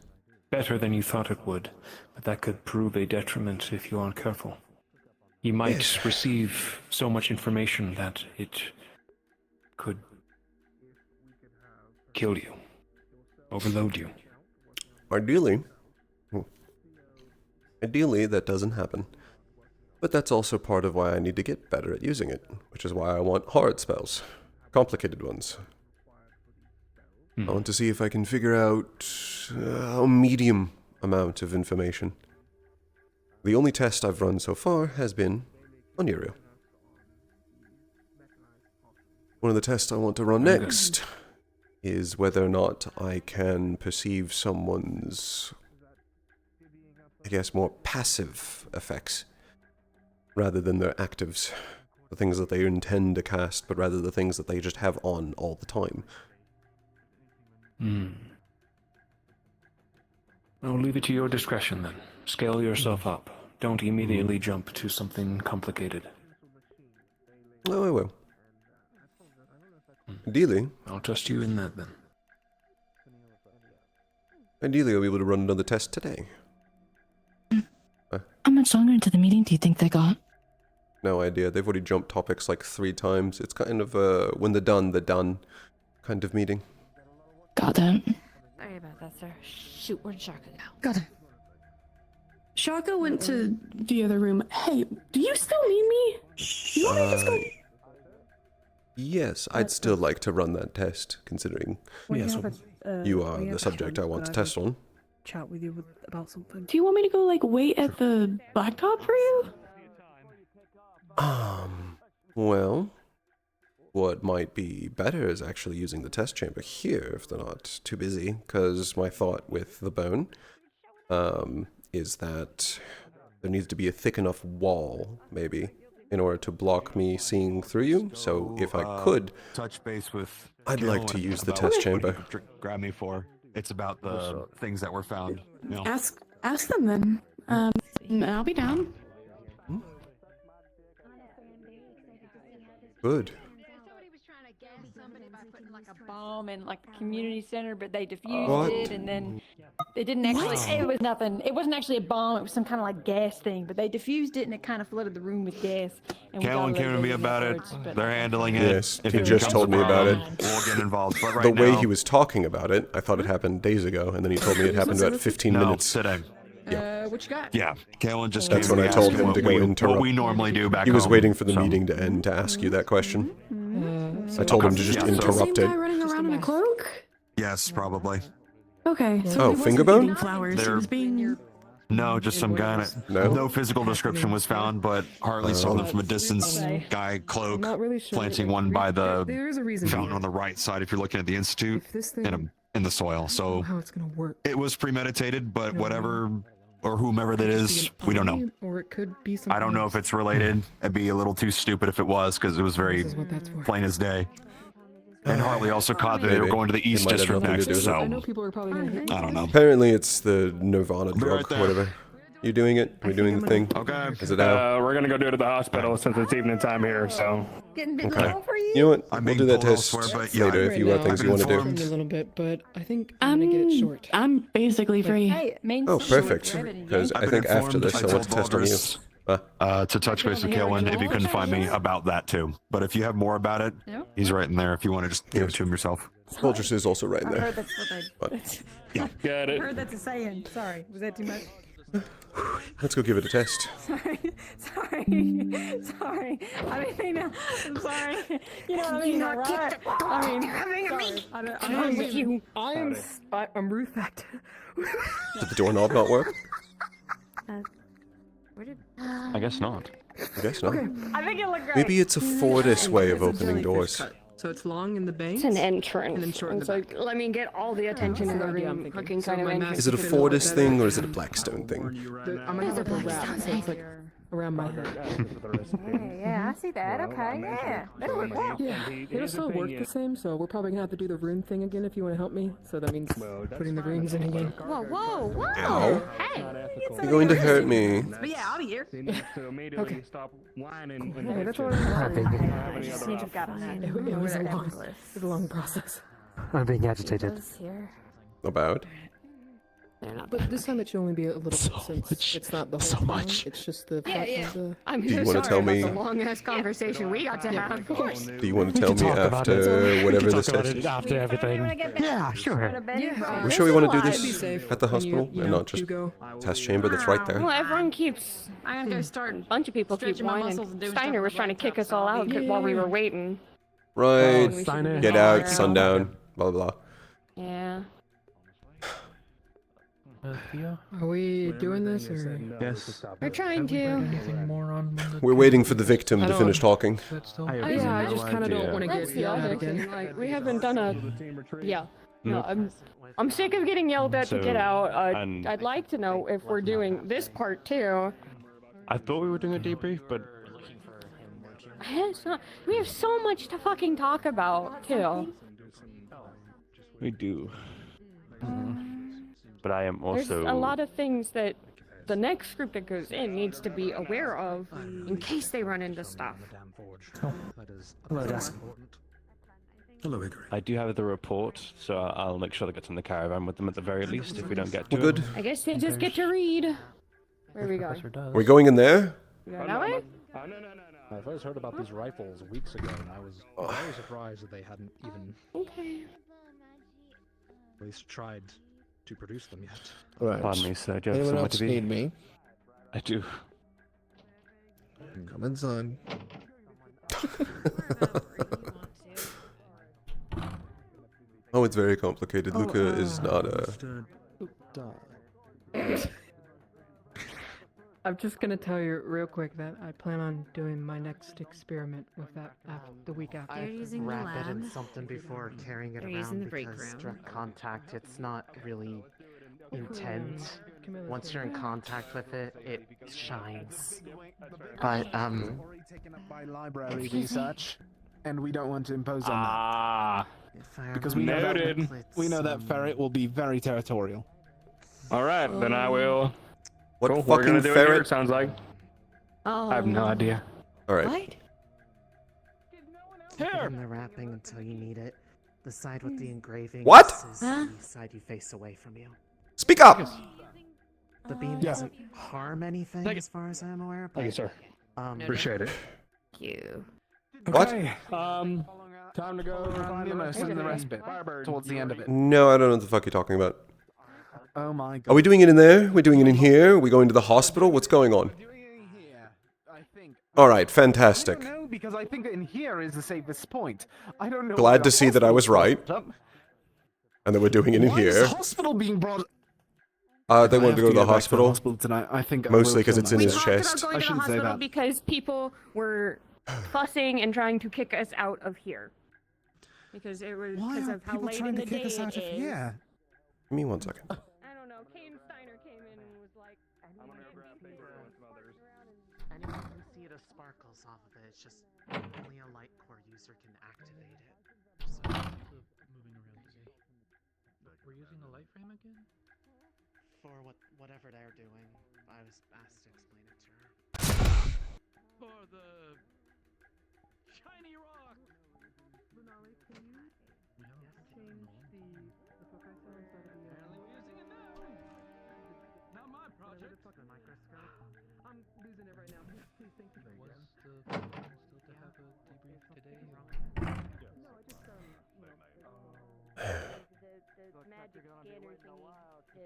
better than you thought it would, but that could prove a detriment if you aren't careful. You might receive so much information that it could kill you, overload you. Ideally, that doesn't happen. But that's also part of why I need to get better at using it, which is why I want hard spells, complicated ones. I want to see if I can figure out a medium amount of information. The only test I've run so far has been on Uriel. One of the tests I want to run next is whether or not I can perceive someone's, I guess, more passive effects rather than their actives. The things that they intend to cast, but rather the things that they just have on all the time. I'll leave it to your discretion then. Scale yourself up. Don't immediately jump to something complicated. Oh, I will. Ideally, I'll trust you in that then. Ideally, I'll be able to run another test today. How much longer into the meeting do you think they got? No idea. They've already jumped topics like 3 times. It's kind of a when they're done kind of meeting. Got it. Sorry about that, sir. Shoot, where'd Shaka go? Got it. Shaka went to the other room. Hey, do you still need me? You want me to just go? Yes, I'd still like to run that test, considering you are the subject I want to test on. Chat with you about something. Do you want me to go like wait at the blacktop for you? Well, what might be better is actually using the test chamber here if they're not too busy, because my thought with the bone is that there needs to be a thick enough wall, maybe, in order to block me seeing through you. So if I could touch base with, I'd like to use the test chamber. Grab me for. It's about the things that were found. You know. Ask them then. I'll be down. Good. Like a bomb in like the community center, but they defused What? it, and then they didn't actually. It was nothing. It wasn't actually a bomb. It was some kind of like gas thing, but they diffused it, and it kind of flooded the room with gas. And Callan came to me about it. They're handling it. Yes, If he it just becomes told a me about it. problem, we'll get involved. But right The way now, he was talking about it, I thought it happened days ago, and then he told me it happened about 15 minutes. today. What you got? Yeah, Callan just That's came when to I me told asking him to go what interrupt. we normally do back He was home, waiting for the so. meeting to end to ask you that question. I told him to just Yeah, so- interrupt Same it. guy running around in a cloak? Yes, probably. Okay. So Oh, he wasn't Fingerbone? eating flowers. He They're- was being. No, just some guy. No physical description was found, but Hartley saw them from a distance. Guy cloak, Not really sure. planting one by the There is a reason. fountain on the right side if you're looking at the institute This thing. in the soil. So How it's gonna work? it was premeditated, but whatever or whomever that is, we don't know. Or it could be something. I don't know if it's related. It'd be a little too stupid if it was, because it was very This is what that's for. plain as day. And Hartley also caught that they were Maybe. going to the It East might have District nothing to next, do with it. so I know people are probably gonna hate. I don't know. Apparently it's the Nirvana Be drug, right there. whatever. You doing it? Are we doing the thing? Okay. Is it out? We're gonna go do it at the hospital since it's evening time here. So. Getting busy Okay. for you. You know what? I'm We'll being do that pulled test elsewhere, but yeah, later if you have things you want to I've been do. informed. A little bit, but I think I'm gonna get it short. I'm basically free. Hey, main Oh, short perfect. brevity, Because yeah. I think after this, I want to test on you. To touch base with Callan if you couldn't find me about that too. But if you have more about it, he's right in there if you want to just give it to him yourself. Folgers is also right in I there. heard that's what they. Yeah. Got I it. heard that's a saying. Sorry, was that too much? Let's go give it a test. Sorry. I didn't mean to. I'm sorry. You know what I mean, not right? kick the dog I mean, having sorry. me. I'm with you. I'm Ruth Act. Did the doorknob not work? Where did? I guess not. I guess not. I think it looked great. Maybe it's a Fordist way of opening doors. So it's long in the bank. It's an entrance. And then short in It's the like, let me get all the attention in the room. Looking kind of entrance. Is it a Fordist thing or is it a Blackstone thing? I'm gonna have a wrap, so it's like around my head. Yeah, I see that. Okay, yeah. That'll work well. Yeah, it'll still work the same, so we're probably gonna have to do the rune thing again if you want to help me. So that means putting the runes in again. Whoa. Ow. Hey. You're going to hurt me. But yeah, I'll be here. Okay. Stop whining. Hey, that's all I just need to get on that. It was a long process. I'm being agitated. About? But this time it should only be a little bit since it's not the whole time. It's just the fact of the... I'm Do you so wanna sorry tell about me- the long-ass conversation we got to have. Of course. Do you want to tell me after whatever this test is? After everything. Yeah, sure. We're sure we want to do It'd be this safe at the when hospital you and know, not just you go. test chamber that's right there. Well, everyone keeps. I'm gonna go start. A bunch of people keep Stretching my muscles and whining. doing Steiner stuff was with trying to my kick laptop, us all so I'll out be- while we were waiting. Right. Steiner. Get out, sundown, blah, blah, blah. Yeah. Theo? Are we doing this or? Yes. We're trying Have we heard to. anything more on Monday? We're waiting for the victim I to don't- finish talking. Is that still? Yeah, I just kind of don't want to That's get the yelled other at again. thing. Like, we haven't done a. Yeah. No, Nope. I'm sick of getting yelled at to get So, out. and- I'd like to know if we're doing this part too. I thought we were doing a debrief, but It's not, we have so much to fucking talk about too. we do. But I am There's also. a lot of things that the next group that goes in needs to be aware of in case they run into stuff. Hello, Gus. Hello, I do have the report, so I'll make sure that gets in the caravan with them at the very least. If we don't get to We're good. I guess they just get to read. Where are we going? Are we going in there? We going that way? I first heard about these rifles weeks ago, and I was very surprised that they hadn't even Okay. at least tried to produce them yet. Right. Pardon me, sir. Do you have Anyone somewhere else to be? need me? I do. Come inside. Oh, it's very complicated. Luca is not a. I'm just gonna tell you real quick that I plan on doing my next experiment with that the week after. I wrap it in something before carrying it They're using around the break because room. direct contact, it's not really intense. Once you're in contact with it, it shines. But, Already taken up by library research, and we don't want to impose on that. Because we know that, noted. we know that ferret will be very territorial. Alright, then I will. What Cool, we're gonna fucking do it here, ferret? it sounds like. I have no idea. Alright. What? keep it in the wrapping until you need it. The side with the engraving What? is the side you face away from you. Speak up! The beam doesn't harm anything as far as I'm aware, but... Thank you, sir. Appreciate it. Thank you. What? Okay, time to go find Lumos and the respite towards the end of it. No, I don't know what the fuck you're talking about. Oh my god. Are we doing it in there? We're doing it in here? Are we going to the hospital? What's going on? Alright, fantastic. No, because I think in here is the safest point. I don't know. why Glad the to see that I was right. hospital- And that we're doing it in Why is here. the hospital being brought? They wanted to go to the hospital. Tonight. I think Mostly because it's in his We chest. talked about going to the hospital because people were fussing and trying to kick us out of here. Because it was Why because are of how people late trying in to the kick day us out it of is. here? Give me 1 second. I don't know. Kane Steiner came in and was like, Anyone can see it as sparkles off of it. It's just only a light core user can activate it. So... Moving around today. We're using a light frame again? For whatever they're doing, I was asked to explain it to her. For the shiny rock. Lunali, can you change the focus inside of the? Apparently we're using it now. Not my project. The microscope. I'm losing it right now. Please, thank you very much. Was the plan still to have a debrief today? No, I just the magic scanner thingy.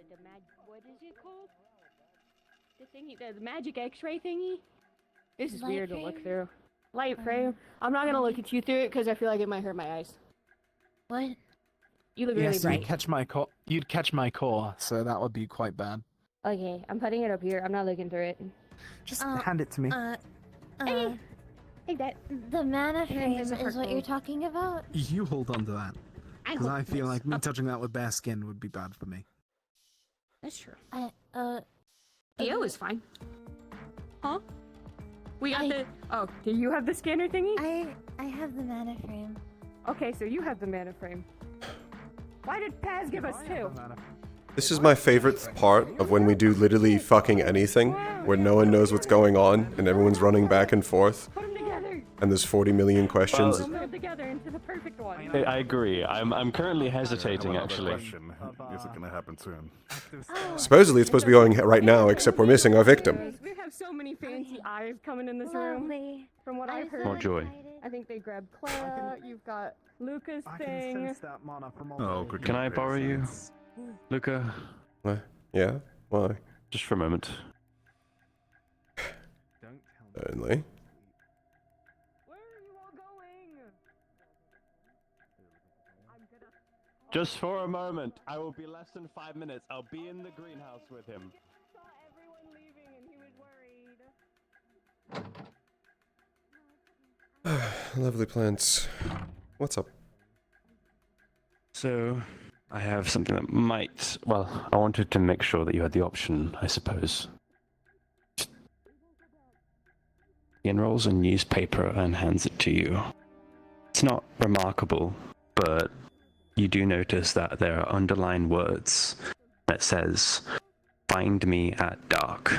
The what is it called? The thingy, the magic X-ray thingy. This is Light weird to look frame? through. Light frame. I'm not gonna look at you through it because I feel like it might hurt my eyes. What? You look really Yes, bright. you'd catch my core. You'd catch my core, so that would be quite bad. Okay, I'm putting it up here. I'm not looking through it. Just hand it to me. Hey, take that. The mana frame Here's a is what you're talking about? You hold on to that, because I feel like me Up. touching that with bare skin would be bad for me. That's true. Theo Theo is fine. Huh? We got the. Oh, do you have the scanner thingy? I have the mana frame. Okay, so you have the mana frame. Why did Paz give us two? This is my favorite part of when we do literally fucking anything, where no one knows what's going on, and everyone's running back and forth. Put them together. And there's 40 million questions. Put them together into the perfect one. I agree. I'm currently hesitating, actually. Is it going to happen soon? Supposedly it's supposed to be going right now, except we're missing our victim. We have so many fancy eyes coming in this room. From what I've heard. More joy. I think they grabbed Clara. You've got Lucas thing. Oh, Can I borrow you, Luca? What? Yeah? Why? Just for a moment. Certainly. Just for a moment. I will be less than 5 minutes. I'll be in the greenhouse with him. Lovely plants. What's up? So, I have something that might... Well, I wanted to make sure that you had the option, I suppose. He unrolls a newspaper and hands it to you. It's not remarkable, but you do notice that there are underlined words that says, "Find me at dark."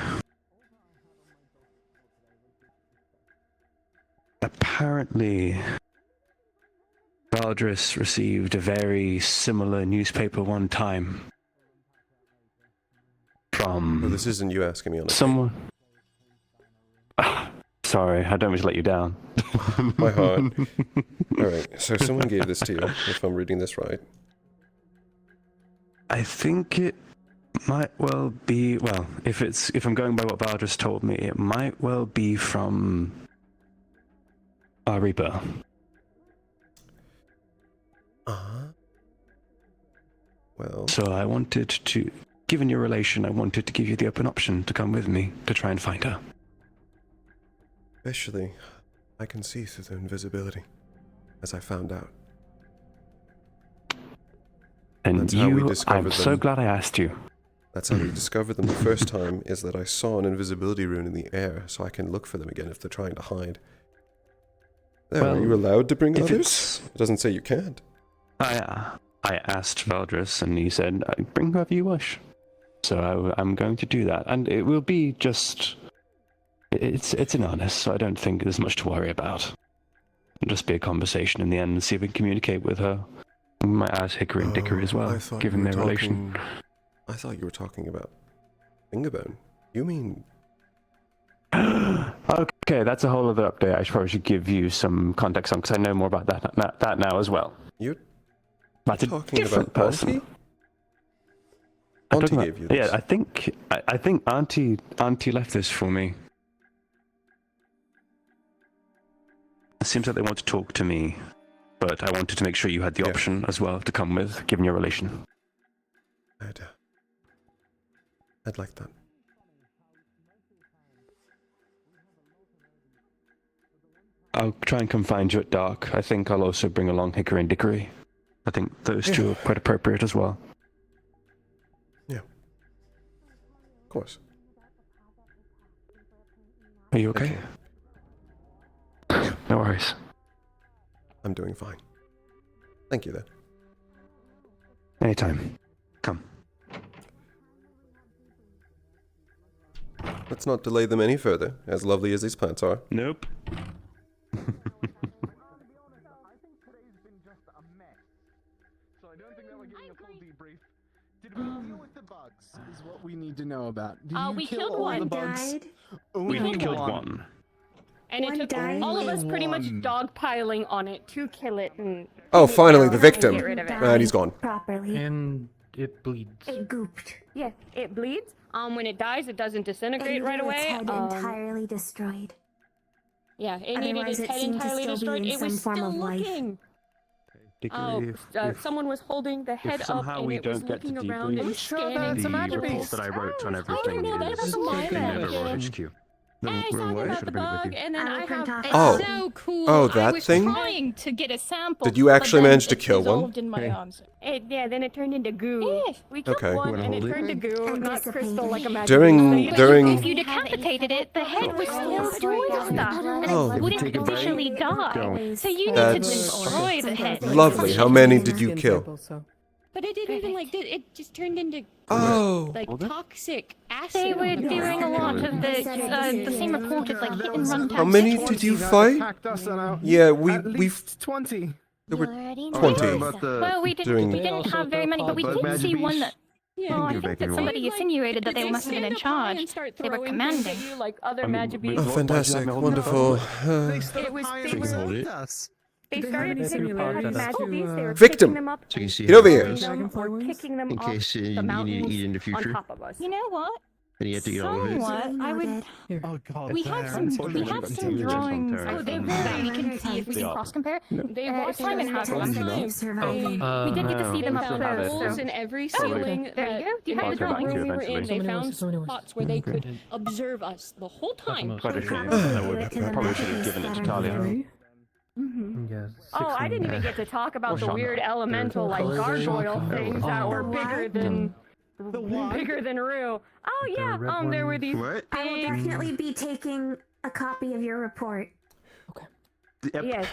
Apparently, Valdris received a very similar newspaper one time from... Well, this isn't you asking me on a someone. Sorry, I don't mean to let you down. My heart. Alright, so someone gave this to you, if I'm reading this right. I think it might well be... Well, if I'm going by what Valdris told me, it might well be from... Reaper. Well... So I wanted to... Given your relation, I wanted to give you the open option to come with me to try and find her. Especially, I can see through the invisibility, as I found out. And that's how we discovered I'm them. so glad I asked you. That's how we discovered them the first time, is that I saw an invisibility rune in the air, so I can look for them again if they're trying to hide. There, Well, are you allowed to bring if others? It doesn't say you can't. I asked Valdris, and he said, bring whoever you wish. So I'm going to do that. And it will be just... It's an honest, so I don't think there's much to worry about. It'll just be a conversation in the end and see if we can communicate with her. We might ask Hickory and Dickory as well, given their relation. I thought you were talking about Fingerbone. You mean... Okay, that's a whole other update. I probably should give you some context on, because I know more about that now as well. You're that's talking a different about person. Auntie gave you this. Yeah, I think Auntie left this for me. It seems like they want to talk to me, but I wanted to make sure you had the option as well to come with, given your relation. I'd like that. I'll try and come find you at dark. I think I'll also bring along Hickory and Dickory. I think those two are quite appropriate as well. Yeah. Of course. Are you okay? No worries. I'm doing fine. Thank you, then. Anytime. Come. Let's not delay them any further, as lovely as these plants are. Nope. Did we deal with the bugs? Is what we need to know about. Did we kill killed all one. the bugs? We killed one. And it took all of us pretty much dogpiling on it to kill it. And Oh, finally, the victim. get rid of it. And he's gone. Properly. And it bleeds. It gooped. Yeah, it bleeds. When it dies, it doesn't disintegrate And right its away. head entirely destroyed. Yeah, it needed Otherwise, its it head seemed to entirely still be destroyed. in It was some form still of life. looking. Dickory, Someone was holding the head up somehow and we it was don't get to looking around debrief and scanning the report that I wrote on everything I don't know, that was my never bad. HQ. I found out about the bug, and then I have... Oh. It's so cool. Oh, I that was thing? trying to get a sample. Did you actually but then manage to it kill one? dissolved in my arms. Yeah, then it turned into goo. We killed Okay. one, and it turned to goo, not crystal like a magic. During If you decapitated it, the head was still doing stuff, and Oh. it wouldn't officially die. Don't. So you need to That's destroy the head. lovely. How many did you kill? But it didn't even it just turned into toxic acid. They were doing a lot of the same reported like hit and run. How many did you fight? Yeah, we've 20. There were already 20. Well, we didn't have very many, but we did see one that. Well, I think that somebody insinuated that they must have been in charge. They were commanding. Like other magic Oh, fantastic. Wonderful. They started picking up magic beasts. They were Victim. picking them up. Get over here. Or kicking them In off case the you need to mountains eat in the future. on top of us. You know what? And you have to get all of it. Somewhat. I would. Oh god. We have some drawings. Oh, they're very. We can see if we can cross compare. They were Simon has one time. We did get to see them up close. Holes in every ceiling. There you go. Do you have the drawing? Room we were in, they found spots where they could observe us the whole time. Probably should have given it to Talia. Oh, I didn't even get to talk about the weird elemental like gargoyle things that were bigger than Rue. Oh yeah, there were these. I will definitely be taking a copy of your report. Yep. Yes,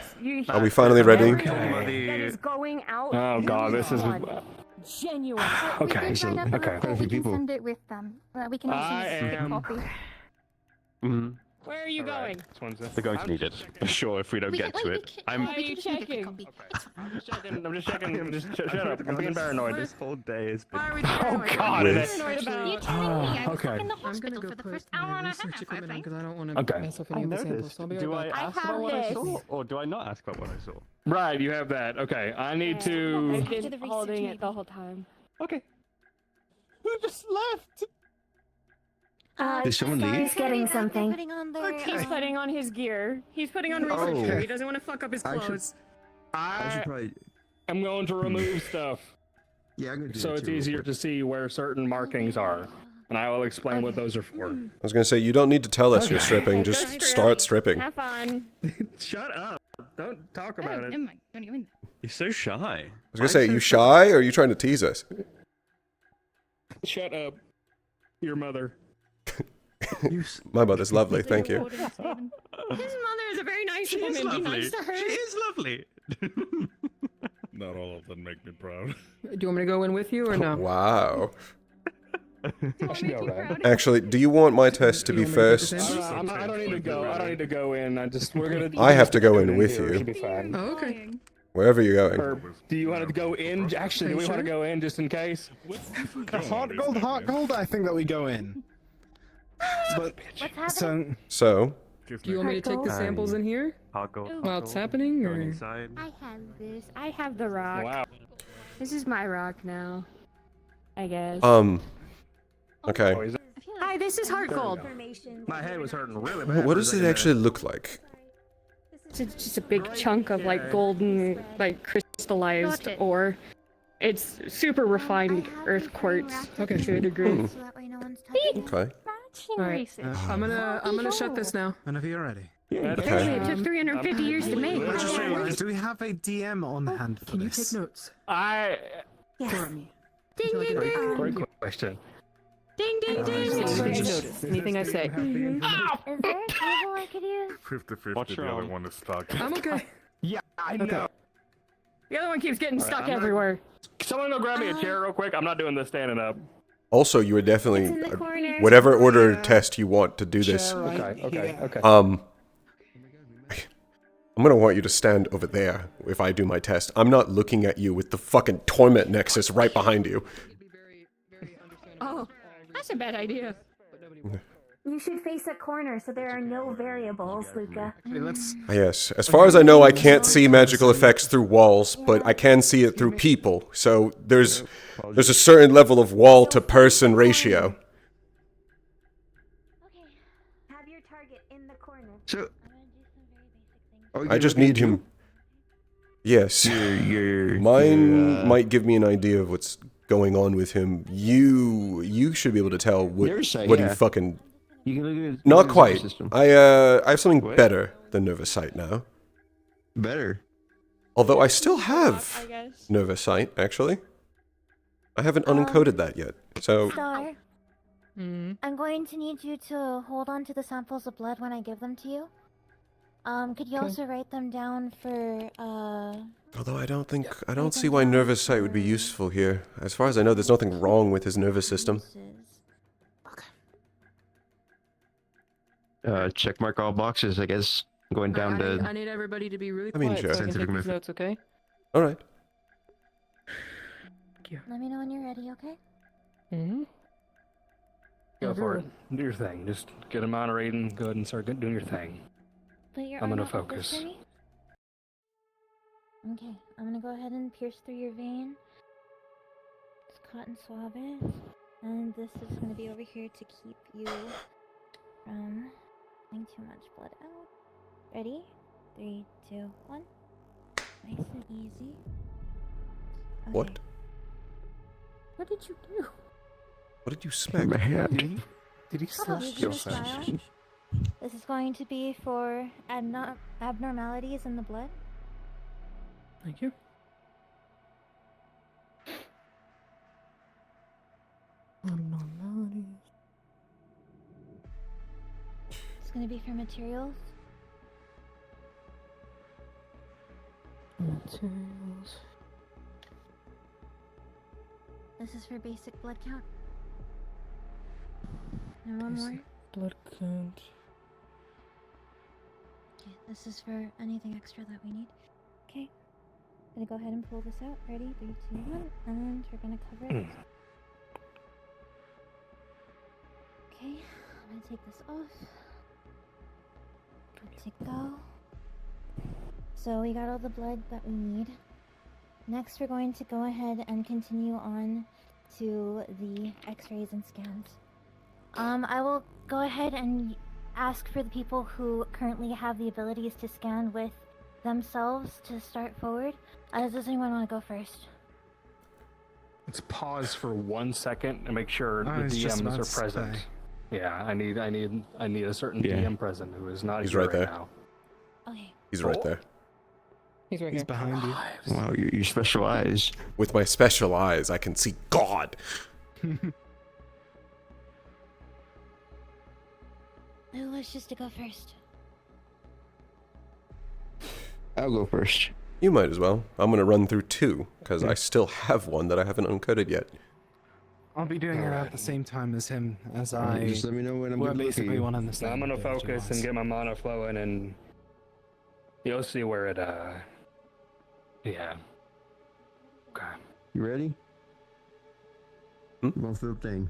Are we finally ready? that is going out. Oh god, this is. Genuine. Okay, so okay. We can send it with them. We can also get a copy. Where are you going? They're going to need it. Sure, if we don't get to it. Why are you checking? I'm just checking. Just shut up. I'm being paranoid. This whole day has been. Oh god, it is. Okay. I'm gonna go put my research equipment on because I don't want to Okay. mess up any of the samples. So I'll be Do right I back. ask about what I saw, or do I not ask about what I saw? Right, you have that. Okay, I need to. I've been holding it the whole time. Okay. Who just left? Did someone leave? He's getting something. He's putting on his gear. He's putting on research gear. He doesn't want to fuck up his clothes. I should probably. I'm going to remove stuff. Yeah, I'm gonna do so that it's too, real easier quick. to see where certain markings are, and I will explain what those are for. I was gonna say, you don't need to tell us you're stripping, just start stripping. Have fun. Shut up! Don't talk about it. You're so shy. I was gonna say, you shy, or are you trying to tease us? Shut up, your mother. My mother's lovely, thank you. His mother is a very nice woman. Be lovely. nice to her. She is lovely. Not all of them make me proud. Do you want me to go in with you or no? Wow. I should be alright. Actually, do you want my test to be first? I don't need to go. I don't need to go in. We're gonna. I have to go in with Should you, be fine. Oh, okay. wherever you're going. Or do you want to go in? Actually, do we want to go in just in case? Hot gold. I think that we go in. But So. Do you want me to take the samples in here while it's happening, or? I have this. I have the rock. Wow. This is my rock now. I guess. Okay. Hi, this is Heart Gold. My head was hurting really bad. What does it actually look like? It's just a big chunk of like golden, like crystallized ore. It's super refined earth quartz to a degree. Okay. All right. I'm gonna shut this now. Whenever you're ready. Okay. It took 350 years to make. Do we have a DM on hand for Can you this? take notes? Yes. For me. Ding ding ding. Great question. Ding ding ding. Notice anything I say. Is there a table I could use? 50-50, the other one is stuck. I'm okay. Yeah, I know. The other one keeps getting stuck everywhere. Someone go grab me a chair real quick. I'm not doing this standing up. Also, you are definitely whatever order test you want to do this. Okay. I'm gonna want you to stand over there if I do my test. I'm not looking at you with the fucking torment nexus right behind you. Oh, that's a bad idea. You should face a corner so there are no variables, Luca. Yes, as far as I know, I can't see magical effects through walls, but I can see it through people. So there's a certain level of wall to person ratio. Have your target in the corner. So, I just need him. Yes, mine might give me an idea of what's going on with him. You should be able to tell what he fucking. You can look at Not quite. I have something better than nervous sight now. Better. Although I still have nervous sight, actually. I haven't unencoded that yet. So Star, I'm going to need you to hold on to the samples of blood when I give them to you. Could you also write them down for, although I don't see why nervous sight would be useful here. As far as I know, there's nothing wrong with his nervous system. Check mark all boxes, I guess. Going down to. I need everybody to be really I mean, quiet sure. so I can Scientific take these method. notes, okay? All right. let me know when you're ready, okay? Mm-hmm. Go for it. Do your thing. Just get them on reading. Go ahead and start doing your thing. Put your I'm arm gonna out like this focus. for me. Okay, I'm gonna go ahead and pierce through your vein. Just cotton swab it. And this is going to be over here to keep you from getting too much blood out. Ready? 3, 2, 1. Nice and easy. Okay. What? What did you do? What did you smack? My hand. Did he slash Easy to smile. This is going to be for abnormalities in the blood. Thank you. Abnormalities. It's going to be for materials. Materials. This is for basic blood count. And one more. Blood count. Okay, this is for anything extra that we need. Okay. Gonna go ahead and pull this out. Ready? 3, 2, 1. And we're gonna cover it. Okay, I'm gonna take this off. Good to go. So we got all the blood that we need. Next, we're going to go ahead and continue on to the x-rays and scans. I will go ahead and ask for the people who currently have the abilities to scan with themselves to start forward. Does anyone want to go first? Let's pause for 1 second and make sure I the was just about DMs are to present. say. Yeah, I need a certain DM present who is not He's here right there. now. Okay. He's right there. He's right He's here. behind you. Wow, your special eyes. With my special eyes, I can see God. Who wishes to go first? I'll go first. You might as well. I'm gonna run through 2 because I still have one that I haven't uncoded yet. I'll be doing it at the same time as him, as I. Just let me know when I'm We're gonna look at basically you. one on the So same I'm gonna page, focus and otherwise. get my mana flowing, and you'll see where it. Yeah. Okay. You ready? Hmm? Both the thing.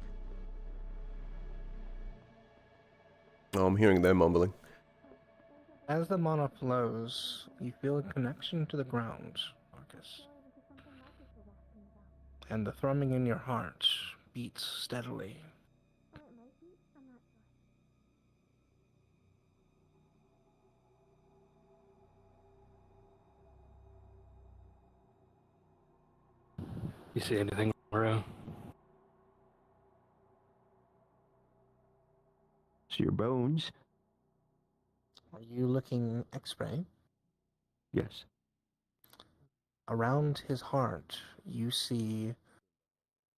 Oh, I'm hearing them mumbling. As the mana flows, you feel a connection to the ground, Marcus. And the thrumming in your heart beats steadily. You see anything, bro? So your bones. Are you looking X-ray? Yes. Around his heart, you see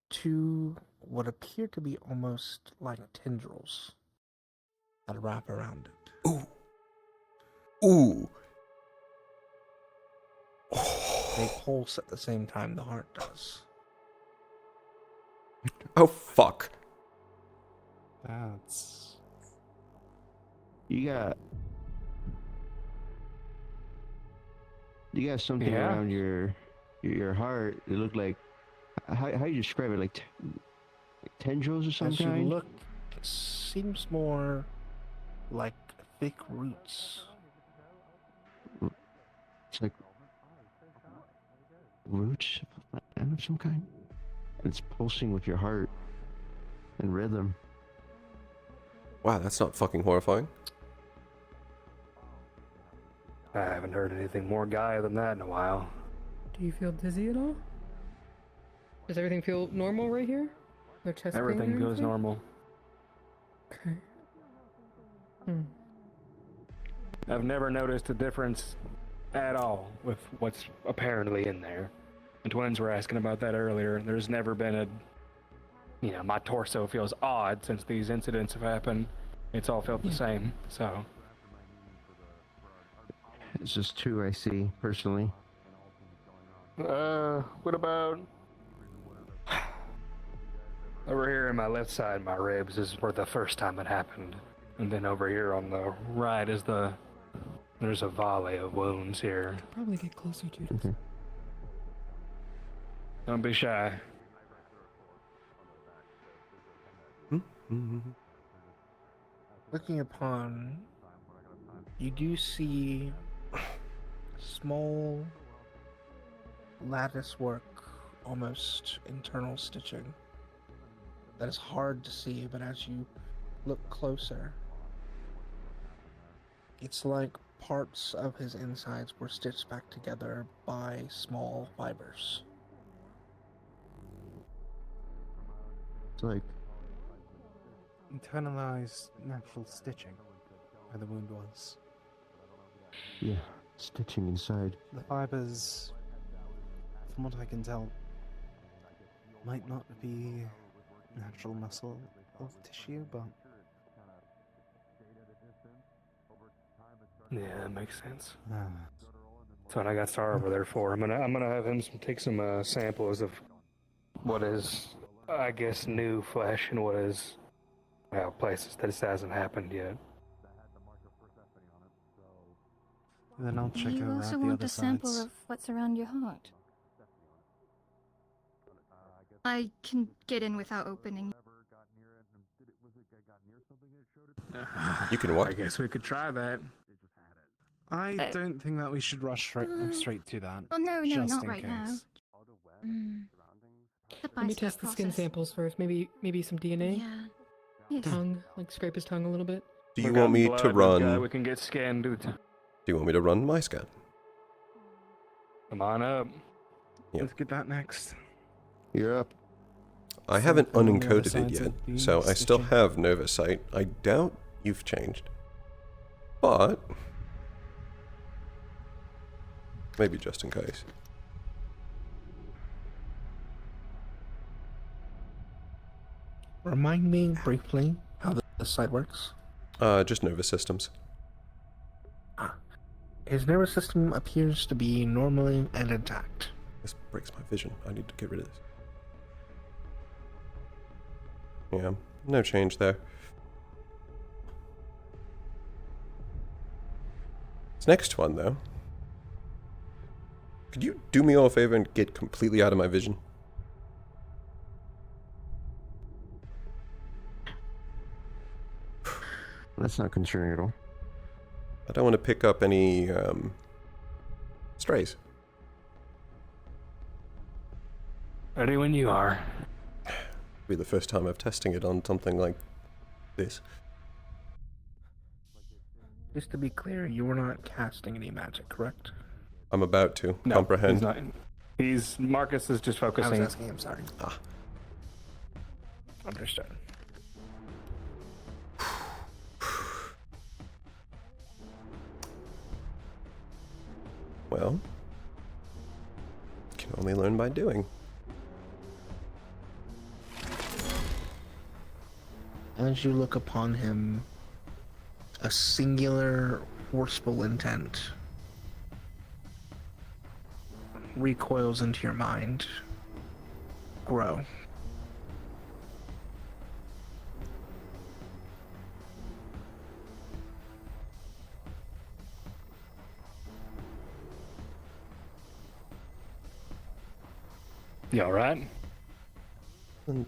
2 what appear to be almost like tendrils that wrap around it. Ooh. They pulse at the same time the heart does. Oh, fuck. That's. You got something Yeah. around your heart. It looked like how you describe it, like tendrils or some As you kind. look, it seems more like thick roots. It's like roots of a plant of some kind. It's pulsing with your heart and rhythm. Wow, that's not fucking horrifying. I haven't heard anything more Gaia than that in a while. Do you feel dizzy at all? Does everything feel normal right here? No chest pain or Everything goes anything? normal. Okay. Hmm. I've never noticed a difference at all with what's apparently in there. The twins were asking about that earlier. There's never been a, my torso feels odd since these incidents have happened. It's all felt the same, so. It's just 2 I see personally. What about over here on my left side, my ribs is where the first time it happened. And then over here on the right is there's a volley of wounds here. Probably get closer to it. Okay. Don't be shy. Looking upon, you do see small lattice work, almost internal stitching that is hard to see, but as you look closer, it's like parts of his insides were stitched back together by small fibers. It's like internalized natural stitching where the wound was. yeah, stitching inside. The fibers, from what I can tell, might not be natural muscle or tissue, but Yeah, that makes sense. That's what I got Star over there for. I'm gonna have him take some samples of what is, I guess, new flesh and what is, well, places that this hasn't happened yet. then I'll check You over also at the want other a sample sides. of what's around your heart. I can get in without opening. You can what? I guess we could try that. I don't think that we should rush straight to that. Oh no, just not in right now. case. Let me test the skin samples first. Maybe some DNA. Yeah. Yes. Tongue, like scrape his tongue a little bit. Do you want me to run? We can get scanned. Do you want me to run my scan? Come on up. Yep. Let's get that next. You're up. I haven't on the other unencoded it sides yet, of the so I still stitching. have Nova Sight. I doubt you've changed. But maybe just in case. Remind me briefly how the site works. Just Nova Systems. His nervous system appears to be normally and intact. This breaks my vision. I need to get rid of this. Yeah, no change there. This next one, though. Could you do me all a favor and get completely out of my vision? That's not concerning at all. I don't want to pick up any strays. Ready when you are. Be the first time I'm testing it on something like this. Just to be clear, you were not casting any magic, correct? I'm about to No, comprehend. He's not. Marcus is just I focusing. was asking him, sorry. Understood. Well, can only learn by doing. As you look upon him, a singular, forceful intent recoils into your mind. Grow. You all right? And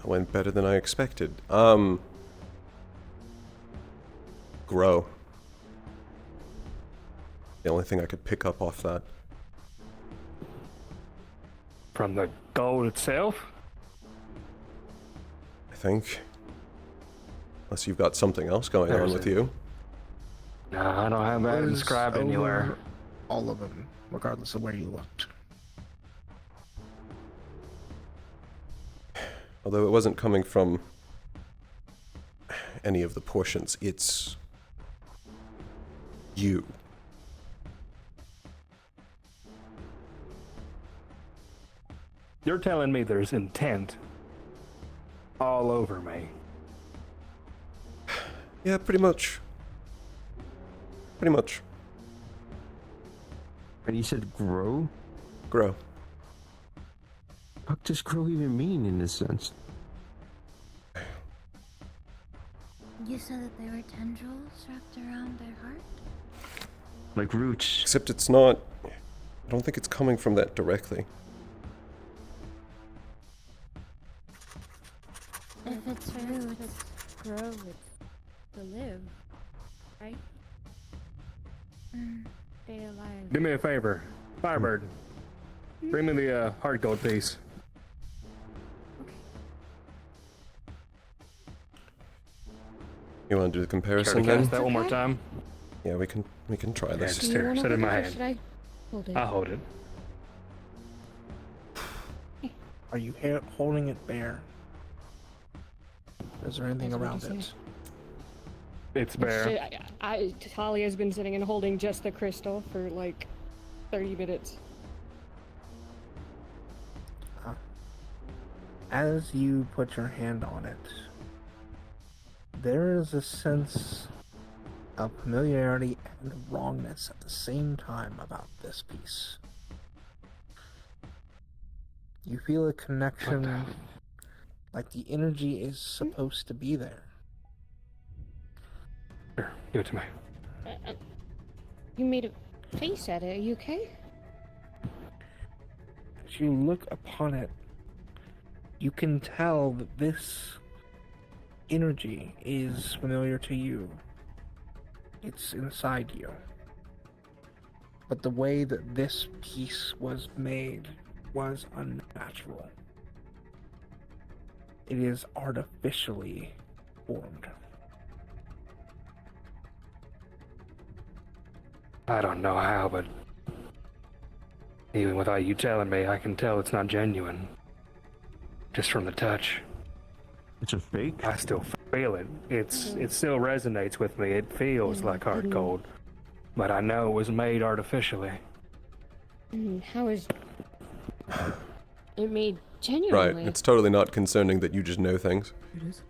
that went better than I expected. Grow. The only thing I could pick up off that. From the gold itself? I think. Unless you've got something else going on with you. No, I don't have that Was inscribed over anywhere. All of them, regardless of where you looked. Although it wasn't coming from any of the portions, it's you. You're telling me there's intent all over me. Yeah, pretty much. Pretty much. And you said grow? Grow. What does grow even mean in this sense? You said that there were tendrils wrapped around their heart? Like roots. Except it's not. I don't think it's coming from that directly. If it's true, it's grow, it's to live, right? Stay alive. Do me a favor, Firebird. Bring me the heart gold piece. You want to do the comparison Care to then? cast that one more time? Yeah, we can try Yeah, this. just here, set it in my hand. Should I hold it? I'll hold it. Are you holding it bare? Is there anything That's what around he it? said. It's bare. Talia's been sitting and holding just the crystal for like 30 minutes. As you put your hand on it, there is a sense of familiarity and wrongness at the same time about this piece. You feel a connection, like the energy is supposed to be there. Here, give it to me. You made a face at it. Are you okay? As you look upon it, you can tell that this energy is familiar to you. It's inside you. But the way that this piece was made was unnatural. It is artificially formed. I don't know how, but even without you telling me, I can tell it's not genuine. Just from the touch. It's a fake? I still feel it. It still resonates with me. It feels like heart gold. But I know it was made artificially. How is it made genuinely? Right, it's totally not concerning that you just know things. It is.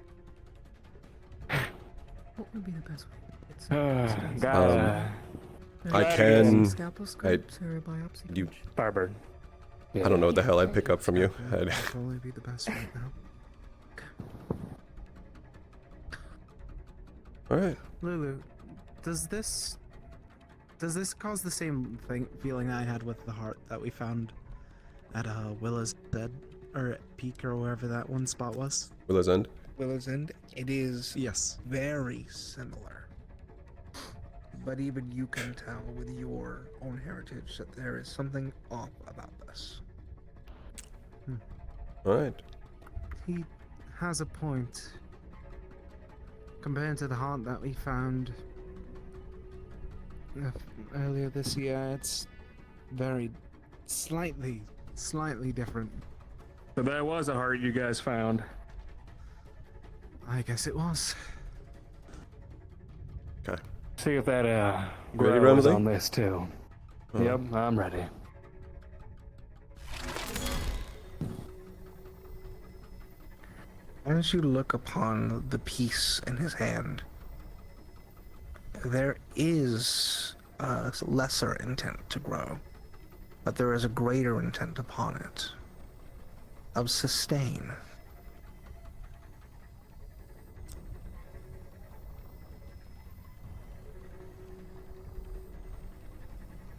What would be the best way? I can... Scalpel scopes or a biopsy? You... Firebird. I don't know what the hell I'd pick up from you. That'd probably be the best right now. Alright. Lulu, does this cause the same feeling I had with the heart that we found at Willow's Dead or Peak or wherever that one spot was? Willow's End? Willow's End, it is very similar. But even you can tell with your own heritage that there is something off about this. Alright. He has a point. Compared to the heart that we found earlier this year, it's very slightly different. So that was a heart you guys found. I guess it was. Okay. See if that Ready, grow is Remedy? on this too. Oh. Yep, I'm ready. As you look upon the piece in his hand, there is a lesser intent to grow, but there is a greater intent upon it, of sustain.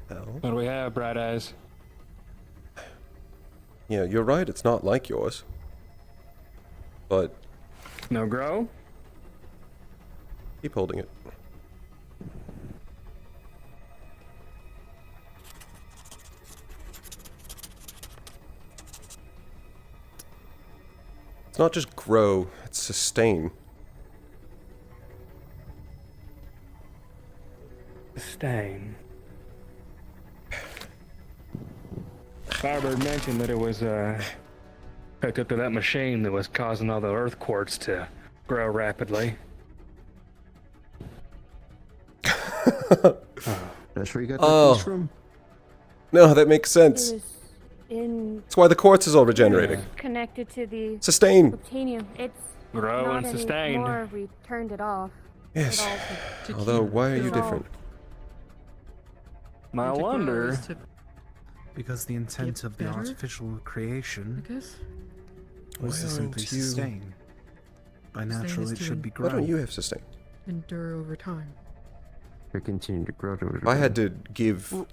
What do we have, Bright Eyes? Yeah, you're right, it's not like yours. But... No grow? Keep holding it. It's not just grow, it's sustain. Sustain. Firebird mentioned that it was hooked up to that machine that was causing all the earth quartz to grow rapidly. That's where you got that piece from? No, that makes sense. That's why the quartz is all regenerating. Connected to the Sustain. Obtainium. It's Grow not and sustain. anymore. We turned it off. Yes. It all- Although, why are you different? I wonder. Because the intent of the better? artificial creation I guess. was to Why simply aren't you- sustain. By Sustain natural, is it to should be Why growing. don't you have sustain? Endure over time. They continue to grow to it. If I had to give,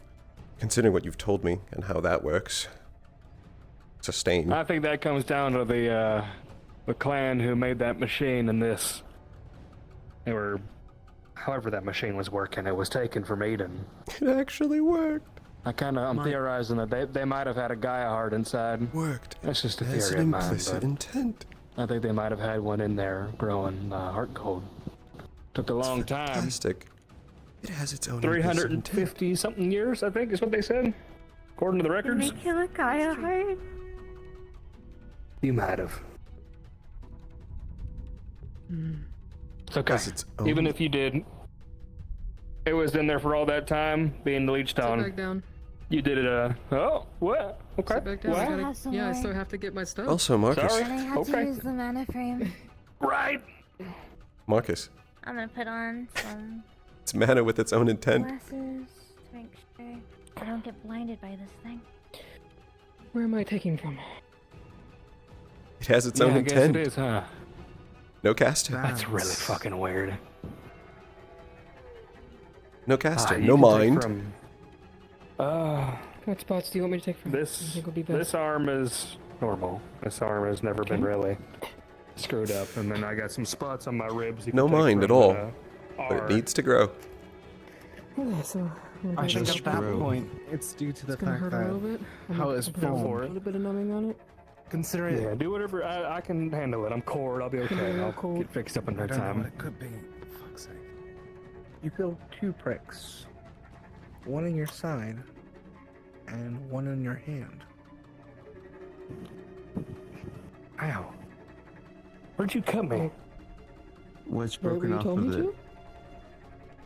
considering what you've told me and how that works, sustain. I think that comes down to the the clan who made that machine and this. They were, however that machine was working, it was taken from Eden. It actually worked. I'm theorizing that they might have had a Gaia heart inside. Worked. That's just a There's theory an of mine. implicit But intent. I think they might have had one in there growing heart gold. Took a long time. Fantastic. It has its own implicit intent. 350 something years, I think, is what they said, according to the records. Did they kill a Gaia heart? You might have. It's okay. Even if you did, it was in there for all that time, being leached Sit on. back down. You did it. Oh, what? Okay. Sit back down. What? I gotta, yeah, I still have to get my stuff. Also, Marcus. Sorry. And I had to use the mana frame. Right. Marcus. I'm gonna put on some It's mana with its own intent. glasses to make sure I don't get blinded by this thing. Where am I taking from? It has its own I guess intent. it is, huh? No caster. That's really fucking weird. No caster. You No can take mind. from- What spots do you want me to take from? I This think would be best. this arm is normal. This arm has never been really screwed up, and then I got some spots on my ribs. You No can take mind at from, all. But it R. needs to grow. Okay, so I'm I gonna think take at that this. point, it's due to the It's gonna fact hurt a that little bit. how it's I'm gonna put formed. a little bit of numbing on it. Consider it. Yeah, do whatever. I can handle it. I'm cold. I'll be okay. Yeah, I'll cold. get fixed up in I no don't know what time. it could be. For fuck's sake. You feel 2 pricks. One in your side, and one in your hand. Ow. Where'd you cut me? What's Where broken you off told of me the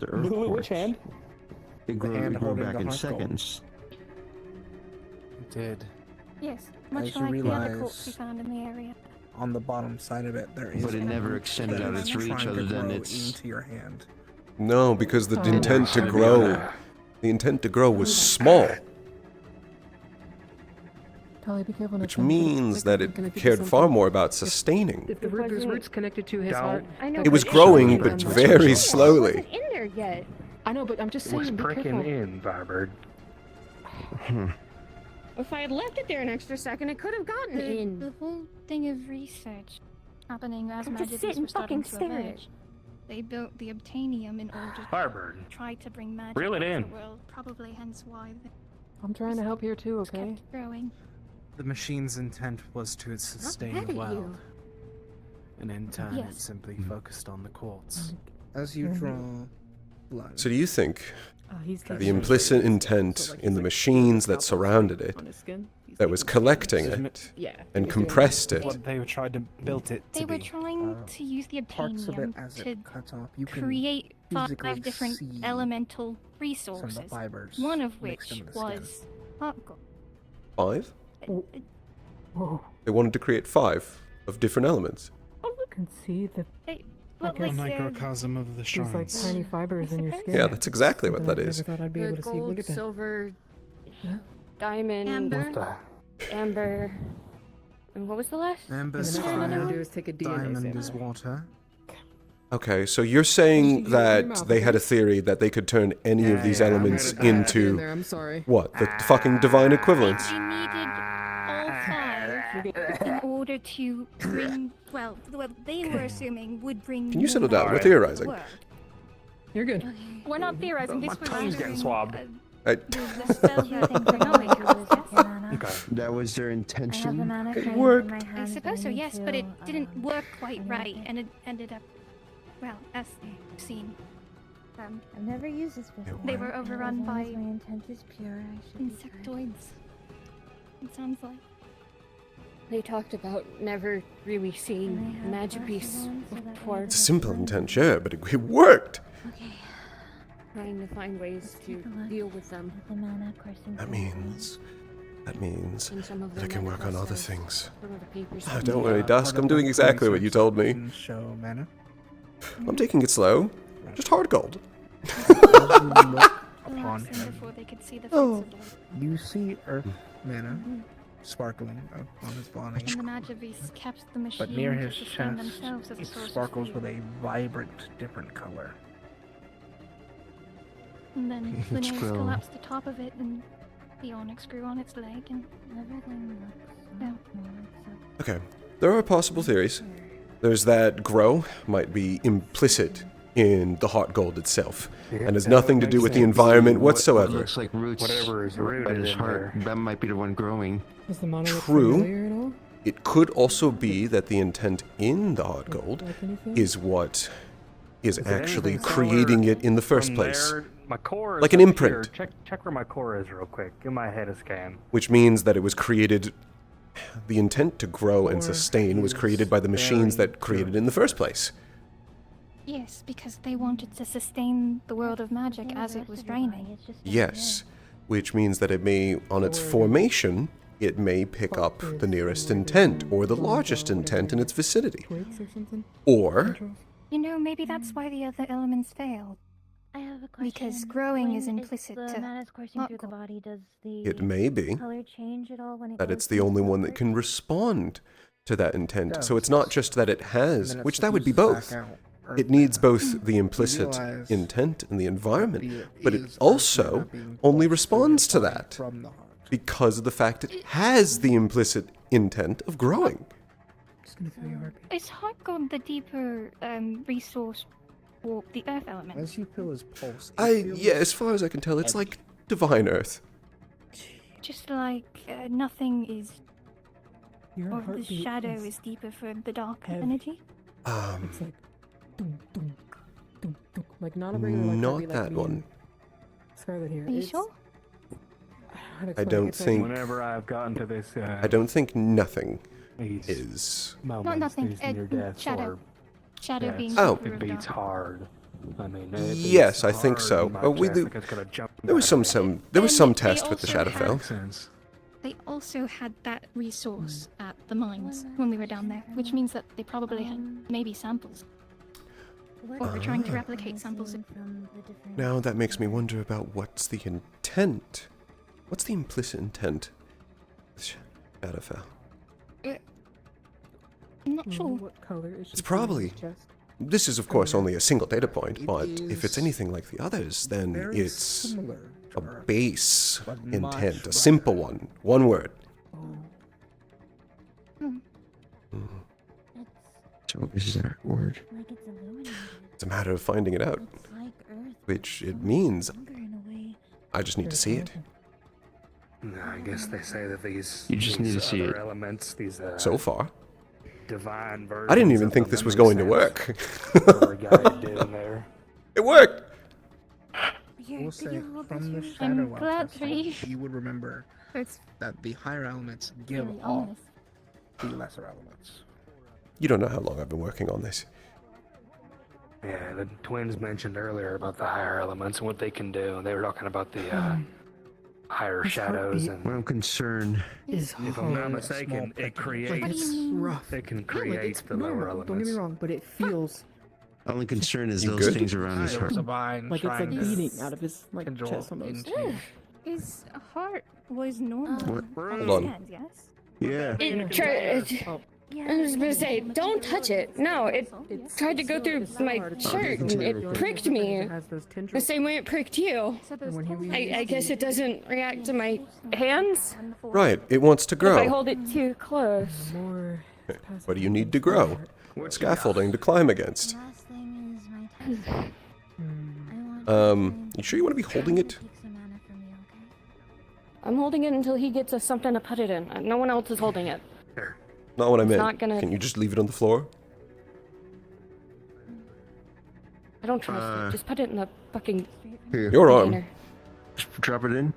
to? earth Which quartz. hand? It grew, hand it grew holding back the in heart gold. seconds. It did. Yes, much As you like the other realize- corpse we found in the area. On the bottom side of it, there is. But it never one extended that out is its reach trying to other than grow its- into your hand. No, because the Oh. intent to Yeah. grow. The intent to grow was small, Tali, be careful. which means that it cared far more about sustaining. If the root, there's roots connected to his heart. I know, It was but growing, it but wasn't- very it slowly. wasn't in there yet. I know, but I'm just It was saying, be pricking careful. in, Firebird. If I had left it there an extra second, it could have gotten in. The whole thing of research happening as Just magic sit was and starting fucking to stare at it. emerge. They built the obtainium in order to Firebird. try to bring magic Reel it into in. the world. Probably hence why they I'm trying to help here too, okay? kept growing. The machine's intent was to sustain mad the at you. world. And in turn, it Yes. simply focused on the quartz. As you draw blood. So do you think He's got the implicit intent in the machines that surrounded it, that was collecting it and compressed it, What they tried to build it to They were be. trying to use the Parts of it obtainium as to it cuts off, you can create physically 5 different see elemental some of resources. the fibers One of mixed which into the skin. was heart gold. 5? Whoa. They wanted to create 5 of different elements. You can see the Well, Okay. A like they're- microcosm of the these like shrines. tiny fibers in your skin. Yeah, that's exactly what that I is. never thought I'd be The able to see. gold, Look at that. silver, diamond, Amber. amber, and what was the last? Amber's And the next thing I'm gonna fire, do is take a DNA diamond sample. is water. Okay, so you're saying that they had a theory that they could turn any of these elements in there, into I'm sorry. what? The fucking divine equivalent? They needed all 5 in order to bring, well, they were assuming would bring. Can you more settle down? We're magic theorizing. to the world. You're good. We're not theorizing. My This was tongue's getting swabbed. the spell that That was their I have the intention. mana It frame worked. in my hand. I suppose so, but I need yes, but it to, didn't work quite I right, need to- and it ended up, well, as seen. I've never used this before. They were and overrun as long as by my intent is pure. I should be fine. insectoids. It sounds like. They talked about never really seeing Can I have magic glasses beasts on so that way before. It's a simple intent, sure, but it worked. Okay. Trying to find ways to Take a look deal with them. at the mana coursing That through it. means And some of that I the can work on other manifestos, things. some of the papers. Oh, that don't we worry, got. Dusk. I'm doing exactly what you told me. Can show mana. I'm taking it slow. Just hard gold. Upon Collapsing him, before they could see the Oh. face of light. you see earth mana sparkling upon his body. And the magic beasts kept the machine But near to his sustain chest, themselves as a it source sparkles of with fuel. a vibrant, different color. And then the It's nails grown. collapsed the top of it, and the onyx grew on its leg, and Everything looks Yeah. normal except Okay, There are possible theories. There's that grow might be implicit in the heart gold itself, and has nothing to do with the environment whatsoever. What looks like roots. Whatever is by rooted his in heart. there. That might be the one growing. Is the monolith True. familiar at all? It could also be that the intent in the heart gold Like anything? is what is it actually anything creating similar it in the first from place. there? My core is Like an up imprint. here. Check where my core is real quick. Give my head a scan. Which means that it was created. The intent to grow and sustain was created by the machines that created it in the first place. Yes, because they wanted to sustain the world of magic as it was draining. Yes, which means that it may, on its formation, it may pick up the nearest intent or the largest intent in its vicinity. Twigs or something? Or, You know, maybe that's why the other elements failed. I have a question. Because growing is When implicit the to mana is coursing through the body, does the it may be color change at all when it that goes it's the through only the one that body? can respond to that intent. Yeah, So it's not just that it has, then it which that would be diffuses both. back out, or It needs both the implicit realize intent and the environment, but it is also Earth being only pulsed responds to through the body that from the heart. because of the fact it has the implicit intent of growing. Just gonna feel your heartbeat. Is heart gold the deeper resource for the earth element? As you feel his pulse, Yeah, as far as I can tell, it's like divine earth. Just like nothing is, Your or the heartbeat shadow is is deeper for the dark heavy. energy? It's like dum dum dum dum. Like not a regular like Not heartbeat like that me one. and Scarlet here. Are you It's- sure? how to I explain it. don't It's like- think. Whenever I've gotten to this, I don't think nothing these is. moments, nothing, these near death shadow. or Shadow being Oh. deeper it of beats dark. hard. I mean, it Yes, beats I think hard so. in my Oh, we chest, do. like it's gonna jump There was out of some me. there was some They test with the also Shadowfell. Makes sense. They also had that resource at the mines when we were down there, which means that they probably had maybe samples. Or were trying to replicate samples. Now that makes me wonder about what's the intent. What's the implicit intent? Shadowfell. I'm not sure. What color is It's probably. This is, of course, only a single data point, but if it's anything like the others, then very it's similar to a Earth, base but much intent, a better. simple one, one word. So is that word? Like it's illuminated. It's a matter of finding it out, It's like Earth. which it means Longer in a way. I just need to see it. I guess they say that these You just need to see other it. elements, these So far, divine versions. I didn't even of think the this was memory going to sense work. that we're guided doing there. It worked! We'll say from the I'm shadow glad of for you. you would remember It's that the higher elements give very off ominous. the lesser elements. You don't know how long I've been working on this. Yeah, the twins mentioned earlier about the higher elements and what they can do. They were talking about the higher shadows and. What I'm concerned. Is If I'm not mistaken, it like creates. it's rough. It can Yeah, like, create it's the lower normal, elements. don't get me wrong, but it feels Only concern is You those good? things around his There heart. was a vine like it's like trying to beating out of his like control chest almost. into His heart was normal. What? Hold on. Scans, yes? Yeah. I was gonna say, don't touch it. No, it tried to go through my shirt and it pricked me. The same way it pricked you. I guess it doesn't react to my hands Right, it wants to if I grow. hold it too close. More What do you need to grow? Scaffolding to climb against. Last thing is my time. You sure you want to be holding it? Take some mana from you, okay? I'm holding it until he gets us something to put it in. No one else is holding it. Not what I It's meant. not gonna- Can you just leave it on the floor? I don't trust it. Just put it in the fucking Here. Your arm. container. Just drop it in.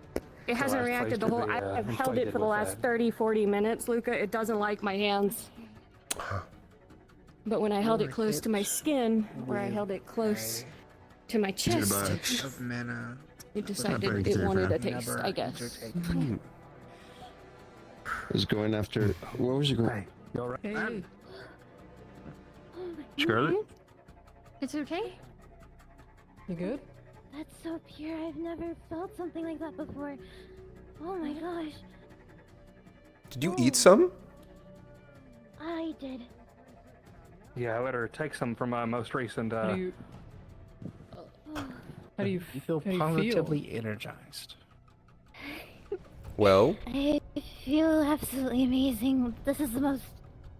It hasn't last reacted the place whole. to be, I've held inflated it for the with last that. 30, 40 minutes, Luca. It doesn't like my hands. But when I held it close to my skin, where I held it close to my chest, of mana. it very decided it good, wanted huh? a taste, Never I guess. Hmm. Is going after. Where was it going? Hey, Scarlet? It's okay? you good? That's so pure. I've never felt something like that before. Oh my gosh. Did you eat some? I did. Yeah, I let her take some from my most recent. How do you? How do you? You feel how do you positively energized. Well, I feel absolutely amazing. This is the most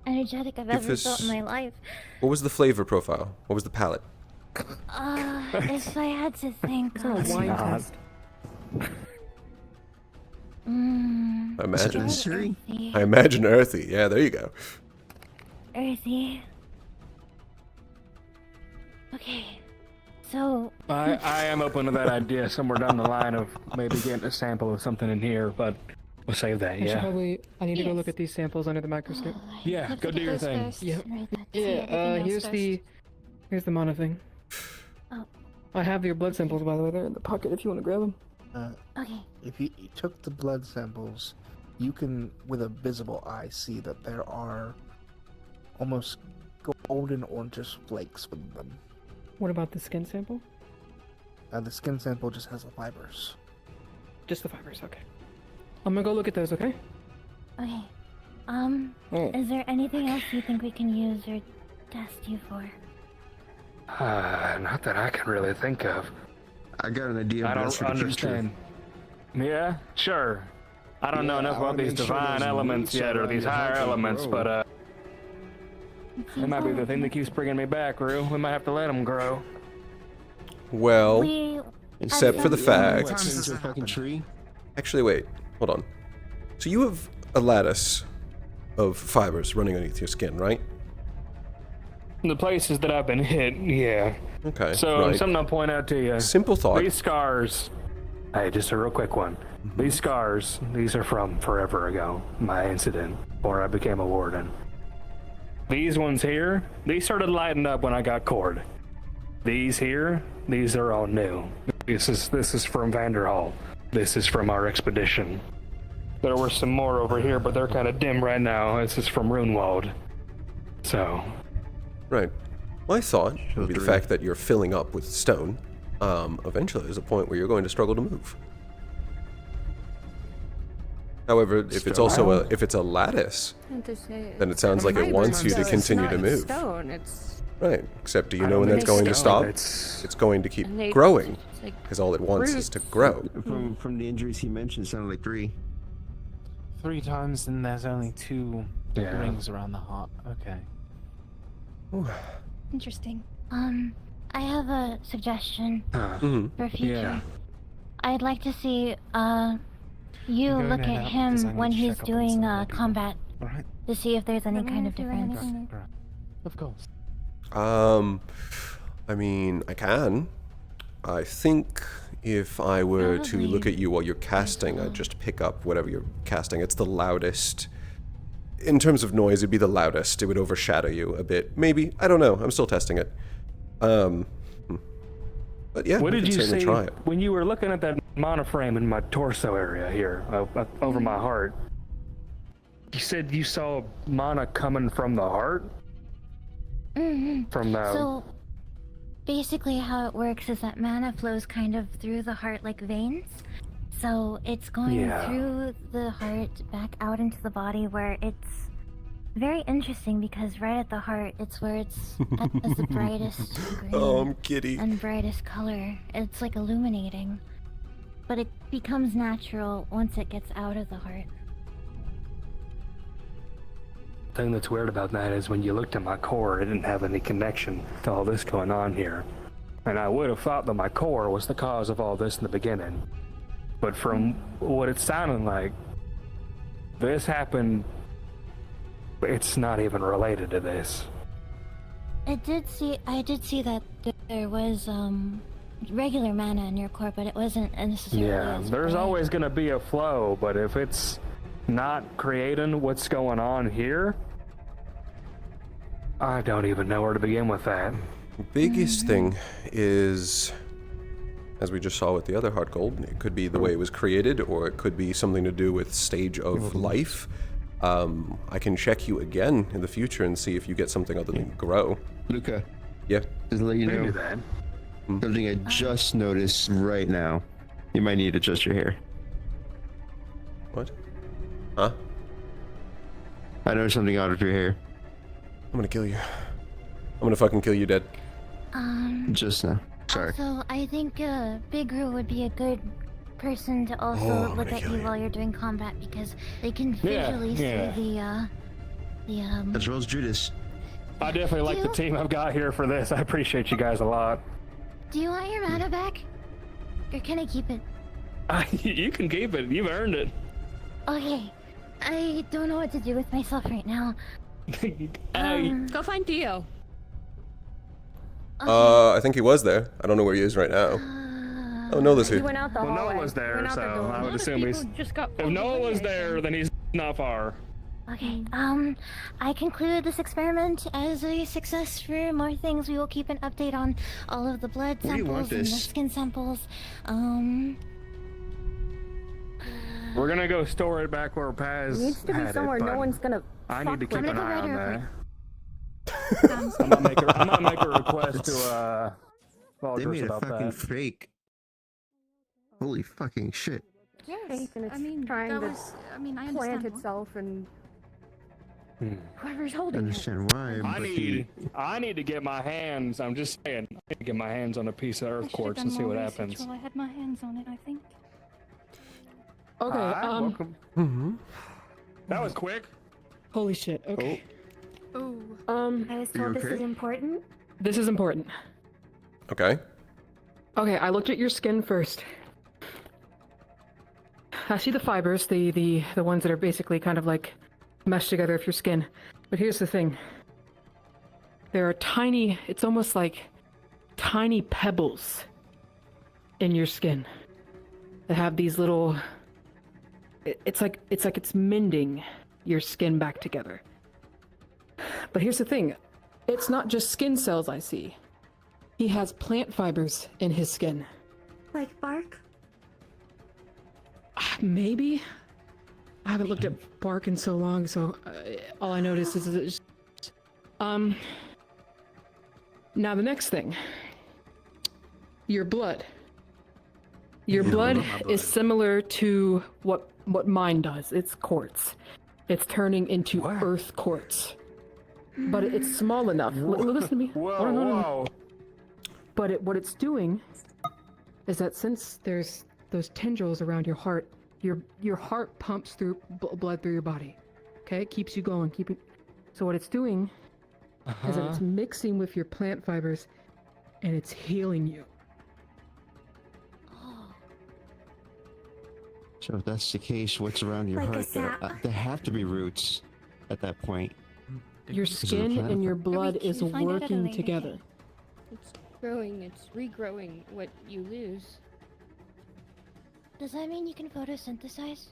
energetic I've ever felt in my life. What was the flavor profile? What was the palate? If I had to think, It's not a wine test. I imagine. Earthy. I imagine earthy. Yeah, there you go. Earthy. Okay, so I am open to that idea somewhere down the line of maybe getting a sample of something in here, but we'll save that. I should Yeah. probably. I need to go look at these samples under the microscope. Yeah. Go do your thing. Yep. Yeah, Here's the mono thing. Oh. I have your blood samples, by the way. They're in the pocket if you want to grab them. Okay. If you took the blood samples, you can, with a visible eye, see that there are almost golden orangish flakes within them. What about the skin sample? The skin sample just has the fibers. Just the fibers, okay. I'm gonna go look at those, okay? Okay. Oh. Is there anything else you think we can use or test you for? Not that I can really think of. I got an idea. I but that's don't for the future. understand. Yeah, sure. I don't know enough I about wanna these make sure divine those elements roots yet, are or on these your higher healthy elements, grow. but it might be the thing that keeps bringing me back, Rue. We might have to let them grow. Well, We- except for the What, fact. change a fucking tree? Actually, wait. Hold on. So you have a lattice of fibers running underneath your skin, right? The places that I've been hit, yeah. Okay. So right. something I'll point out to you. Simple thought. These scars. Hey, just a real quick one. These scars, these are from forever ago. My incident, before I became a warden. These ones here, these started lighting up when I got cored. These here, these are all new. This is from Vanderhall. This is from our expedition. There were some more over here, but they're kind of dim right now. This is from Runewald. So. Right. My thought would be the fact that you're filling up with stone. Eventually, there's a point where you're going to struggle to move. However, if it's also a lattice, then it sounds like it wants you to continue to move. Stone. It's Right. Except do you know when that's going to stop? It's going to keep growing, because all it wants is to grow. From the injuries he mentioned, it sounded like 3. 3 times, and there's only 2 Yeah. rings around the heart. Okay. Interesting. I have a suggestion for future. Yeah. I'd like to see, you I'm going look to at head out because I him need when to he's check up on doing some other people. combat Alright. to see if there's any kind of difference. Right. Of course. I mean, I can. I think if I were to look at you while you're casting, I'd just pick up whatever you're casting. It's the loudest. In terms of noise, it'd be the loudest. It would overshadow you a bit. Maybe. I don't know. I'm still testing it. But yeah, What we did can you certainly see try it. when you were looking at that monoframe in my torso area here, over my heart? You said you saw mana coming from the heart? From the... So, basically how it works is that mana flows kind of through the heart like veins. So it's going through the heart back out into the body, where it's very interesting because right at the heart, it's where it's at the brightest green I'm giddy. and brightest color. It's like illuminating, but it becomes natural once it gets out of the heart. The thing that's weird about that is when you looked at my core, it didn't have any connection to all this going on here. And I would have thought that my core was the cause of all this in the beginning. But from what it sounded like, this happened, it's not even related to this. I did see that there was regular mana in your core, but it wasn't necessarily. Yeah, as there's bright. always going to be a flow, but if it's not creating what's going on here, I don't even know where to begin with that. Biggest thing is, as we just saw with the other heart gold, it could be the way it was created, or it could be something to do with stage of life. I can check you again in the future and see if you get something other than grow. Luca. Yeah. Just to let you Maybe know, that. something I just noticed right now. You might need to adjust your hair. What? Huh? I noticed something odd with your hair. I'm gonna kill you. I'm gonna fucking kill you dead. Just now. Sorry. Also, I think Big Roo would be a good person to also I'm look gonna at kill you you. while you're doing combat, because they can Yeah, visually yeah. see As well as Judas. I definitely like the team I've got here for this. I appreciate you guys a lot. Do you want your mana back? Or can I keep it? You can keep it. You've earned it. Okay. I don't know what to do with myself right now. Go find Theo. I think he was there. I don't know where he is right now. Oh, Nola's He here. went out the Well, hallway. Noah was there, Went out so the door. I would assume he's. Just got If Noah was there, then he's not far. Okay, I concluded this experiment as a success. For more things, we will keep an update on all of the blood Where do you want samples and the this? skin samples. We're gonna go store it back where Paz It needs to be had somewhere it, no but one's gonna. I need to fuck keep with an it. eye on that. I'm gonna make a request to They Valdris made a about fucking that. fake. Holy fucking shit. Fake, and it's I mean, trying that to was. I mean, I plant understand. itself and Hmm. whoever's I holding it. understand why, I need to get my hands. I'm just saying. I need to get my hands on a piece of I earth should've quartz done and see more what research happens. while I had my hands on it, I think. Okay, Hi, welcome. That was quick. Holy shit, okay. Ooh. I was told this okay? is important. This is important. Okay. Okay, I looked at your skin first. I see the fibers, the ones that are basically kind of like meshed together with your skin. But here's the thing. There are tiny, it's almost like tiny pebbles in your skin that have these little, it's like it's mending your skin back together. But here's the thing. It's not just skin cells I see. He has plant fibers in his skin. Like bark? Maybe. I haven't looked at bark in so long, so all I noticed is it's now the next thing. Your blood. Your blood is similar to what mine does. It's quartz. It's turning into earth quartz. But it's small enough. Listen to me. Whoa, No. But what it's doing is that since there's those tendrils around your heart, your heart pumps through blood through your body. Okay, it keeps you going. So what it's doing is that it's mixing with your plant fibers, and it's healing you. So if that's the case, what's around your Like a heart? sap? There have to be roots at that point. Your Because of the skin plant and your fiber. blood We is can find out at a working later together. date. It's growing. It's regrowing what you lose. Does that mean you can photosynthesize?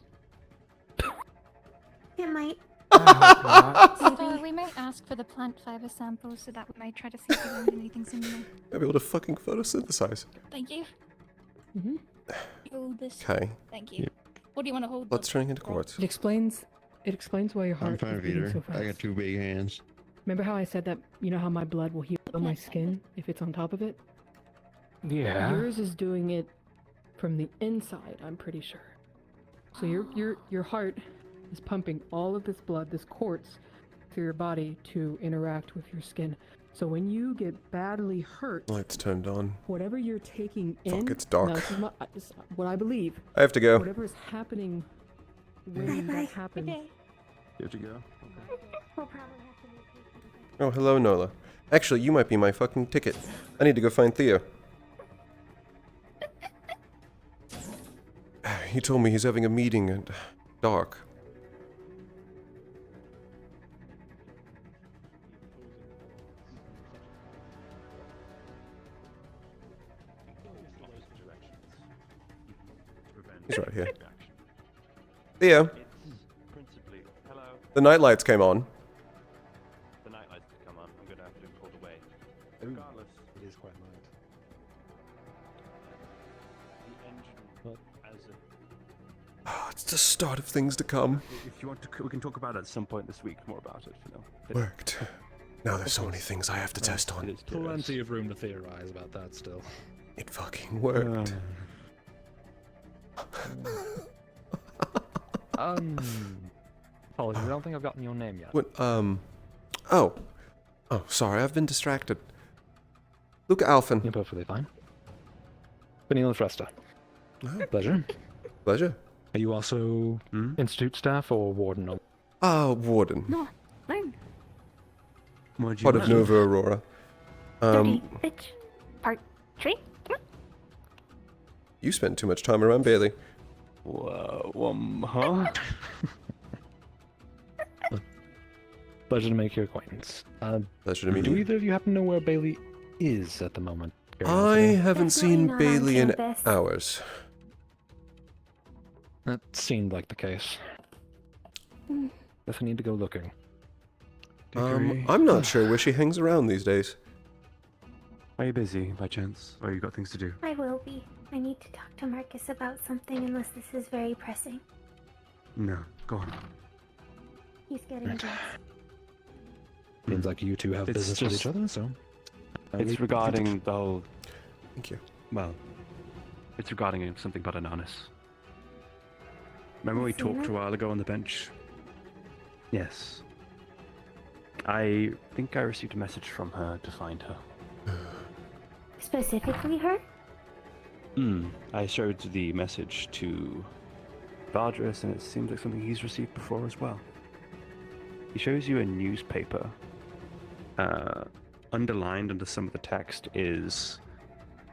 It might. We might ask for the plant fiber samples so that we might try to see if we find anything similar. I'll be able to fucking photosynthesize. Thank you. Hold this. Okay. Thank you. What do you want to hold? Let's turn into quartz. It explains why your heart I'm fine, is beating Peter. so fast. I got two big hands. Remember how I said that, you know how my blood will heal my skin if it's on top of it? Yeah. Yours is doing it from the inside, I'm pretty sure. So your heart is pumping all of this blood, this quartz, through your body to interact with your skin. So when you get badly hurt, Lights turned on. whatever you're taking in, Fuck, it's dark. now, this is what I believe. I have to go. Whatever is happening when that happens. You have to go? Oh, hello, Nola. Actually, you might be my fucking ticket. I need to go find Theo. He told me he's having a meeting at dark. He's right here. Theo. The night lights came on. The night lights come on. I'm gonna have to pull away. Regardless, it is quite light. The engine, as a Oh, it's the start of things to come. if you want to, we can talk about it at some point this week more about it. You know, Worked. Now there's so many things I have to test on. Plenty of room to theorize about that still. It fucking worked. Apologies, I don't think I've gotten your name yet. What, Oh, sorry, I've been distracted. Luca Alphen. You're perfectly fine. Vanilla Fresta. Pleasure. Pleasure. Are you also Institute staff or Warden? Warden. Learn. What'd you Part of learn? Nova Aurora. Dirty bitch. Part 3. You spent too much time around Bailey. Whoa, huh? Pleasure to make your acquaintance. Pleasure to meet do you. either of you happen to know where Bailey is at the moment? I Curiosity? haven't Definitely seen not on Bailey in campus. hours. That seemed like the case. Guess I need to go looking. I'm not sure where she hangs around these days. Are you busy by chance? Or you got things to do? I will be. I need to talk to Marcus about something unless this is very pressing. No, go on. He's getting dressed. Seems like you two have It's business with just- each other, so. It's regarding the whole. Thank you. Well, it's regarding something about Ananis. Remember we talked a while ago on the bench? Yes. I think I received a message from her to find her. Specifically her? I showed the message to Valdris, and it seems like something he's received before as well. He shows you a newspaper. Underlined under some of the text is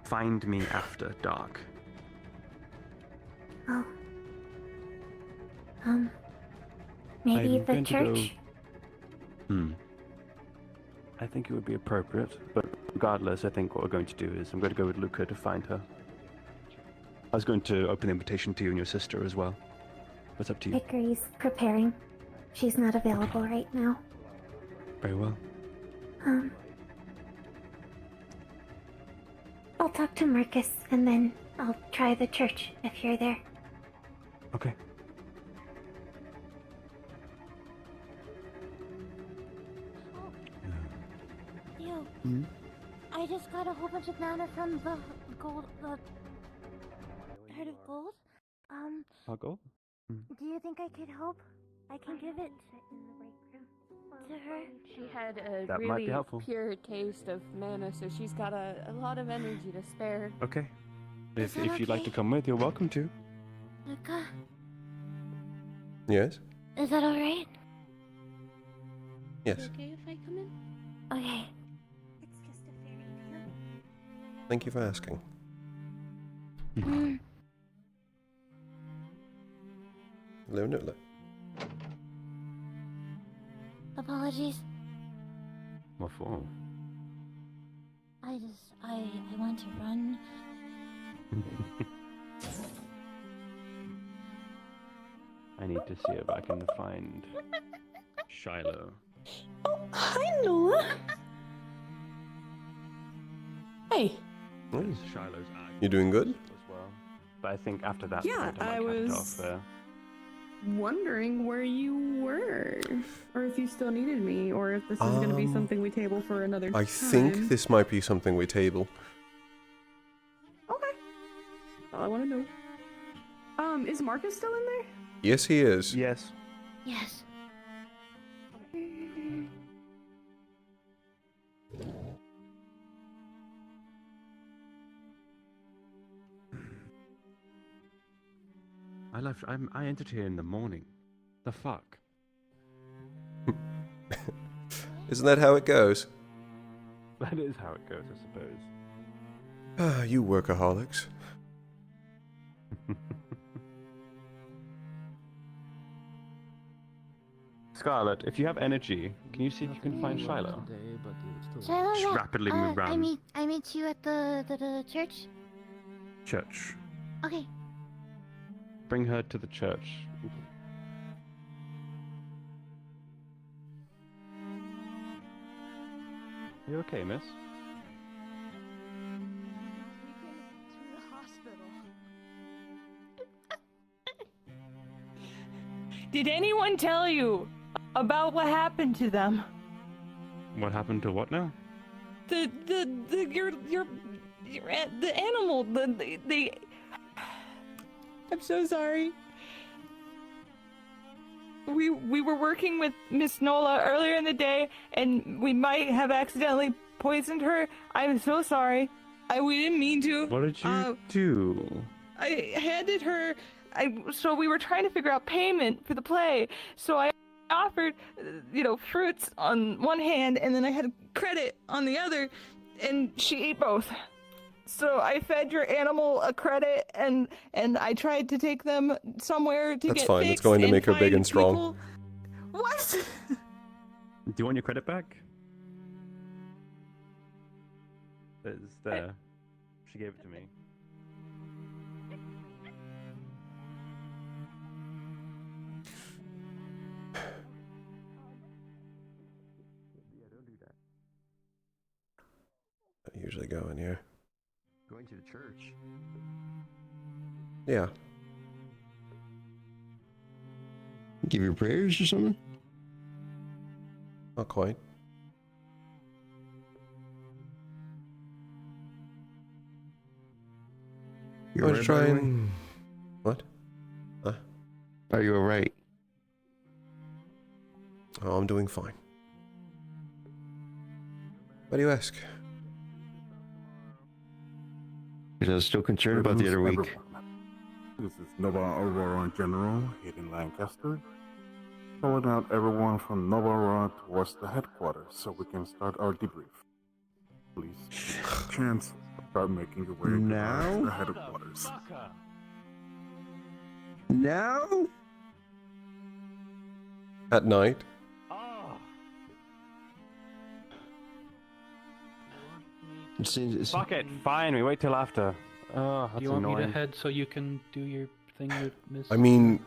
"Find me after dark." Oh. Maybe I'm the going to go- church? I think it would be appropriate, but regardless, I think what we're going to do is I'm going to go with Luca to find her. I was going to open the invitation to you and your sister as well. What's up to you? Hickory's preparing. She's not available right now. Very well. I'll talk to Marcus and then I'll try the church if you're there. Okay. Yo, I just got a whole bunch of mana from the gold, the heart of gold. I'll go. Do you think I could help? I can give it to her. She had a That might be really helpful. pure taste of mana, so she's got a lot of energy to spare. Okay. Is that If you'd like okay? to come with, you're welcome to. Luca, Yes? is that alright? Yes. Okay if I come in? Okay. It's just a fairy tale. Thank you for asking. Hello, Nola. Apologies. What for? I want to run. I need to see if I can find Shiloh. Hi, Noah. Hey. Shiloh's You doing good? as well. But I think after that Yeah, point, I I might cut it was- off there. Wondering where you were, or if you still needed me, or if this is going to be something we table for another time. I think this might be something we table. Okay. All I want to know. Is Marcus still in there? Yes, he is. Yes. Yes. I entered here in the morning. The fuck? Isn't that how it goes? That is how it goes, I suppose. Ah, you workaholics. Scarlet, if you have energy, can you see if you can find Shiloh? Shiloh, Just yeah. rapidly move around. I meet you at the church. Church. Okay. Bring her to the church. You okay, miss? Did anyone tell you about what happened to them? What happened to what now? The animal, the I'm so sorry. We were working with Miss Nola earlier in the day, and we might have accidentally poisoned her. I'm so sorry. We didn't mean to. What did you do? I handed her. So we were trying to figure out payment for the play. So I offered, fruits on one hand, and then I had credit on the other, and she ate both. So I fed your animal a credit, and I tried to take them somewhere to That's get fine. fixed. That's going to and make her big find and strong. people- What? Do you want your credit back? It's there. She gave it to me. I usually go in here. Going to the church. Yeah. Give your prayers or something? Not quite. You're I'm right, try by the way? and... What? Huh? Are you alright? Oh, I'm doing fine. Why do you ask? Because I was still concerned about the other week. This is Nova Aurora General Hayden Lancaster, calling out everyone from Nova Aurora towards the headquarters so we can start our debrief. Please, take a chance to start making your way Now? to the headquarters. Now? At night? Fuck it, fine, we wait till after. Oh, that's Do you want annoying. me to head so you can do your thing with Miss? I mean,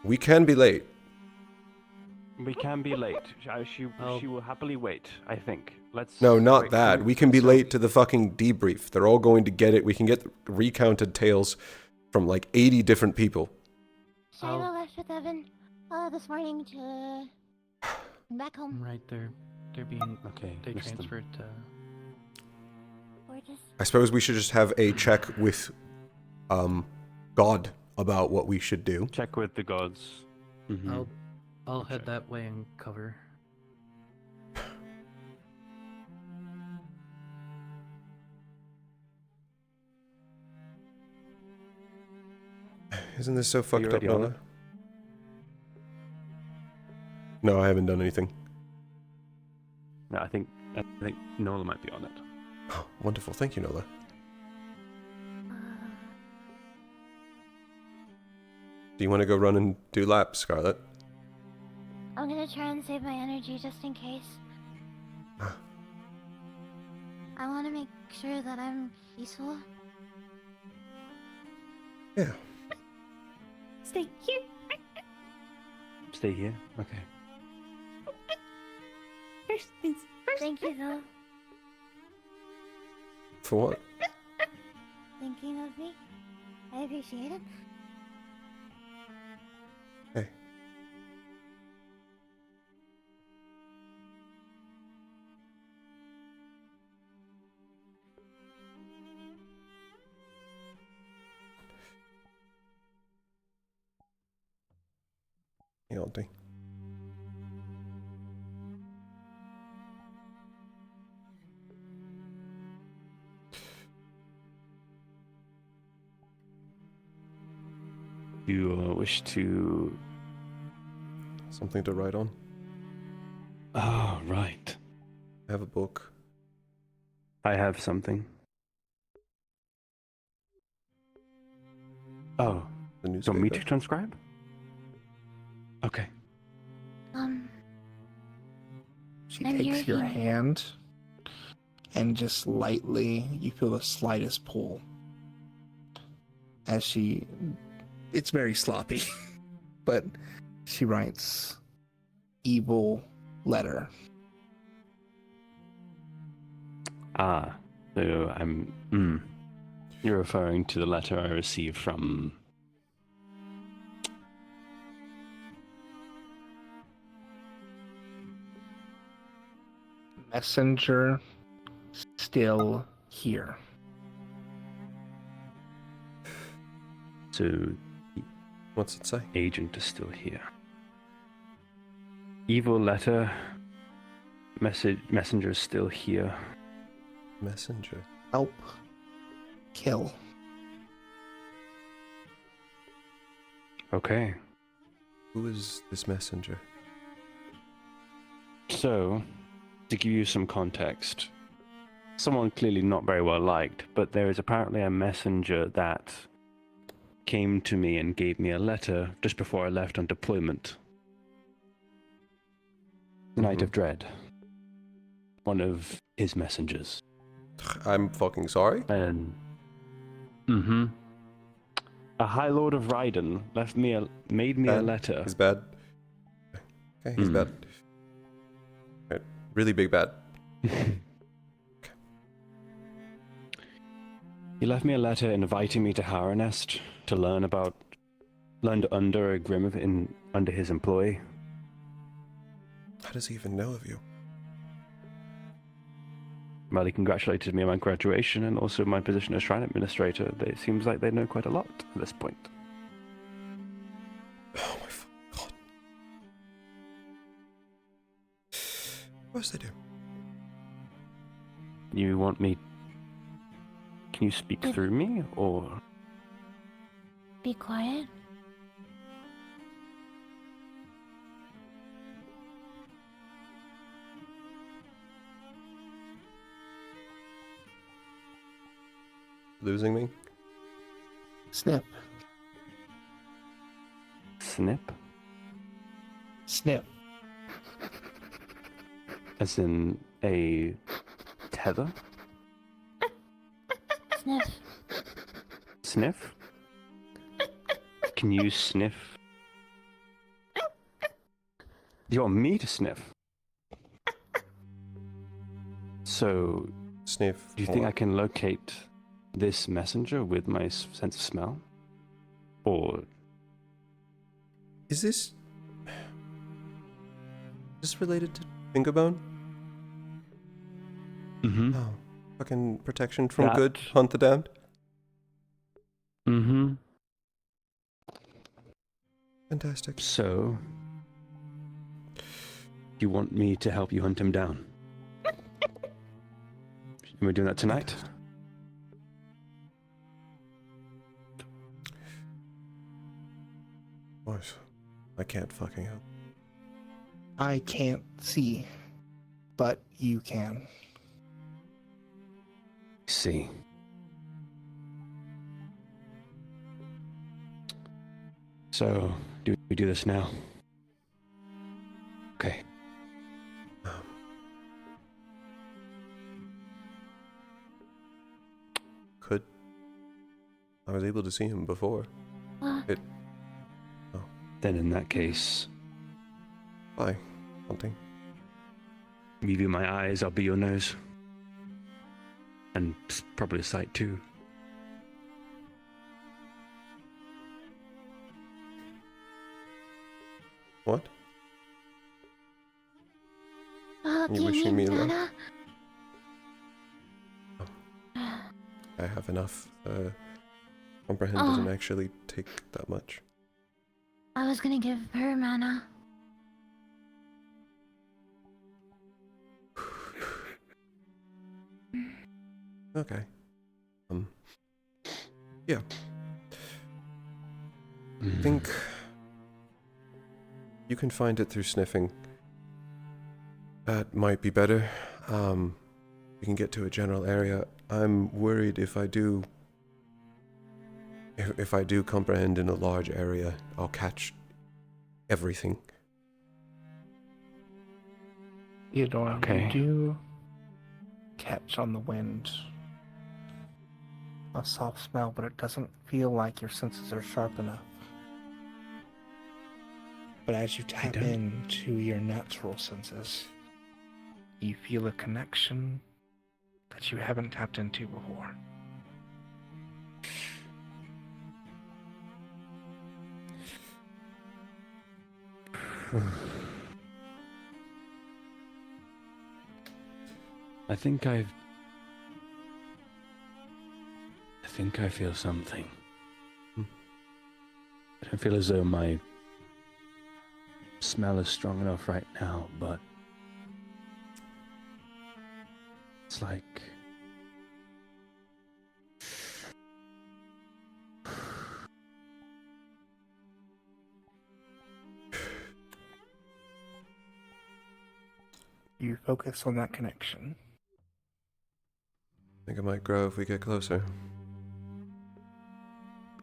we can be late. We can be late. She will happily wait, I think. Let's. No, not wait, that. We can be late to the fucking debrief. They're all going to get it. We can get recounted tales from like 80 different people. I left with Evan this morning to back home. Right, they're being They missed them. transferred to. Gorgeous. I suppose we should just have a check with God about what we should do. Check with the gods. Mm-hmm. I'll head that way and cover. Isn't this so fucked up, ready on Nola? it? No, I haven't done anything. No, I think Nola might be on it. Oh, wonderful. Thank you, Nola. Do you want to go run and do laps, Scarlet? I'm gonna try and save my energy just in case. I want to make sure that I'm peaceful. Yeah. Stay here. Stay here? Okay. First things first. Thank you, though. For what? Thinking of me. I appreciate it. Hey. Hey, Auntie. Do you wish to... Something to write on? Oh, right. I have a book. I have something. Oh. The Do you want me to newspaper. transcribe? Okay. She I'm takes here, your Hina. hand and just lightly, you feel the slightest pull. As it's very sloppy, but she writes, evil letter. Ah, so you're referring to the letter I received from... Messenger still here. So... What's it say? Agent is still here. Evil letter. Messenger is still here. Messenger. Help. Kill. Okay. Who is this messenger? So, to give you some context, someone clearly not very well liked, but there is apparently a messenger that came to me and gave me a letter just before I left on deployment. Night of Dread. One of his messengers. I'm fucking sorry? And... A High Lord of Raiden made me a letter. He's bad. Okay, he's bad. Right. Really big bad. He left me a letter inviting me to Harrenest to learn under a Grim under his employ. How does he even know of you? Well, he congratulated me on my graduation and also my position as Shrine Administrator. It seems like they know quite a lot at this point. Oh my god. Of course they do. You want me... Can you speak through me, or...? Be quiet. Losing me? Snip. Snip? Snip. As in a tether? Sniff. Sniff? Can you sniff? You want me to sniff? So... Sniff. Do you think I can locate this messenger with my sense of smell? Or... Is this related to Fingerbone? Mm-hmm. Oh, fucking protection from That- good, hunt the damned? Mm-hmm. Fantastic. So... You want me to help you hunt him down? And we're doing that tonight? Boys, I can't fucking help. I can't see, but you can. See. So, do we do this now? Okay. Could. I was able to see him before. It. Oh. Then in that case... Bye. Hunting. You be my eyes, I'll be your nose. And probably sight too. What? Oh, You do you wishing me mean luck? Nana? I have enough. Comprehend Oh. doesn't actually take that much. I was gonna give her mana. Okay. Yeah. I think you can find it through sniffing. That might be better. We can get to a general area. I'm worried if I do comprehend in a large area, I'll catch everything. You don't Okay. do catch on the wind a soft smell, but it doesn't feel like your senses are sharp enough. But as you tap into your natural senses, you feel a connection that you haven't tapped into before. I think I feel something. I don't feel as though my smell is strong enough right now, but it's like You focus on that connection. I think it might grow if we get closer.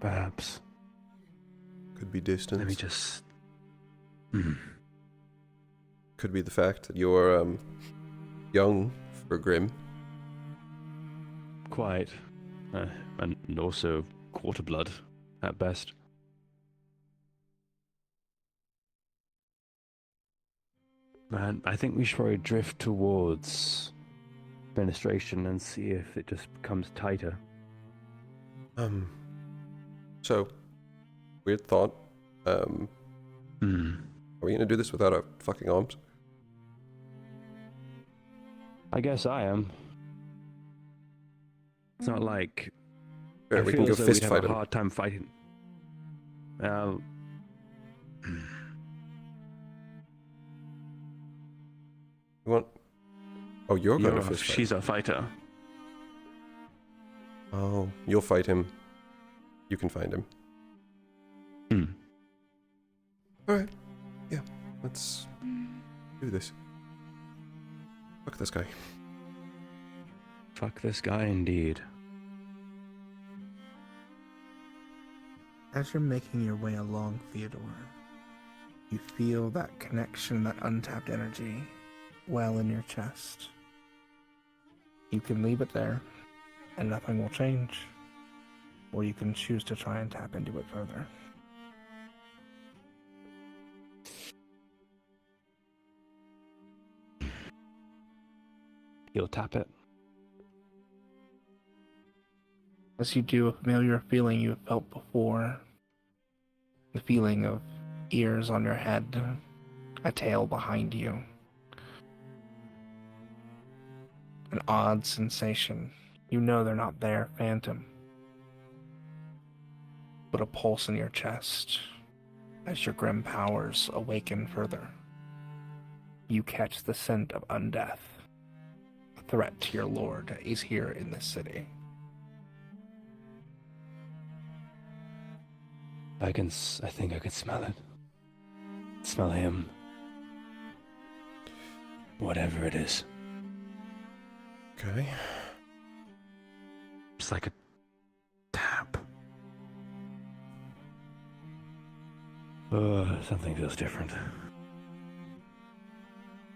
Perhaps. Could be distance. Let me just... Could be the fact that you're, young for Grim. Quite. And also quarter blood, at best. Man, I think we should probably drift towards Fenestration and see if it just becomes tighter. So, weird thought. Are we gonna do this without our fucking arms? I guess I am. It's not like Sure, I we feel can go as though fist we'd fight have a him. hard time fighting. Well, You want? Oh, you're going to You're- fist fight. she's a fighter. Oh, you'll fight him. You can find him. Alright. Yeah, let's do this. Fuck this guy. Fuck this guy indeed. As you're making your way along, Theodore, you feel that connection, that untapped energy, well in your chest. You can leave it there, and nothing will change. Or you can choose to try and tap into it further. You'll tap it. As you do, a familiar feeling you have felt before. The feeling of ears on your head, a tail behind you. An odd sensation. You know they're not there, phantom. But a pulse in your chest as your grim powers awaken further. You catch the scent of undeath. A threat to your lord is here in this city. I think I can smell it. Smell him. Whatever it is. Okay. It's like a tap. Something feels different.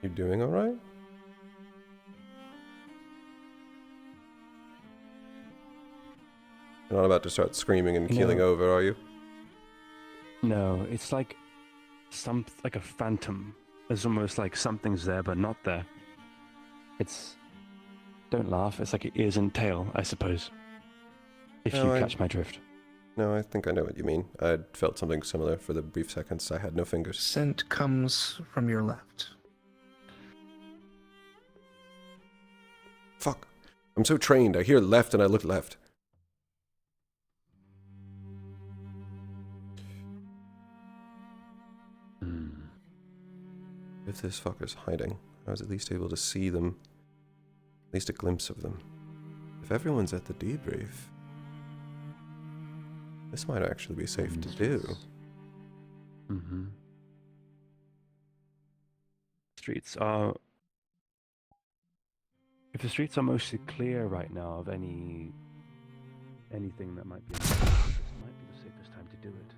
You doing alright? You're not about to start screaming and keeling over, are you? No, it's like like a phantom. It's almost like something's there but not there. Don't laugh, it's like ears and tail, I suppose. If No, you catch my drift. No, I think I know what you mean. I felt something similar for the brief seconds I had no fingers. Scent comes from your left. Fuck. I'm so trained. I hear left and I look left. If this fucker's hiding, I was at least able to see them. At least a glimpse of them. If everyone's at the debrief, this might actually be safe to do. Streets are... If the streets are mostly clear right now of anything that might be... This might be the safest time to do it.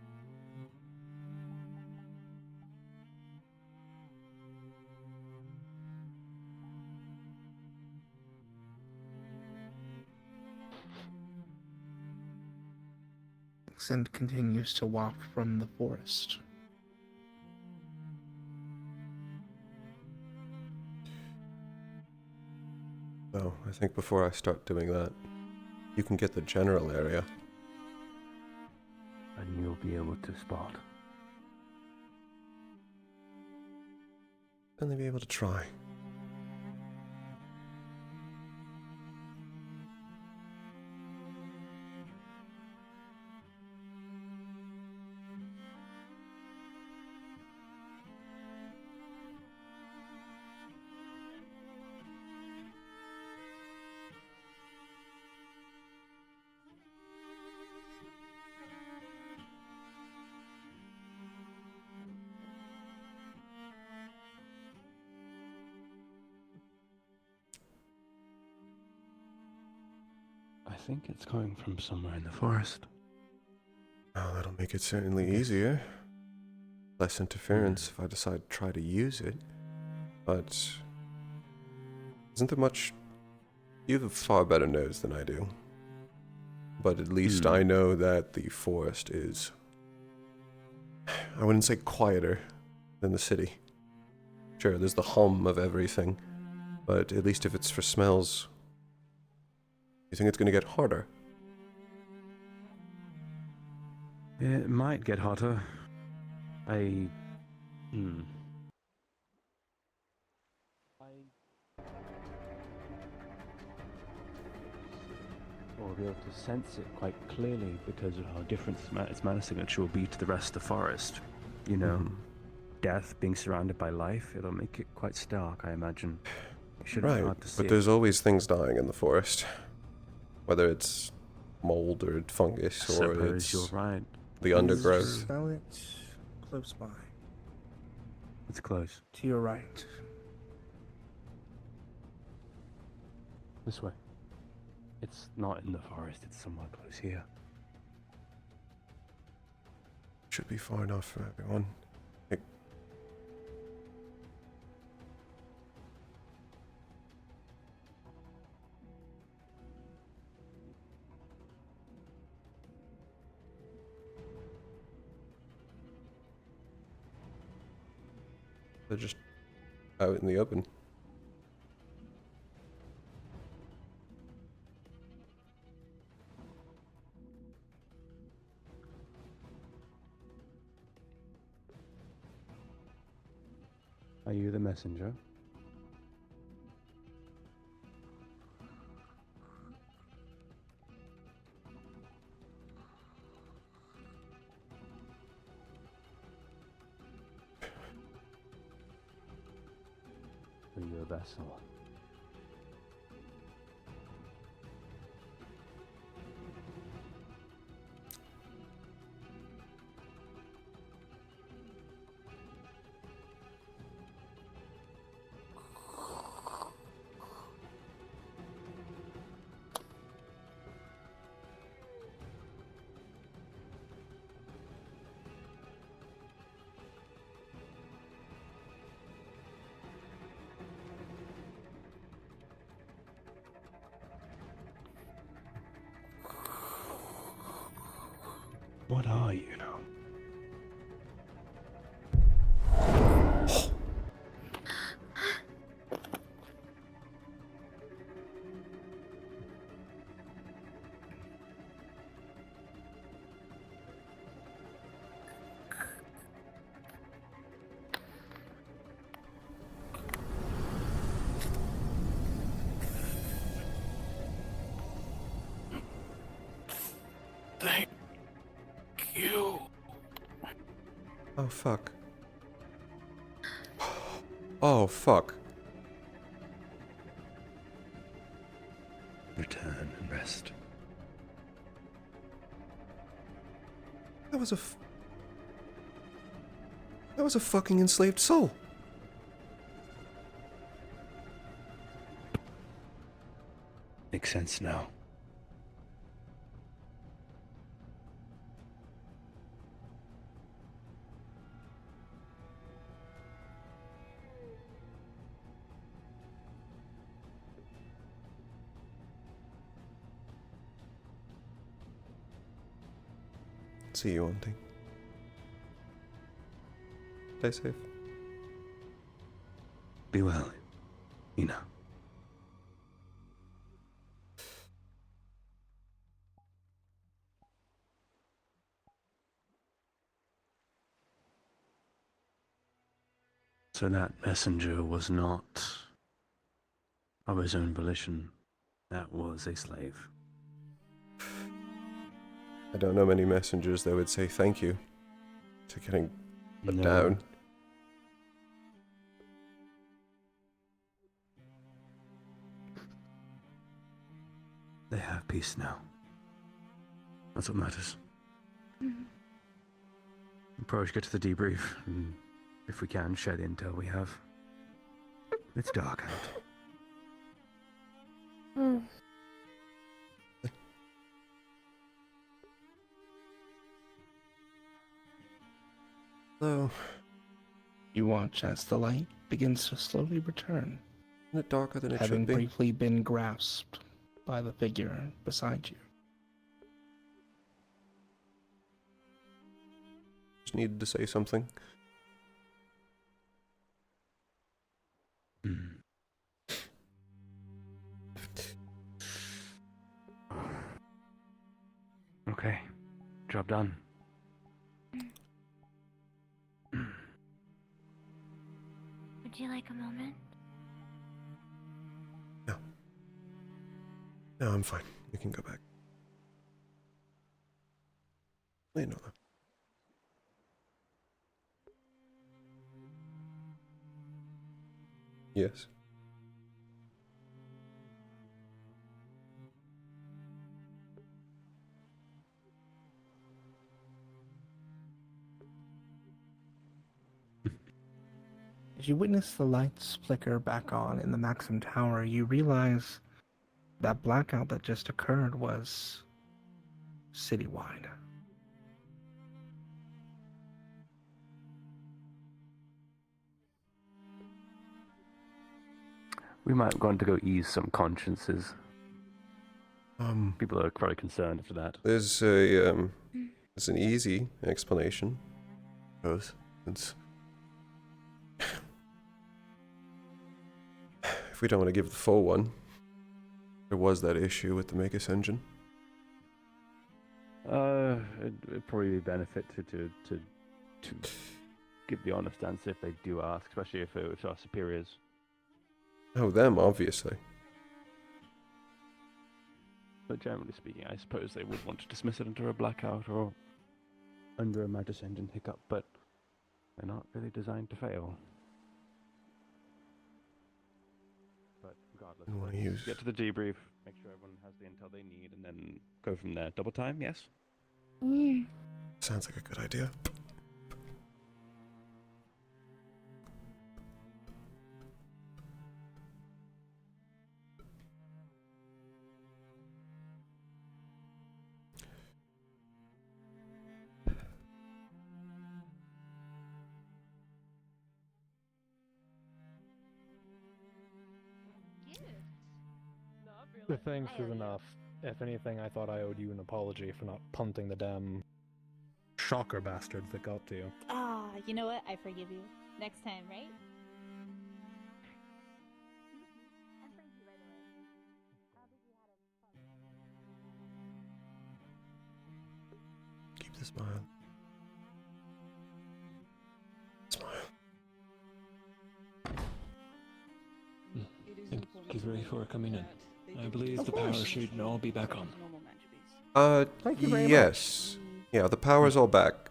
Scent continues to waft from the forest. So, I think before I start doing that, you can get the general area. And you'll be able to spot. And they'll be able to try. think it's coming from somewhere in the forest. Oh, that'll make it certainly easier. Less interference if I decide to try to use it. But isn't there much... You have a far better nose than I do. But at least I know that the forest is... I wouldn't say quieter than the city. Sure, there's the hum of everything. But at least if it's for smells... You think it's going to get harder? It might get hotter. Or be able to sense it quite clearly because of how different its mana signature will be to the rest of the forest. You know, death being surrounded by life, it'll make it quite stark, I imagine. It shouldn't be hard to see. But there's always things dying in the forest. Whether it's mold or fungus or it's you're right. The undergrowth. Smell it close by. It's close. To your right. This way. It's not in the forest, it's somewhere close here. Should be far enough for everyone. They're just out in the open. Are you the messenger? Are you a vessel? What are you now? Thank you. Oh, fuck. Oh, fuck. Return and rest. That was a fucking enslaved soul. Makes sense now. See you, Auntie. Stay safe. Be well, you know. So that messenger was not of his own volition. That was a slave. I don't know many messengers that would say thank you to getting put down. They have peace now. That's what matters. We'll probably get to the debrief, and if we can, share the intel we have. It's dark out. Though, You watch as the light begins to slowly return, isn't it darker than it having should be? briefly been grasped by the figure beside you. Just needed to say something. Okay, job done. Would you like a moment? No, I'm fine. You can go back. I know that. Yes. As you witness the lights flicker back on in the Maxim Tower, you realize that blackout that just occurred was citywide. We might want to go ease some consciences. People are very concerned after that. There's an easy explanation. Suppose it's if we don't want to give the full one, there was that issue with the Magus engine. It'd probably be benefit to give the honest answer if they do ask, especially if it's our superiors. Oh, them, obviously. But generally speaking, I suppose they would want to dismiss it under a blackout or under a Magus engine hiccup, but they're not really designed to fail. But regardless, let's get to the debrief, make sure everyone has the intel they need, and then go from there. Double time, yes? Sounds like a good idea. The thanks is enough. If anything, I thought I owed you an apology for not punting the damn shocker bastards that got to you. Ah, you know what? I forgive you. Next time, right? Keep the smile. Smile. Thank you very for coming in. I believe the power should all be back on. Thank you very yes. Yeah, the power's all back.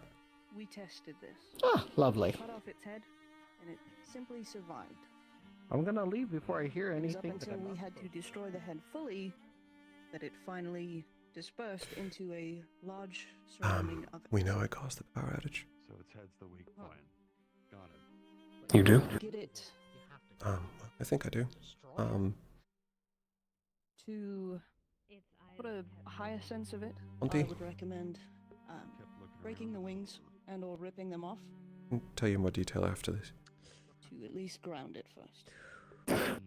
We tested this. Ah, lovely. Cut off its head, and it simply survived. I'm gonna leave before I hear It was anything. up until we had to destroy the head fully that it finally dispersed into a large surrounding of We know it caused the power outage. So its head's the weak point. Got it. You do? Get it I think I do. to put a higher sense of it. Auntie? I would recommend breaking the wings and or ripping them off I'll tell you more detail after this. to at least ground it first.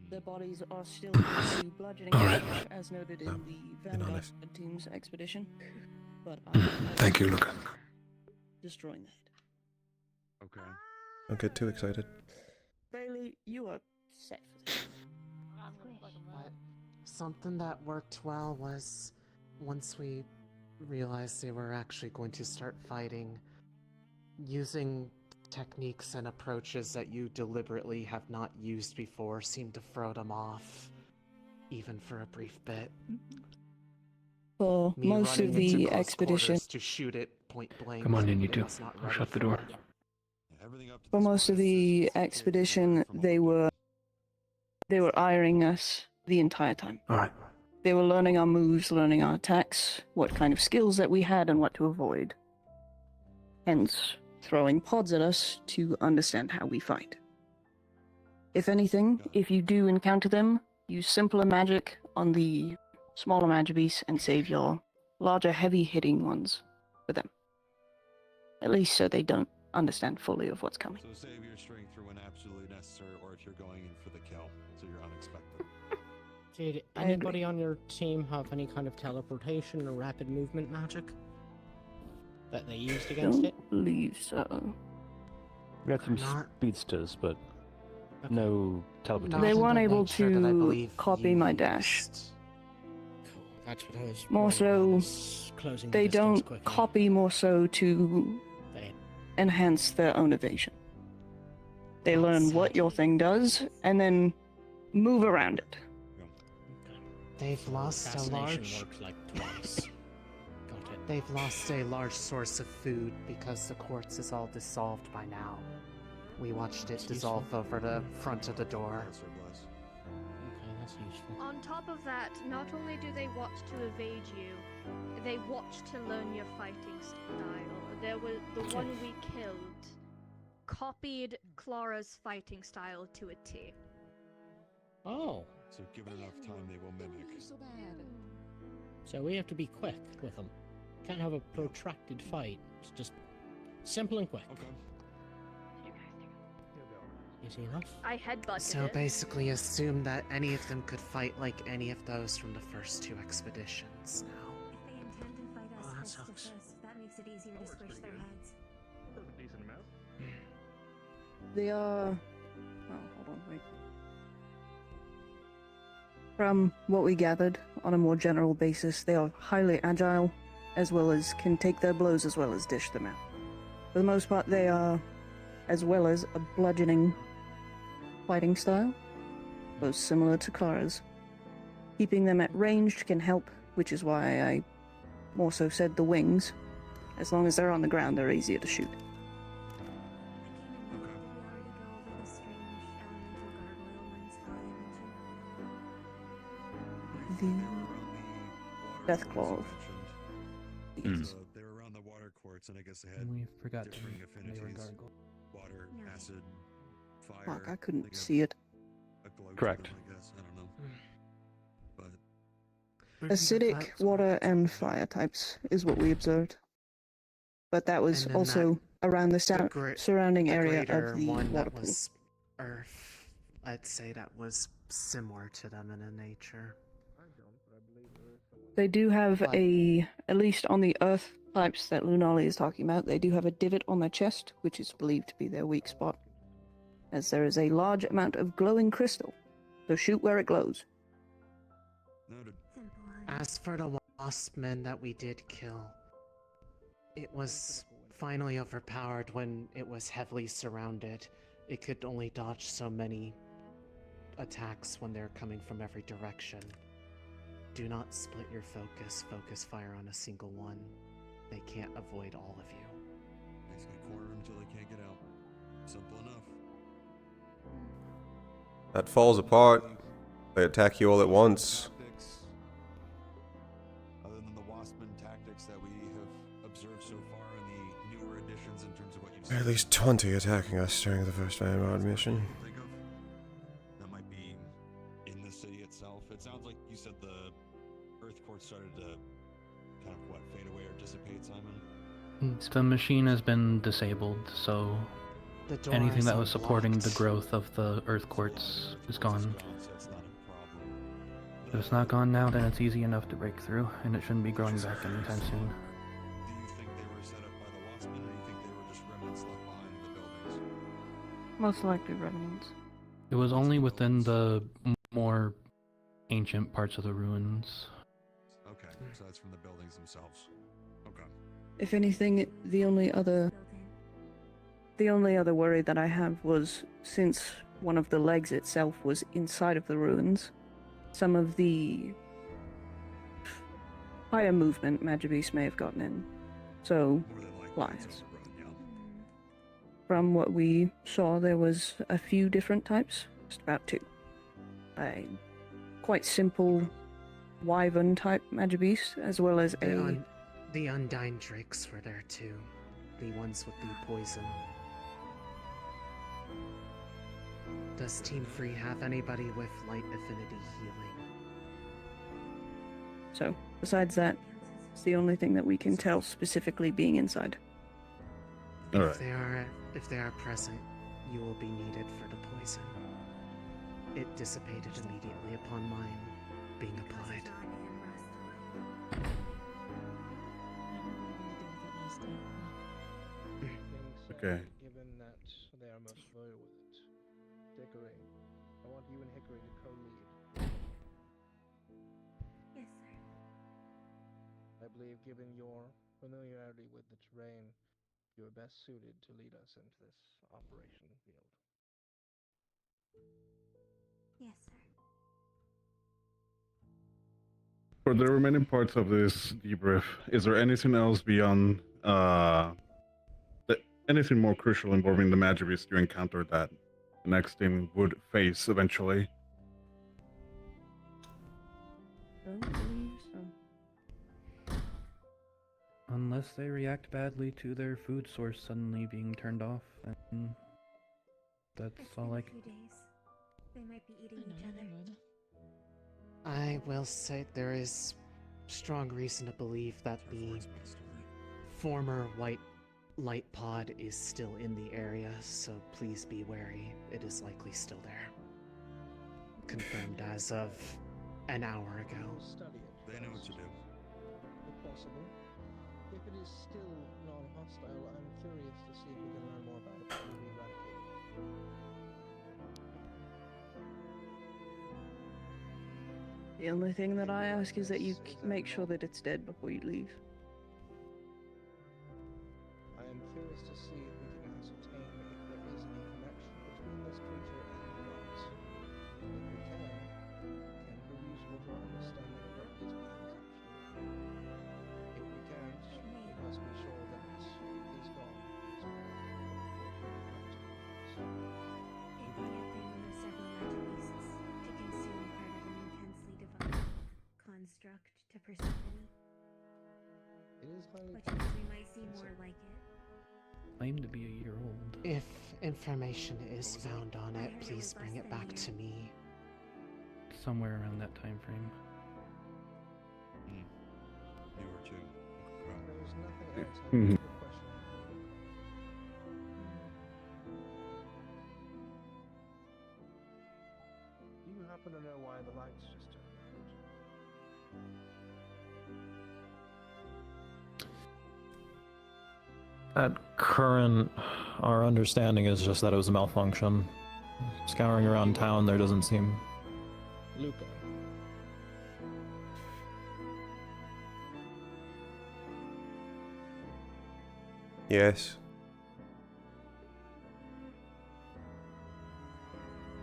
Their bodies are still to bludgeoning damage, as noted in the Vanguard team's expedition. But Thank you, Luca. destroying the head. Okay. Don't get too excited. Bailey, you are set for this. Something that worked well was once we realized they were actually going to start fighting, using techniques and approaches that you deliberately have not used before seemed to throw them off, even for a brief bit. For Me most running of the into close expedition, quarters to shoot it point blank. Come on in, you two. was not I'll ready shut the for. door. for most of the expedition, they were ironing us the entire time. Alright. They were learning our moves, learning our attacks, what kind of skills that we had, and what to avoid. Hence, throwing pods at us to understand how we fight. If anything, if you do encounter them, use simpler magic on the smaller magibeasts and save your larger, heavy-hitting ones for them. At least so they don't understand fully of what's coming. So save your strength for when absolutely necessary, or if you're going in for the kill, so you're unexpected. Did I anybody on your team have any kind of teleportation or rapid movement magic that they used against it? Don't believe so. We had some Not- speedsters, but no teleportation. They weren't able nature that I to believe copy you my dash. That's what I was More worried so, about, is closing the they distance don't quickly. copy more so to They- enhance their own evasion. They learn what your thing does and then move around it. They've lost a Fascination large. worked like twice. Got it. They've lost a large source of food because the quartz is all dissolved by now. We watched it That's dissolve useful. over the front of the door. Okay, that's useful. On top of that, not only do they watch to evade you, they watch to learn your fighting style. There was the one we killed copied Clara's fighting style to a T. Oh, So given enough time, they will mimic. so we have to be quick with them. Can't have a protracted fight. It's just simple and quick. Okay. Easy enough. I headbutted So it. basically, assume that any of them could fight like any of those from the first two expeditions now. If they intend to fight us Oh, that fist to sucks. fist, that makes it easier to squish their heads. Decent amount. They are. Oh, hold on, wait. From what we gathered, on a more general basis, they are highly agile, as well as can take their blows as well as dish them out. For the most part, they are, as well as a bludgeoning fighting style, both similar to Clara's. Keeping them at range can help, which is why I more so said the wings. As long as they're on the ground, they're easier to shoot. The Death Claw. So they were around the water quartz, and I guess they had We forgot differing they were affinities. gargoyle. Water, acid, fire. Fuck, I they couldn't got see it. a glow to Correct. them, I guess. I don't know. But Acidic, water, and fire types is what we observed. But that was And then also around the surrounding the area greater of the one water that pool. was Earth. I'd say that was similar to them in a nature. They do have But- at least on the earth types that Lunali is talking about, they do have a divot on their chest, which is believed to be their weak spot, as there is a large amount of glowing crystal. So shoot where it glows. noted. As for the waspmen that we did kill, it was finally overpowered when it was heavily surrounded. It could only dodge so many attacks when they're coming from every direction. Do not split your focus. Focus fire on a single one. They can't avoid all of you. Basically corner them until they can't get out. Simple enough. That falls apart. They attack you all at once. Tactics, other than the Waspman tactics that we have observed so far in the newer editions in terms of what you've seen. At least 20 attacking us during the first Vanguard mission. Think of that might be in the city itself. It sounds like you said the Earth Quartz started to kind of fade away or dissipate, Simon. The machine has been disabled, so The door anything is that was supporting the unlocked. growth of the earth quartz is gone. So that's not a problem. If it's not gone now, then it's easy enough to break through, and it shouldn't be growing back anytime soon. Do you think they were set up by the Waspmen, or do you think they were just remnants left behind in the buildings? Most likely remnants. It was only within the more ancient parts of the ruins. Okay, so that's from the buildings themselves. Okay. If anything, the only other worry that I have was, since one of the legs itself was inside of the ruins, some of the higher movement Magibeast may have gotten in. So, lions. From what we saw, there was a few different types, just about 2. A quite simple wyvern type Magibeast, as well as The Undyne Drakes were there too. The ones with the poison. Does Team Free have anybody with light affinity healing? So, besides that, it's the only thing that we can tell specifically being inside. All If right. they are present, you will be needed for the poison. It dissipated immediately upon mine being applied. Okay. Given that they are most familiar with it, Hickory, I want you and Hickory to co-lead. Yes, sir. I believe, given your familiarity with the terrain, you are best suited to lead us into this operation field. Yes, sir. For the remaining parts of this debrief, is there anything else beyond anything more crucial involving the magic beast you encountered that the next team would face eventually? Don't believe so. Unless they react badly to their food source suddenly being turned off, and that's It's all been I a few days. They might be eating each other. I will say there is strong reason to believe that the former white light pod is still in the area, so please be wary. It is likely still there. Confirmed as of an hour ago. Study it. They know what to do. If possible. If it is still non-hostile, I'm curious to see if we can learn more about it before we eradicate it. The only thing that I ask is that you make sure that it's dead before you leave. I am curious to see if we can ascertain if there is any connection between this creature and the gods. If we can prove useful to our understanding of what these beings actually do. If we can't, we must be sure that it is gone. If yet they one of several magic beasts to consume part of an intensely divine construct to Persephone. It is highly Which means we might see more like it. claim to be a year old. If information is found on it, please bring it back to me. Somewhere around that time frame. You were too. There's nothing else I Mhm. have to question. Do you happen to know why the lights just turned out? At current, our understanding is just that it was a malfunction. Scouring around town, there doesn't seem. Luca. Yes.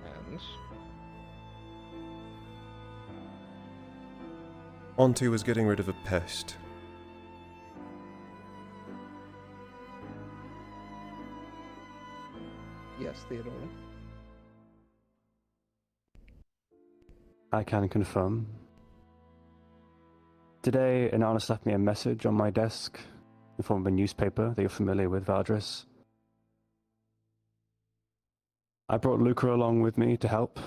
And Auntie was getting rid of a pest. yes, Theodore. I can confirm. Today, Inanis left me a message on my desk in form of a newspaper that you're familiar with, Valdris. I brought Luca along with me to help,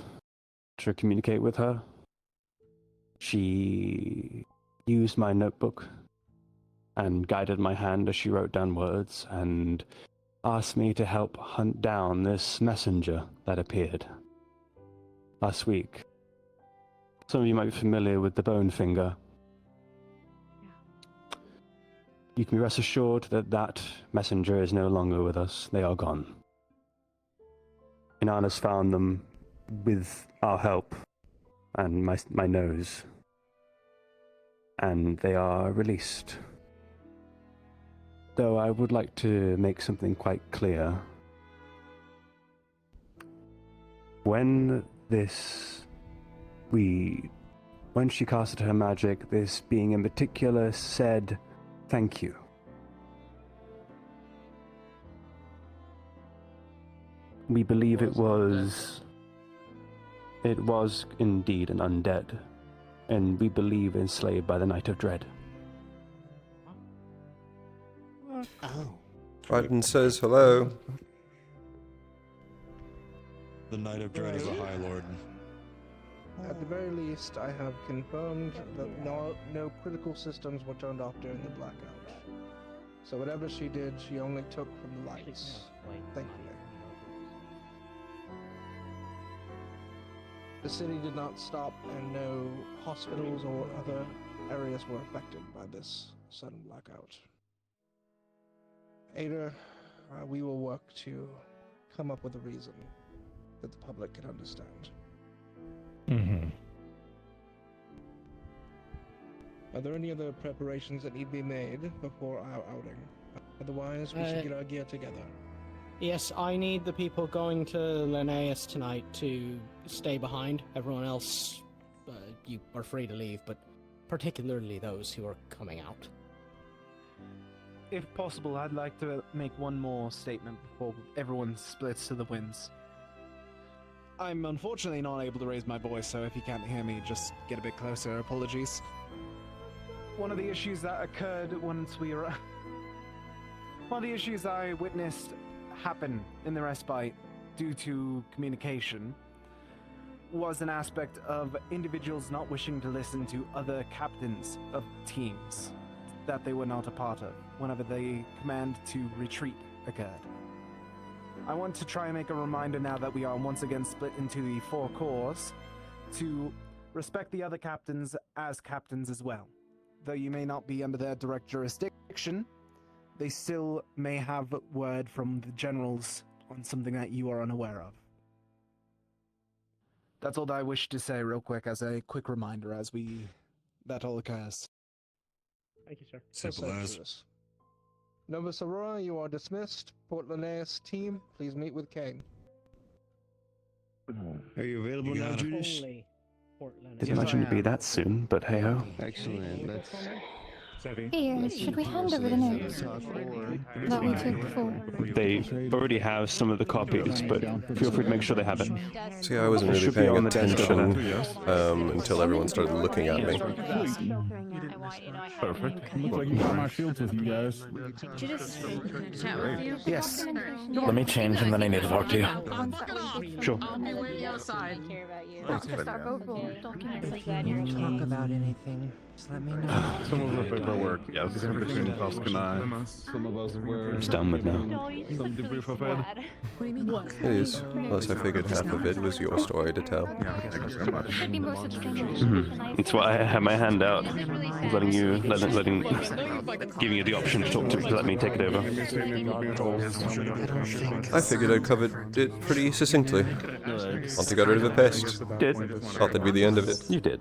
to communicate with her. She used my notebook and guided my hand as she wrote down words and asked me to help hunt down this messenger that appeared last week. Some of you might be familiar with the Bone Finger. You can be rest assured that that messenger is no longer with us. They are gone. Inanis found them with our help and my nose. And they are released. Though I would like to make something quite clear. When she casted her magic, this being in particular said, "Thank you." We believe it was indeed an undead, and we believe enslaved by the Night of Dread. Oh. Triton says hello. The Knight of Dread is a High Lord. At the very least, I have confirmed that no critical systems were turned off during the blackout. So whatever she did, she only took from the lights. Thankfully. The city did not stop, and no hospitals or other areas were affected by this sudden blackout. Ada, we will work to come up with a reason that the public can understand. Mm-hmm. Are there any other preparations that need to be made before our outing? Otherwise, we should get our gear together. Yes, I need the people going to Linnaeus tonight to stay behind. Everyone else, you are free to leave, but particularly those who are coming out. If possible, I'd like to make one more statement before everyone splits to the winds. I'm unfortunately not able to raise my voice, so if you can't hear me, just get a bit closer. Apologies. One of the issues that occurred once we were... One of the issues I witnessed happen in the respite due to communication was an aspect of individuals not wishing to listen to other captains of teams that they were not a part of whenever the command to retreat occurred. I want to try and make a reminder now that we are once again split into the 4 corps to respect the other captains as captains as well. Though you may not be under their direct jurisdiction, they still may have word from the generals on something that you are unaware of. That's all I wish to say real quick as a quick reminder as that all occurs. Thank you, sir. Simple as. Novus Aurora, you are dismissed. Port Linnaeus team, please meet with Kane. Are you available now, Judas? Only Portland. Didn't imagine it'd be that soon, but hey ho. Excellent. Let's. Here, should we hand over the notes that we took before? They already have some of the copies, but feel free to make sure they have it. See, I wasn't It really should be paying on the desk over attention there. until everyone started looking at me. Perfect. Looks like you got my shields with you guys. Yes. Let me change and then I need to talk to you. Sure. I will be outside. Care about you. Talk about anything. Just let me know. Some of the paperwork, yes, between Tusk and I. Some of us were... It's done with now. Some debrief of it. What do you mean? What? It is. Plus, I figured half of it was your story to tell. Thank you so much. It's why I had my hand out, letting giving you the option to talk to let me take it over. I figured I'd covered it pretty succinctly. Once I got rid of the pest. Did. Thought that'd be the end of it. You did.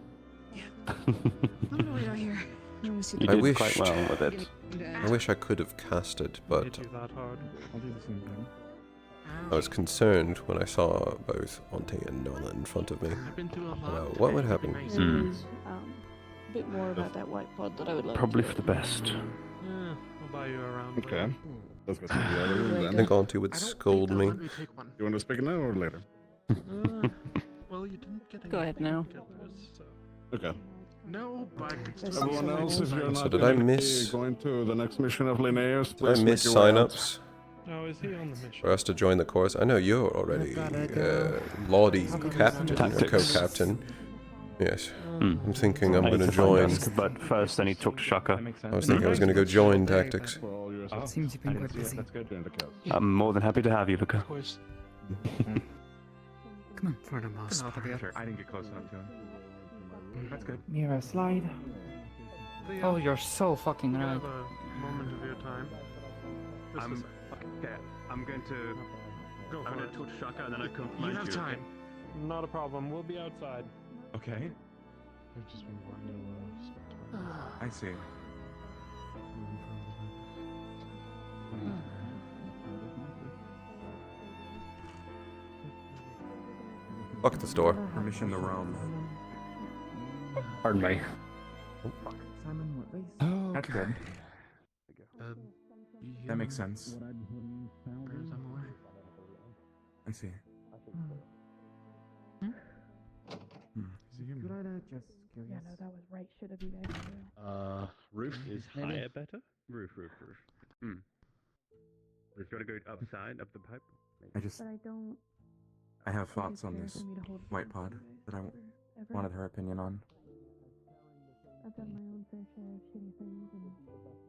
You I did wish. quite well with it. I wish I could have casted, but I was concerned when I saw both Auntie and Nola in front of me about what would happen. A bit more about that white pod that I would like. Probably for the best. I'll buy you around. Okay. Let's go to the other room I then. think Auntie would scold me. You want to speak now or later? Well, you didn't get Go ahead now. Okay. No, but Everyone else, if you're So not did I going to be miss- going to the next mission of Linnaeus, Did I please miss make your way out. sign-ups no, is he on the mission? for us to join the course? I know you're already Lordy captain or Tactics. co-captain. Yes. Hmm. I'm thinking I'm I need going to to find join. desk, but first I need to talk to Shaka. I was thinking I was going to go join tactics. Seems you've been quite busy. That's good. I'm more than happy to have you, Luca. Come on, for the most. I didn't get close enough to him. That's good. Mira, slide. Oh, you're so fucking Can I right. have a moment of your time? I'm going to go for it. talk to Shaka and then I come You have time. Not a problem. We'll be outside. Okay. I see. Lock this door. Permission to roam. Pardon me. That's good. That makes sense. I see. Yeah, no, that was right. Should have you guys. Roof is higher better? Roof. Hmm. We've got to go upside, up the pipe. But I don't. I have thoughts It's on fair this for me to hold white it pod for that I forever. wanted her opinion on. I've done my own fair share of shitty things, and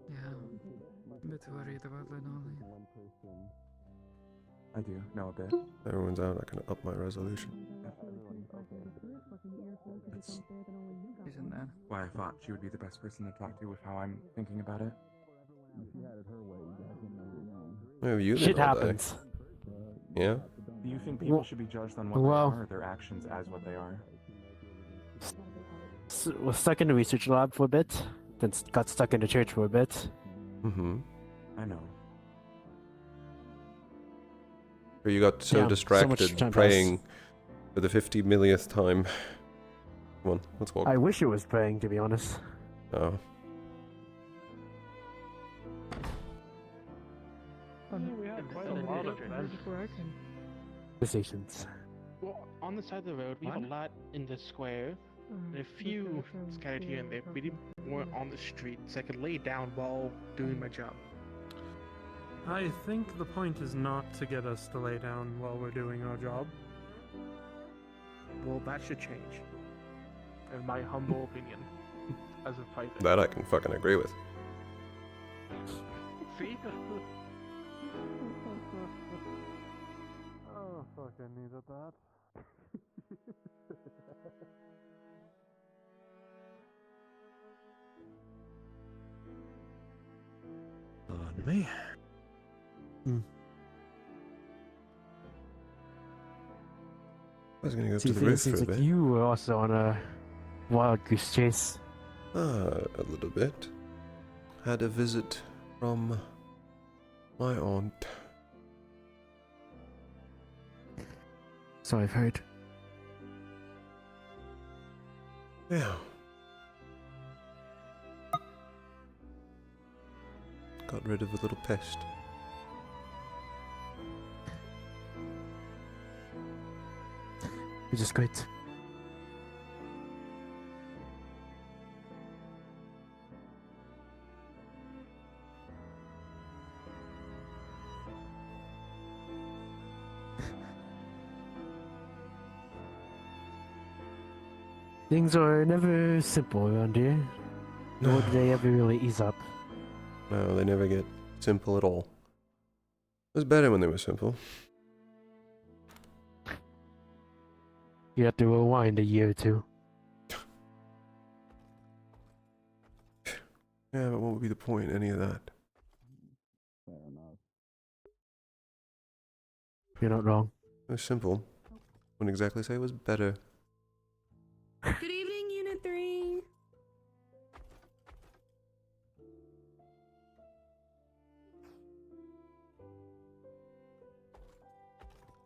Yeah, I'm a bit worried about Lenali. I do know a bit. Everyone's out. I can up my resolution. Isn't there? Why I thought she would be the best person to talk to with how I'm thinking about it. Oh, you Shit did all day. happens. Yeah? Do you think people should be judged on what well- they are or their actions as what they are? Was stuck in the research lab for a bit, then got stuck in the church for a bit. Mm-hmm. I know. Or you got so Yeah, so much distracted time praying for the 50 millionth time. Come on, let's walk. I wish it was praying, to be honest. Oh. We had quite a lot of Conversations. Well, on the side of the road, we have a lot in the square, and a few scattered here and there. We need more on the street so I could lay down while doing my job. I think the point is not to get us to lay down while we're doing our job. Well, that should change. In my humble opinion, as a fighter. That I can fucking agree with. See? Oh, fuck, I needed that. On me. I was gonna go See, to the roof seems for a like bit. you were also on a wild goose chase. A little bit. Had a visit from my aunt. So I've heard. Yeah. Got rid of a little pest. Which is great. Things are never simple around here. Nor do they ever really ease up. No, they never get simple at all. It was better when they were simple. You have to rewind a year or two. Yeah, but what would be the point in any of that? You're not wrong. It was simple. Wouldn't exactly say it was better. Good evening, Unit 3.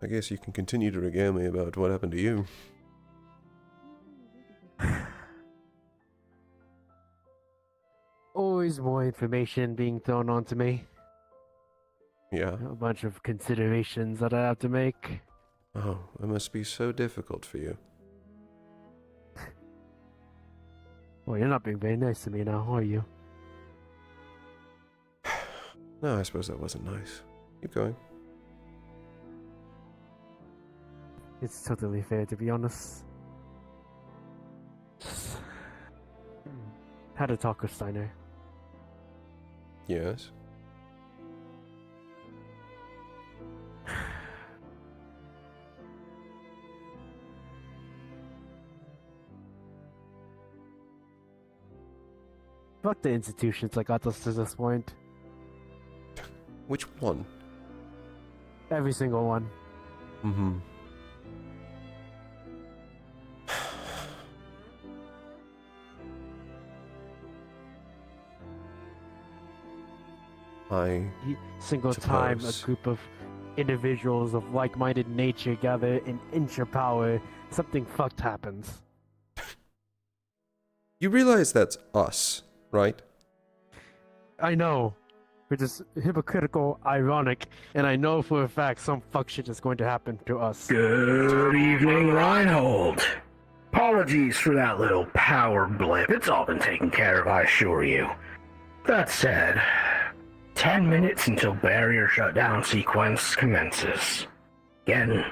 I guess you can continue to regale me about what happened to you. Always more information being thrown onto me. Yeah. A bunch of considerations that I have to make. Oh, that must be so difficult for you. Well, you're not being very nice to me now, are you? No, I suppose that wasn't nice. Keep going. It's totally fair, to be honest. Had a talk with Steiner. Yes. Fuck the institutions that got us to this point. Which one? Every single one. Mm-hmm. Single time a suppose. group of individuals of like-minded nature gather and inch your power, something fucked happens. You realize that's us, right? I know. Which is hypocritical, ironic, and I know for a fact some fuck shit is going to happen to us. Good evening, Reinhold. Apologies for that little power blip. It's all been taken care of, I assure you. That said, 10 minutes until barrier shutdown sequence commences. Again,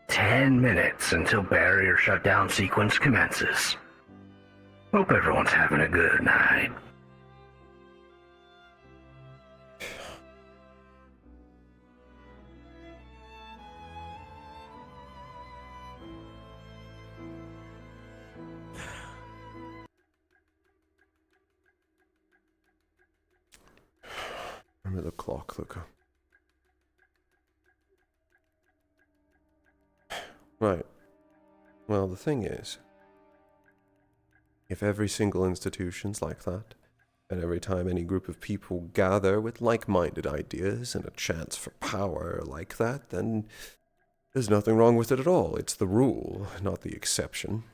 10 minutes until barrier shutdown sequence commences. Hope everyone's having a good night. Remember the clock, Luca. Right. Well, the thing is, if every single institution's like that, and every time any group of people gather with like-minded ideas and a chance for power like that, then there's nothing wrong with it at all. It's the rule, not the exception.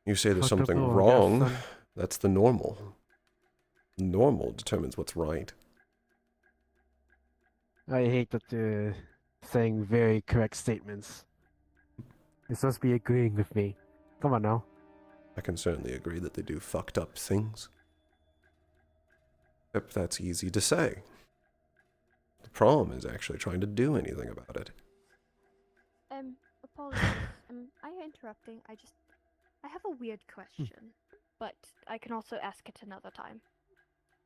You say there's Fucked up something rule, I guess, wrong, son. that's the normal. Normal determines what's right. I hate that you're saying very correct statements. You're supposed to be agreeing with me. Come on now. I can certainly agree that they do fucked up things. Except that's easy to say. The problem is actually trying to do anything about it. Apologies. I am interrupting. I have a weird question, but I can also ask it another time.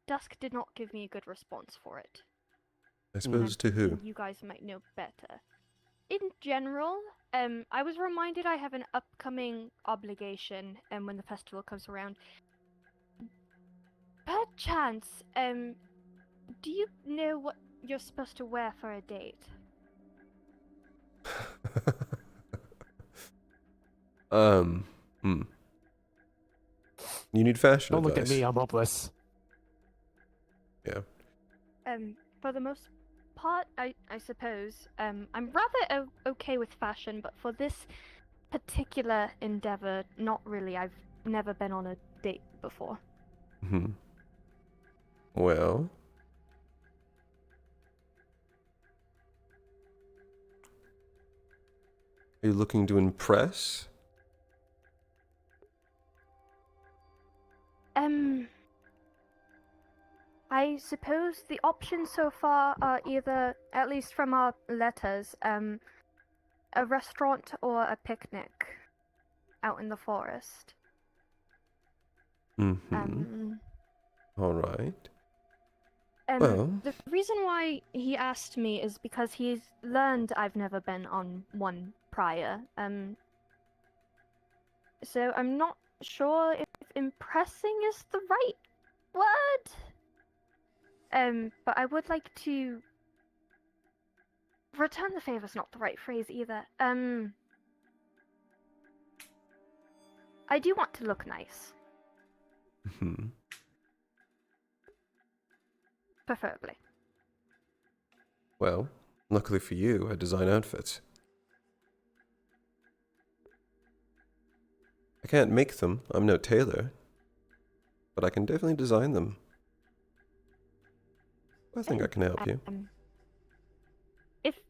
Dusk did not give me a good response for it. I suppose to who? You guys might know better. In general, I was reminded I have an upcoming obligation when the festival comes around. Perchance, do you know what you're supposed to wear for a date? You need fashion Don't advice. look at me, I'm hopeless. Yeah. For the most part, I suppose. I'm rather okay with fashion, but for this particular endeavor, not really. I've never been on a date before. Well, are you looking to impress? I suppose the options so far are either, at least from our letters, a restaurant or a picnic out in the forest. All right. Well, the reason why he asked me is because he's learned I've never been on one prior. So I'm not sure if impressing is the right word. But I would like to return the favor's not the right phrase either. I do want to look nice. Preferably. Well, luckily for you, I design outfits. I can't make them, I'm no tailor, but I can definitely design them. I think I can help you.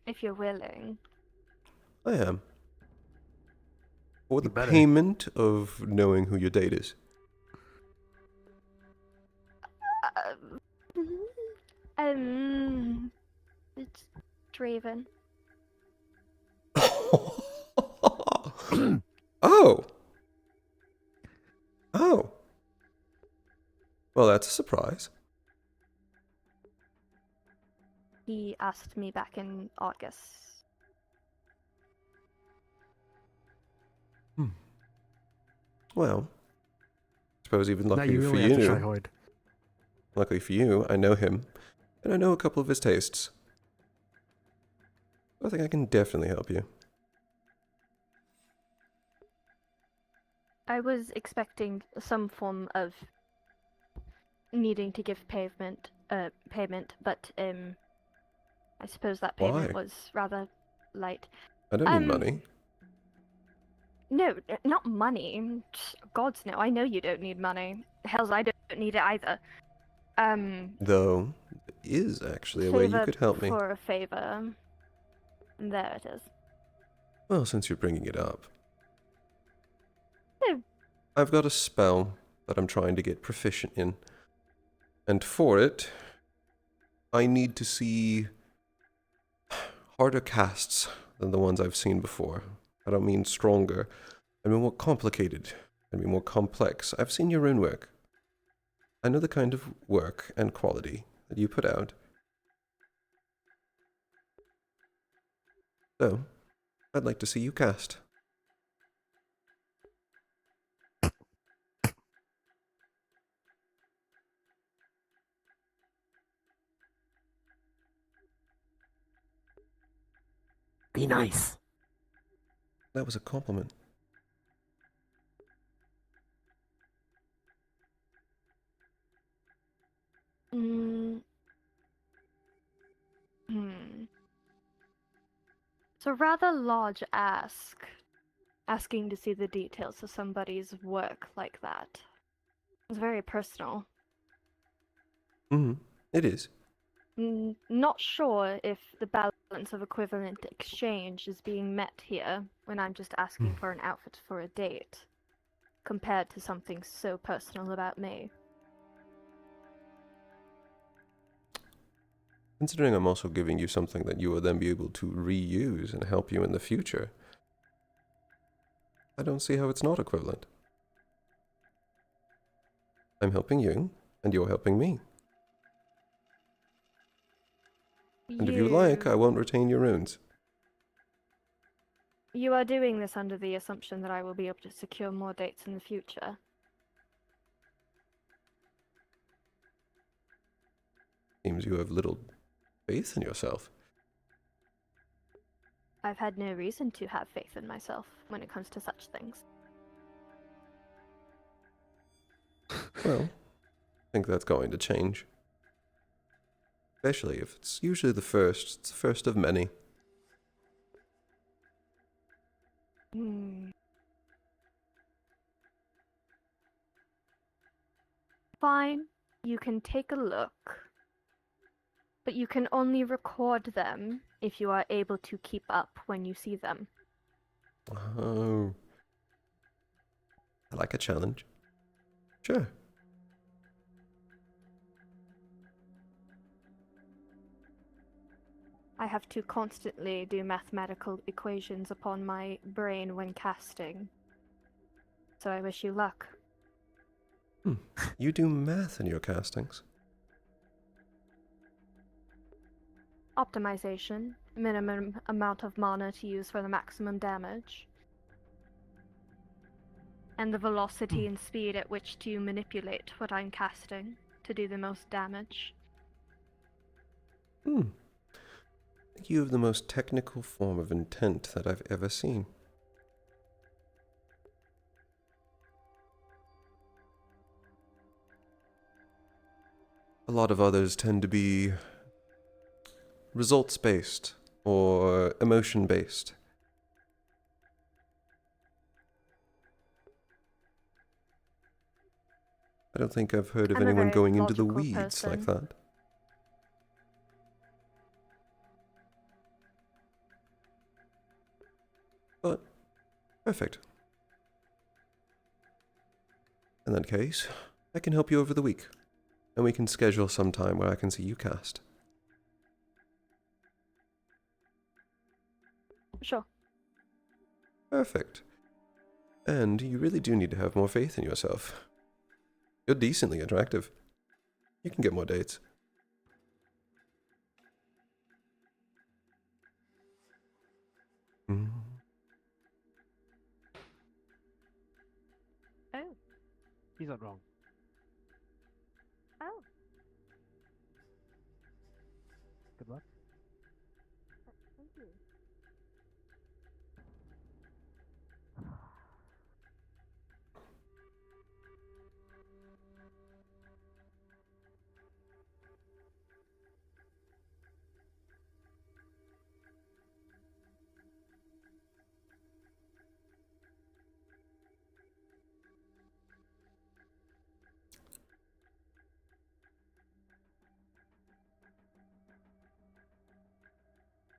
If you're willing. I am. For the payment of knowing who your date is. It's Draven. Oh! Oh! Well, that's a surprise. He asked me back in August. Well, I suppose even Now luckily you for really have to try you. hard. Luckily for you, I know him, and I know a couple of his tastes. I think I can definitely help you. I was expecting some form of needing to give payment, but I suppose that payment Why? was rather light. I don't need money. No, not money. Gods no, I know you don't need money. Hells, I don't need it either. Though, there is actually a way you Favor could help me. for a favor. There it is. Well, since you're bringing it up. No. I've got a spell that I'm trying to get proficient in. And for it, I need to see harder casts than the ones I've seen before. I don't mean stronger. I mean more complicated. I mean more complex. I've seen your rune work. I know the kind of work and quality that you put out. So, I'd like to see you cast. Be nice. That was a compliment. Mm. Hmm. It's a rather large ask, asking to see the details of somebody's work like that. It's very personal. It is. Not sure if the balance of equivalent exchange is being met here when I'm just asking for an outfit for a date, compared to something so personal about me. Considering I'm also giving you something that you will then be able to reuse and help you in the future, I don't see how it's not equivalent. I'm helping you, and you're helping me. And if you like, I won't retain your runes. You are doing this under the assumption that I will be able to secure more dates in the future. Seems you have little faith in yourself. I've had no reason to have faith in myself when it comes to such things. Well, I think that's going to change. Especially if it's usually the first. It's the first of many. Fine, you can take a look. But you can only record them if you are able to keep up when you see them. Oh. I like a challenge. Sure. I have to constantly do mathematical equations upon my brain when casting. So I wish you luck. You do math in your castings. Optimization, minimum amount of mana to use for the maximum damage, and the velocity and speed at which to manipulate what I'm casting to do the most damage. You have the most technical form of intent that I've ever seen. A lot of others tend to be results-based or emotion-based. I don't think I've heard of I'm a anyone very going into the logical weeds like person. that. But, perfect. In that case, I can help you over the week, and we can schedule some time where I can see you cast. Sure. Perfect. And you really do need to have more faith in yourself. You're decently attractive. You can get more dates. Oh. He's not wrong. Oh. Good luck. Thank you.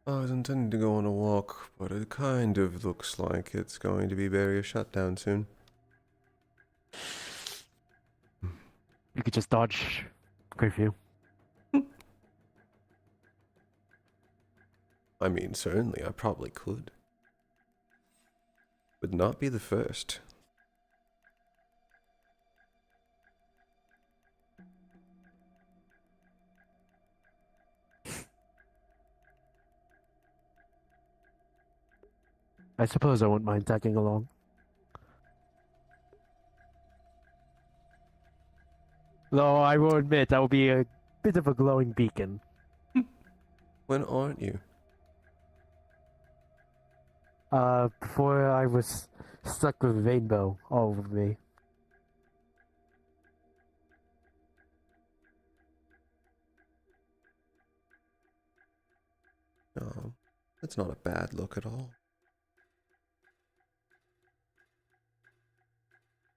I was intending to go on a walk, but it kind of looks like it's going to be barrier shut down soon. You could just dodge. Great view. I mean, certainly, I probably could. Would not be the first. I suppose I wouldn't mind tagging along. Though I will admit that will be a bit of a glowing beacon. When aren't you? Before I was stuck with rainbow all over me. No, that's not a bad look at all.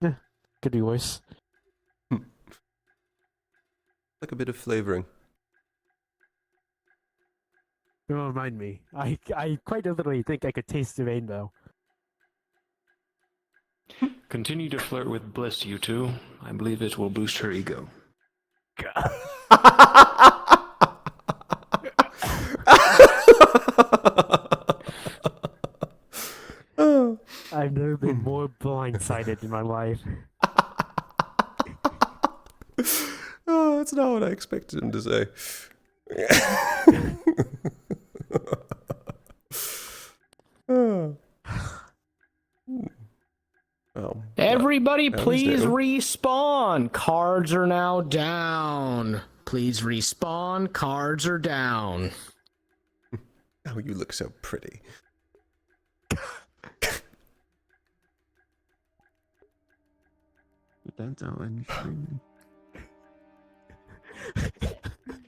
Yeah, could be worse. Like a bit of flavoring. Don't remind me. I quite literally think I could taste the rainbow. Continue to flirt with Bliss, you two. I believe it will boost her ego. I've never been more blindsided in my life. Oh, that's not what I expected him to say. Oh. Well, Everybody, that was please new. respawn. Cards are now down. Please respawn. Cards are down. Oh, you look so pretty. That's all I'm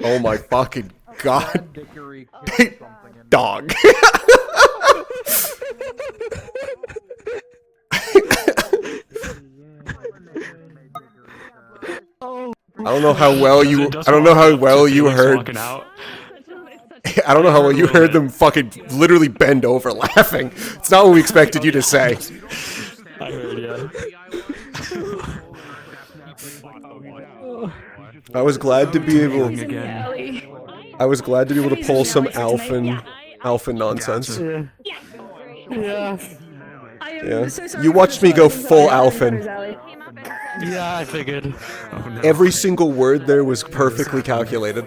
Oh my fucking god. Dog. I don't know how well you heard. I don't know how well you heard them fucking literally bend over laughing. It's not what we expected you to say. I heard ya. I was glad to be able. I was glad to be able to pull some alpha nonsense. Yeah. Yeah. You watched me go full alphin. Yeah, I figured. Every single word there was perfectly calculated.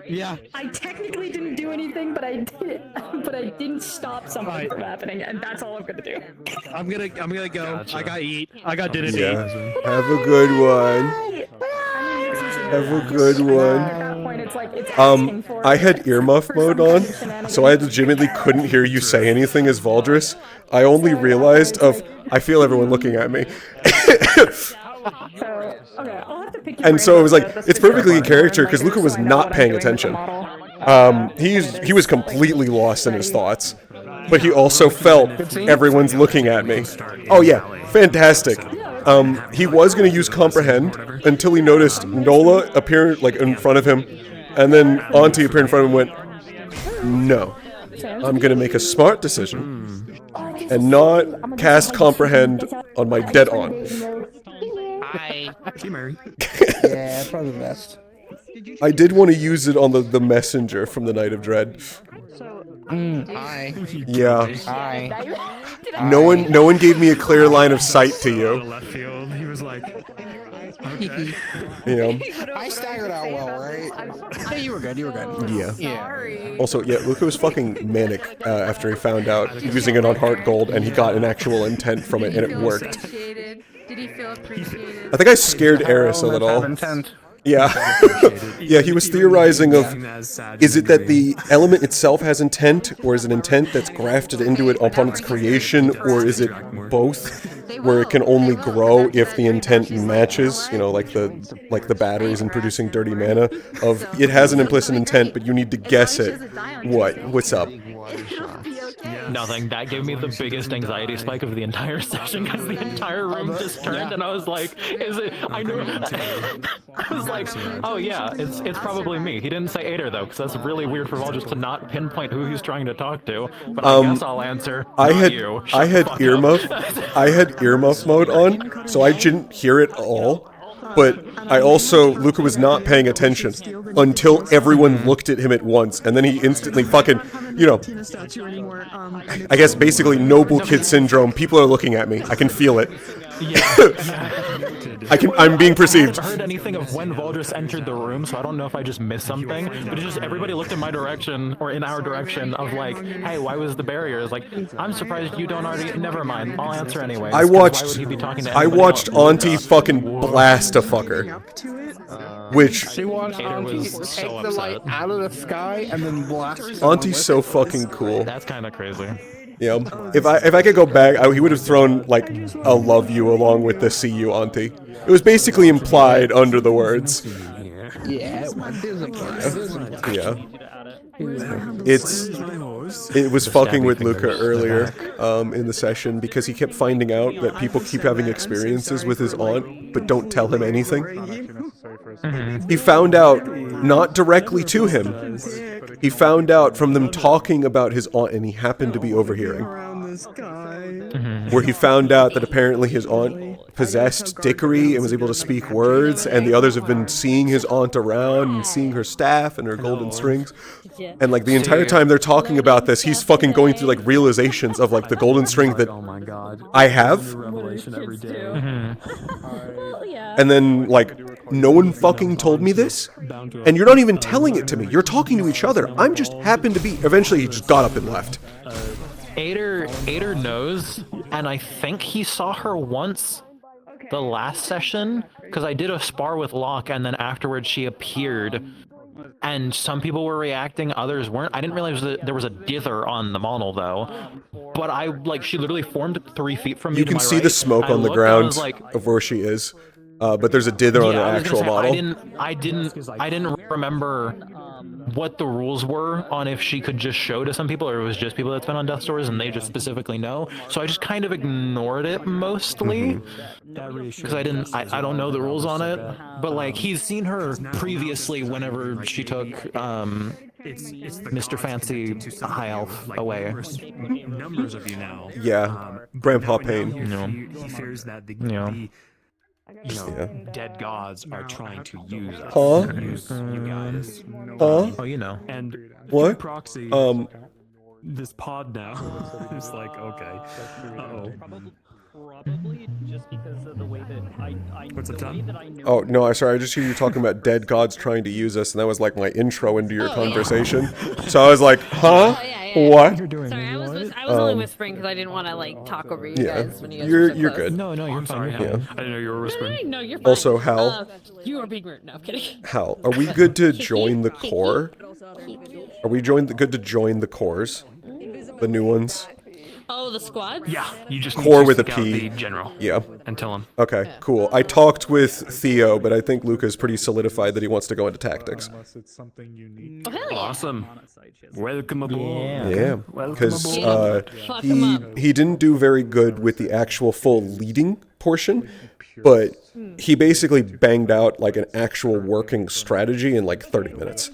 Yeah. I technically didn't do anything, but I did. But I didn't stop something from happening, and that's all I'm gonna do. I'm gonna go. Gotcha. I gotta eat. I got dinner to Yeah. eat. Have a good one. Have a good one. I had earmuff mode on, so I legitimately couldn't hear you say anything as Valdris. I only realized I feel everyone looking at me. And so it was like, it's perfectly in character because Luca was not paying attention. He was completely lost in his thoughts. But he also felt everyone's looking at me. Oh yeah, fantastic. He was going to use comprehend until he noticed Nola appear like in front of him, and then Auntie appeared in front of him and went, no, I'm going to make a smart decision and not cast comprehend on my dead aunt. Hi. Hey, Mary. Yeah, probably the best. I did want to use it on the messenger from the Night of Dread. Hi. Yeah. Hi. No one gave me a clear line of sight to you. Left field. He was like, You know. I staggered out well, right? Yeah, you were good. You were good. Yeah. Yeah. Also, yeah, Luca was fucking manic after he found out using it on Heart Gold, and he got an actual intent from it, and it worked. Did he feel appreciated? I think I scared Eris a little. Yeah. Yeah, he was theorizing of, is it that the element itself has intent, or is it intent that's grafted into it upon its creation, or is it both, where it can only grow if the intent matches, you know, like the batteries in producing dirty mana, of it has an implicit intent, but you need to guess it. What's up? Nothing. That gave me the biggest anxiety spike of the entire session because the entire room just turned and I was like, is it? I knew. I was like, oh yeah, it's probably me. He didn't say Ader though, because that's really weird for Vol just to not pinpoint who he's trying to talk to. But I guess I'll answer. I had earmuff mode on, so I didn't hear it all. but I also, Luca was not paying attention until everyone looked at him at once, and then he instantly fucking, you know, I guess basically noble kid syndrome. People are looking at me. I can feel it. I'm being perceived. I haven't heard anything of when Valdris entered the room, so I don't know if I just missed something. But it's just everybody looked in my direction or in our direction of like, hey, why was the barrier? It's like, I'm surprised you don't already. Never mind, I'll answer anyway. I watched Auntie fucking blast a fucker. Which She watched Auntie take the light out of the sky and then blast. Auntie's so fucking cool. That's kind of crazy. Yeah, if I could go back, he would have thrown like a love you along with the see you, Auntie. It was basically implied under the words. Yeah. It was fucking with Luca earlier in the session because he kept finding out that people keep having experiences with his aunt but don't tell him anything. He found out not directly to him. He found out from them talking about his aunt, and he happened to be overhearing. Where he found out that apparently his aunt possessed Dickory and was able to speak words, and the others have been seeing his aunt around and seeing her staff and her golden strings. And like the entire time they're talking about this, he's fucking going through like realizations of like the golden string that I have. And then like, no one fucking told me this, and you're not even telling it to me. You're talking to each other. I'm just happened to be. Eventually, he just got up and left. Ader knows, and I think he saw her once the last session, because I did a spar with Locke, and then afterwards she appeared, and some people were reacting, others weren't. I didn't realize that there was a dither on the model, though. But she literally formed 3 feet from me. You can see the smoke on the ground of where she is. But there's a dither on her actual model. I didn't remember what the rules were on if she could just show to some people, or it was just people that's been on Death Stores and they just specifically know. So I just kind of ignored it mostly because I don't know the rules on it. But like, he's seen her previously whenever she took Mr. Fancy High Elf away. Numbers of you now. Yeah, Grandpa Payne. He fears that the dead gods are trying to use us. Use you guys. Oh, And what? Proxy. This pod now. It's like, okay. Probably just because of the way that What's up, Tom? Oh, no, I'm sorry. I just hear you talking about dead gods trying to use us, and that was like my intro into your conversation. So I was like, huh? What? Sorry, I was only whispering because I didn't want to like talk over you guys when you guys you're were so you're close. good. No, you're fine. Yeah. I didn't know you were whispering. No, you're fine. Also, Hal. You are being rude. No, I'm kidding. Hal, are we good to join the core? Are we good to join the cores? The new ones? Oh, the squad? Yeah, you just need Core to with a seek out P. the general. Yeah. And tell him. Okay, cool. I talked with Theo, but I think Luca's pretty solidified that he wants to go into tactics. Oh, hell yeah. Awesome. Welcome aboard. Yeah, because he didn't do very good with the actual full leading portion, but he basically banged out like an actual working strategy in like 30 minutes.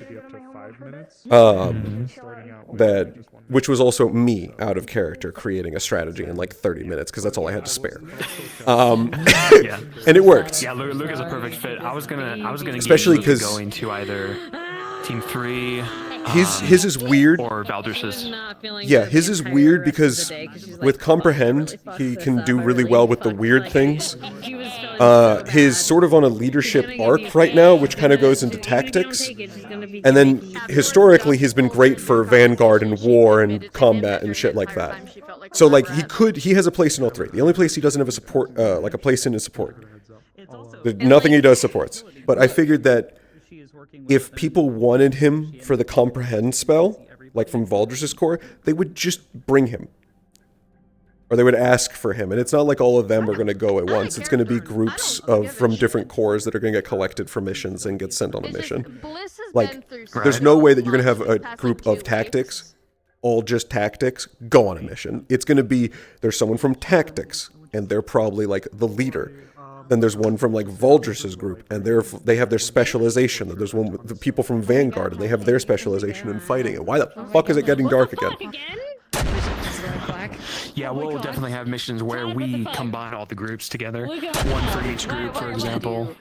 Which was also me out of character creating a strategy in like 30 minutes because that's all I had to spare. And it worked. Yeah, Luke is a perfect fit. I was gonna especially because going to either Team 3. His is weird. Or Valdris's. Yeah, his is weird because with Comprehend, he can do really well with the weird things. His sort of on a leadership arc right now, which kind of goes into tactics. And then historically, he's been great for Vanguard and war and combat and shit like that. So like he has a place in all 3. The only place he doesn't have a support, like a place in is support. Nothing he does supports. But I figured that if people wanted him for the Comprehend spell, like from Valdris's core, they would just bring him. Or they would ask for him. And it's not like all of them are going to go at once. It's going to be groups from different cores that are going to get collected for missions and get sent on a mission. Like, there's no way that you're going to have a group of tactics, all just tactics, go on a mission. It's going to be, there's someone from tactics, and they're probably like the leader. Then there's one from like Valdris's group, and they have their specialization. There's one with the people from Vanguard, and they have their specialization in fighting. And why the fuck is it getting dark again? Yeah, we'll definitely have missions where we combine all the groups together, one for each group, for example,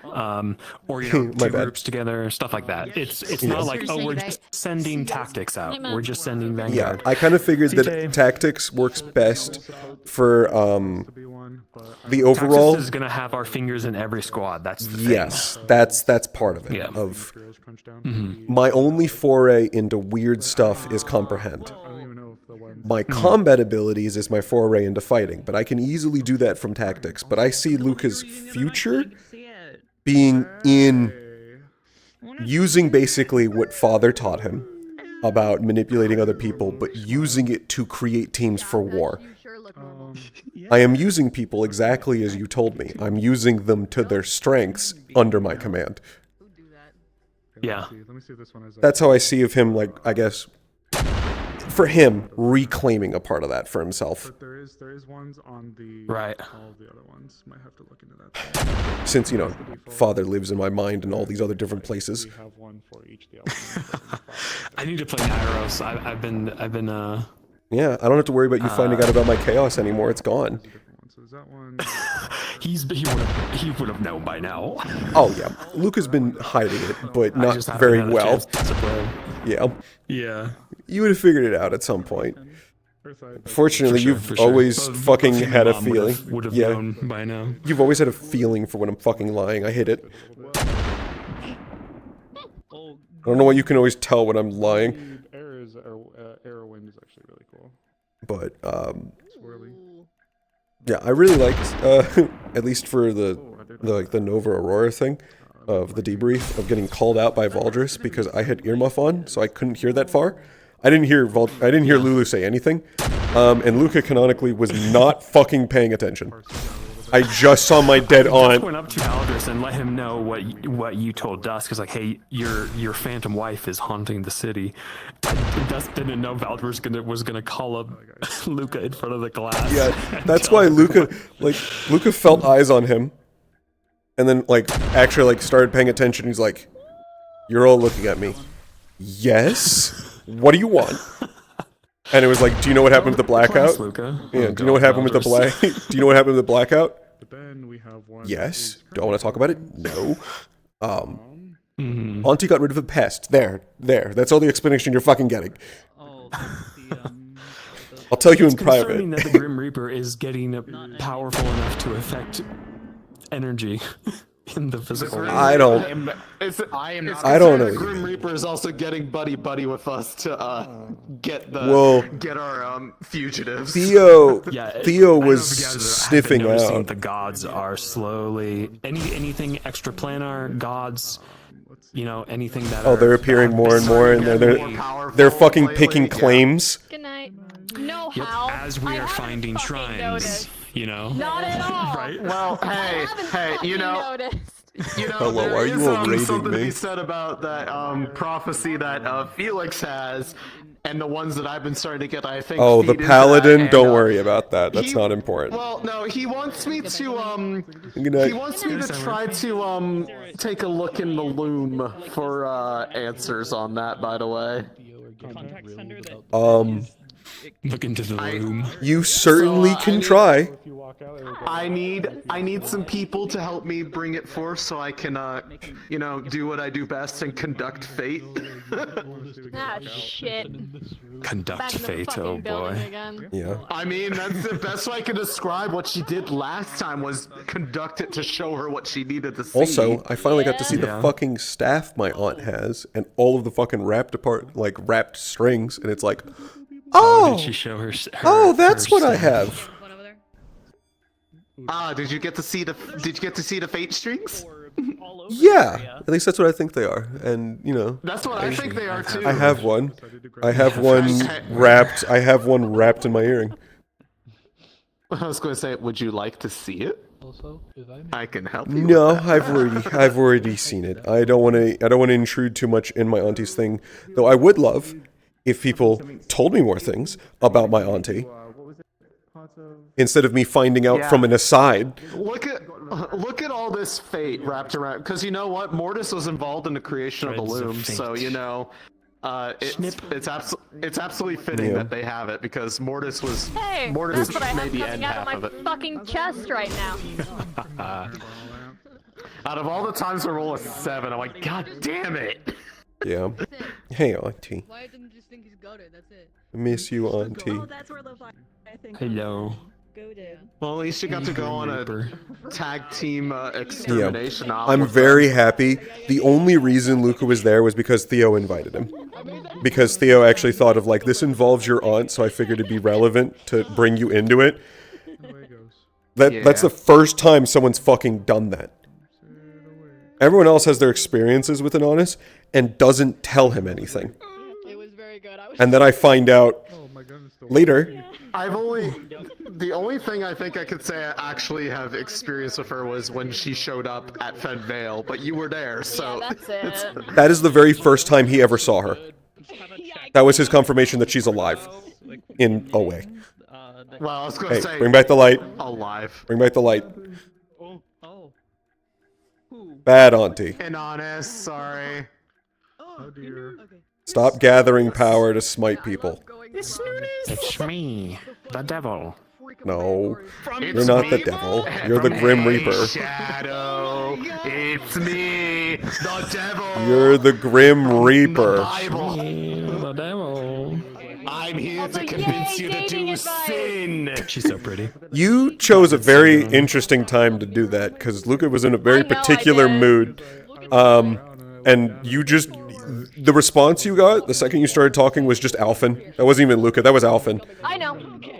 or two groups together, stuff like that. It's not like, oh, we're just sending tactics out. We're just sending Vanguard. Yeah, I kind of figured that tactics works best for the overall. Tactics is gonna have our fingers in every squad. That's the thing. Yes, that's part of it. Yeah. My only foray into weird stuff is comprehend. My combat abilities is my foray into fighting, but I can easily do that from tactics. But I see Luca's future being in using basically what Father taught him about manipulating other people, but using it to create teams for war. I am using people exactly as you told me. I'm using them to their strengths under my command. Yeah. That's how I see of him, like, I guess, for him, reclaiming a part of that for himself. But there is ones on the right. All the other ones might have to look into that. Since, you know, Father lives in my mind and all these other different places. We have one for each the I need to play Nyros. I've been Yeah, I don't have to worry about you finding out about my chaos anymore. It's gone. he would have known by now. Oh yeah, Luca's been hiding it, but not very well. Yeah. Yeah. You would have figured it out at some point. Fortunately, you've always fucking had a feeling. Would have Yeah. known by now. You've always had a feeling for when I'm fucking lying. I hit it. I don't know why you can always tell when I'm lying. Arrow wind is actually really cool. But yeah, I really liked at least for the Nova Aurora thing of the debrief of getting called out by Valdris because I had earmuff on, so I couldn't hear that far. I didn't hear Lulu say anything, and Luca canonically was not fucking paying attention. I just saw my dead aunt. I went up to Valdris and let him know what you told Dusk. It's like, hey, your phantom wife is haunting the city. Dusk didn't know Valdris was gonna call up Luca in front of the glass. Yeah, that's why Luca felt eyes on him, and then actually started paying attention. He's like, "You're all looking at me." Yes. What do you want? And it was like, do you know what happened with the blackout? Yeah. Do you know what happened with the Do you know what happened with the blackout? Yes. Do I want to talk about it? No. Auntie got rid of a pest. There. That's all the explanation you're fucking getting. I'll tell you in private. It's concerning that the Grim Reaper is getting powerful enough to affect energy in the physical world. I don't know. The Grim Reaper is also getting buddy with us to get our fugitives. Theo was sniffing out. out. The gods are slowly anything extraplanar gods. You know, anything that. Oh, they're appearing more and more, and they're fucking picking claims. Good night. No, Hal. As we are finding shrines, you know. Not at all. Right? Well, hey, you know, Hello, are you all raiding something me? to be said about that prophecy that Felix has, and the ones that I've been starting to get. I think. Oh, the feed into paladin. that, Don't worry about that. That's not important. Well, no, he wants me to Good night. he wants me to try to take a look in the loom for answers on that. By the way. Look into the room. You certainly can try. I need some people to help me bring it forth so I can do what I do best and conduct fate. Ah, shit. Conduct fate, oh boy. Yeah. I mean, that's the best way I can describe what she did last time was conduct it to show her what she needed to see. Also, I finally got to see the fucking staff my aunt has, and all of the fucking wrapped strings, and it's like, oh, did she show her that's what I have. Did you get to see the fate strings? Yeah, at least that's what I think they are, and That's what I think they are too. I have one. I have one wrapped. I have one wrapped in my earring. I was going to say, would you like to see it? I can help you. No, I've already seen it. I don't want to intrude too much in my auntie's thing, though. I would love if people told me more things about my auntie instead of me finding out from an aside. Look at all this fate wrapped around, because you know what, Mortis was involved in the creation of the loom, so It's absolutely fitting that they have it because Mortis was Hey, Mortis that's what I made have the coming end out half of of my it. fucking chest right now. Out of all the times I roll a 7, I'm like, God damn it! Yeah. Hey, Auntie. Why didn't just think he's goaded? That's it. I miss you, Auntie. Oh, that's where the I think. Hello. Goaded. Well, at least you got to go on a tag team extermination Yeah. op I'm with very happy. The only reason Luca was there was because Theo invited him. Because Theo actually thought of like, this involves your aunt, so I figured it'd be relevant to bring you into it. That's the first time someone's fucking done that. Everyone else has their experiences with Anonis and doesn't tell him anything. And then I find out later. The only thing I think I could say I actually have experienced with her was when she showed up at Fed Vale, but you were there, so That is the very first time he ever saw her. That was his confirmation that she's alive. In a way. Well, I was gonna say bring back the light. Alive. Bring back the light. Bad auntie. And honest, sorry. Oh dear. Stop gathering power to smite people. It's me, the devil. No, you're not the devil. You're the Grim Reaper. Shadow, it's me, the devil. You're the Grim Reaper. The devil. I'm here to convince you to do sin. She's so pretty. You chose a very interesting time to do that because Luca was in a very particular mood. And you just, the response you got the second you started talking was just Alphen. That wasn't even Luca, that was Alphen. I know.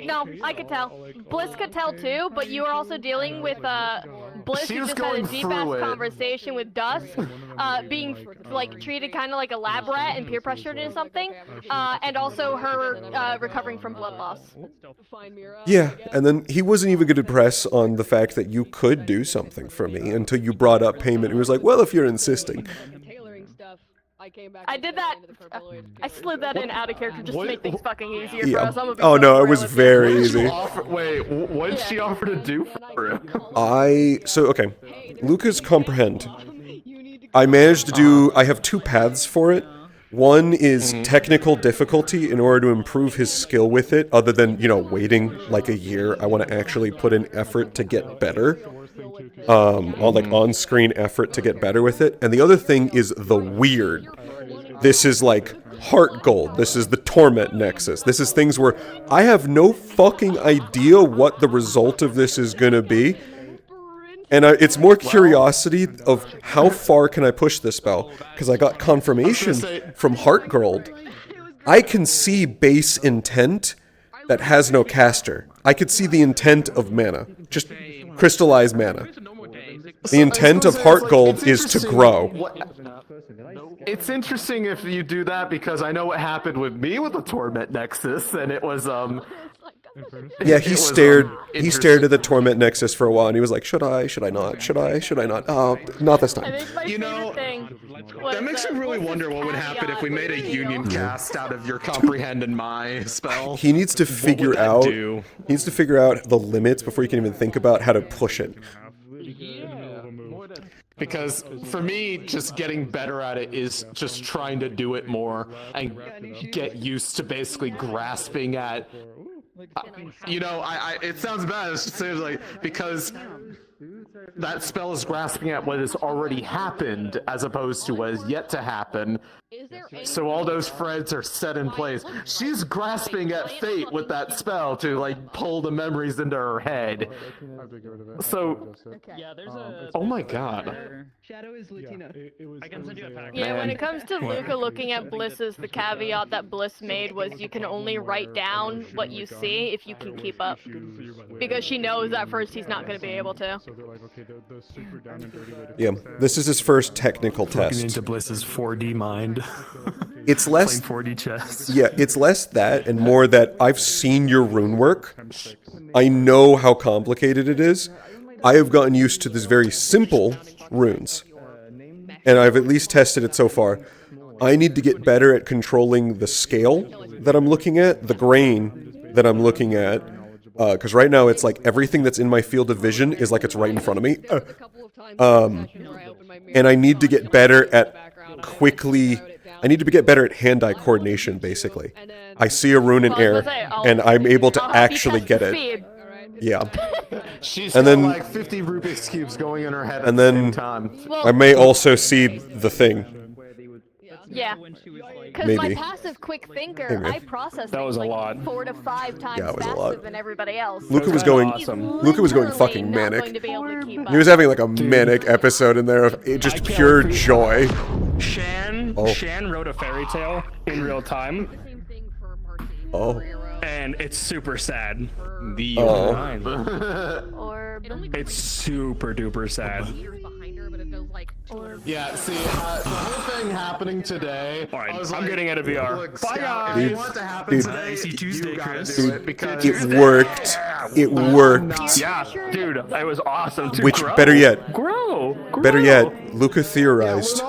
No, I could tell. Bliss could tell too, but you were also dealing with Bliss, who just had a deep ass conversation with Dusk, being like treated kind of like a lab rat and peer pressured into something, and also her recovering from blood loss. Yeah, and then he wasn't even going to press on the fact that you could do something for me until you brought up payment. He was like, well, if you're insisting. I did that. I slid that in out of character just to make things fucking easier for Yeah. us. I'm Oh no, it was very easy. Wait, what did she offer to do for him? Okay, Lucas Comprehend. I managed to do, I have 2 paths for it. One is technical difficulty in order to improve his skill with it, other than, you know, waiting like a year. I want to actually put in effort to get better. On-screen effort to get better with it. And the other thing is the weird. This is like Heart Gold. This is the Torment Nexus. This is things where I have no fucking idea what the result of this is going to be. And it's more curiosity of how far can I push this spell. Because I got confirmation from Heart Gold. I can see base intent that has no caster. I could see the intent of mana. Just crystallized mana. The intent of Heart Gold is to grow. It's interesting if you do that because I know what happened with me with the Torment Nexus, and it was Yeah, he stared at the Torment Nexus for a while, and he was like, should I not? Should I not? Oh, not this time. You know, that makes me really wonder what would happen if we made a union cast out of your Comprehend and my spell. He needs to figure out the limits before he can even think about how to push it. Because for me, just getting better at it is just trying to do it more and get used to basically grasping at. You know, it sounds bad. It's just like because that spell is grasping at what has already happened as opposed to what is yet to happen. So all those threads are set in place. She's grasping at fate with that spell to like pull the memories into her head. So, oh my god. Shadow is Latino. I can send you a pack. Yeah, when it comes to Luca looking at Bliss's, the caveat that Bliss made was you can only write down what you see if you can keep up. Because she knows at first he's not going to be able to. Yeah, this is his first technical Plugging test. into Bliss's 4D mind. It's less 4D chess. Yeah, it's less that and more that I've seen your rune work. I know how complicated it is. I have gotten used to this very simple runes. And I've at least tested it so far. I need to get better at controlling the scale that I'm looking at, the grain that I'm looking at. Because right now it's like everything that's in my field of vision is like it's right in front of me. And I need to get better at quickly I need to get better at hand-eye coordination, basically. I see a rune in air, and I'm able to actually get it. Yeah. She's and got then, like 50 Rubik's Cubes going in her head at and the then same time. I may also see the thing. Yeah. Because my Maybe. passive quick thinker, Maybe. I process That was things a like lot. 4 to 5 times Yeah, it was a faster lot. than everybody else. Luca was going. Luca was going fucking manic. Going to be able to keep He was having like a manic episode in there of just pure joy. Shan wrote a fairy tale in real time. Oh. And it's super sad. It's super duper sad. Yeah, see, the whole thing happening today. Alright, I was I'm like, getting out of VR. Look, Bye, Scout, guys. if you want to happen today, you gotta do it because It worked. It worked. Yeah, dude, it was awesome. To Which, grow. better yet, Grow. better yet, Luca theorized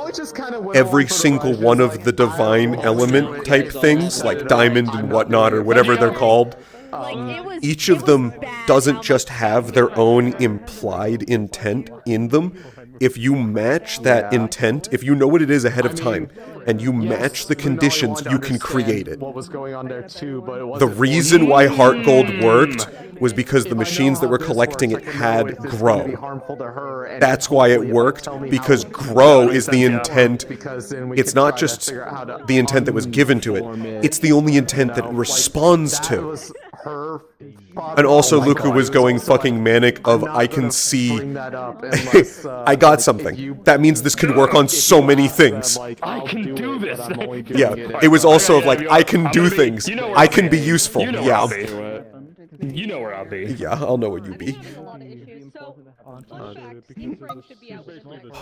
every single one of the divine element type things, like diamond and whatnot, or whatever they're called. Each of them doesn't just have their own implied intent in them. If you match that intent, if you know what it is ahead of time, and you match the conditions, you can create it. What was going on there too, but it The wasn't reason why Heart Gold worked was because the machines that were collecting it had Grow. That's why it worked, because Grow is the intent. It's not just the intent that was given to it, it's the only intent that it responds to. And also Luca was going fucking manic of, I can see, I got something. That means this can work on so many things. I can do this. Yeah, it was also of like, I can do things. I can be useful. Yeah. You know where I'll be. Yeah, I'll know where you be.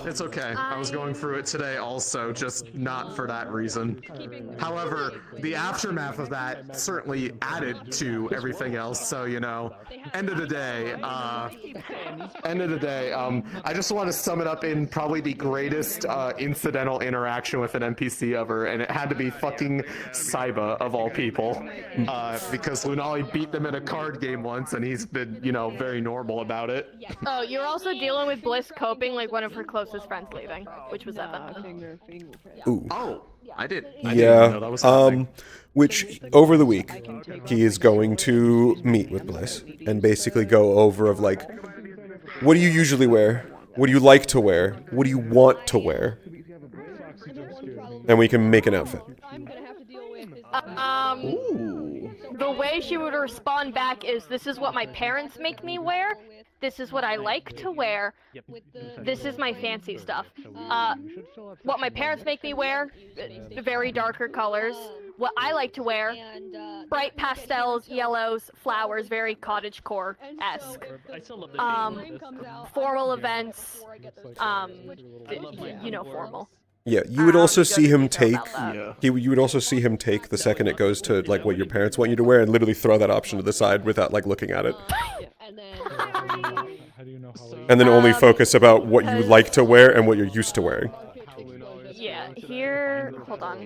It's okay. I was going through it today also, just not for that reason. However, the aftermath of that certainly added to everything else. So, you know, end of the day, I just want to sum it up in probably the greatest incidental interaction with an NPC ever, and it had to be fucking Saiba of all people, because Lunali beat them in a card game once, and he's been, you know, very normal about it. Oh, you're also dealing with Bliss coping like one of her closest friends leaving, which was Evan. Ooh. Oh, I didn't know that was Yeah, happening. which over the week he is going to meet with Bliss and basically go over of like, what do you usually wear? What do you like to wear? What do you want to wear? And we can make an outfit. The way she would respond back is, this is what my parents make me wear. This is what I like to wear. This is my fancy stuff. What my parents make me wear, very darker colors. What I like to wear, bright pastels, yellows, flowers, very cottagecore-esque. Formal events, you know, formal. Yeah, you would also see him take. You would also see him take the second it goes to like what your parents want you to wear, and literally throw that option to the side without like looking at it. And then only focus about what you like to wear and what you're used to wearing. Yeah, here. Hold on.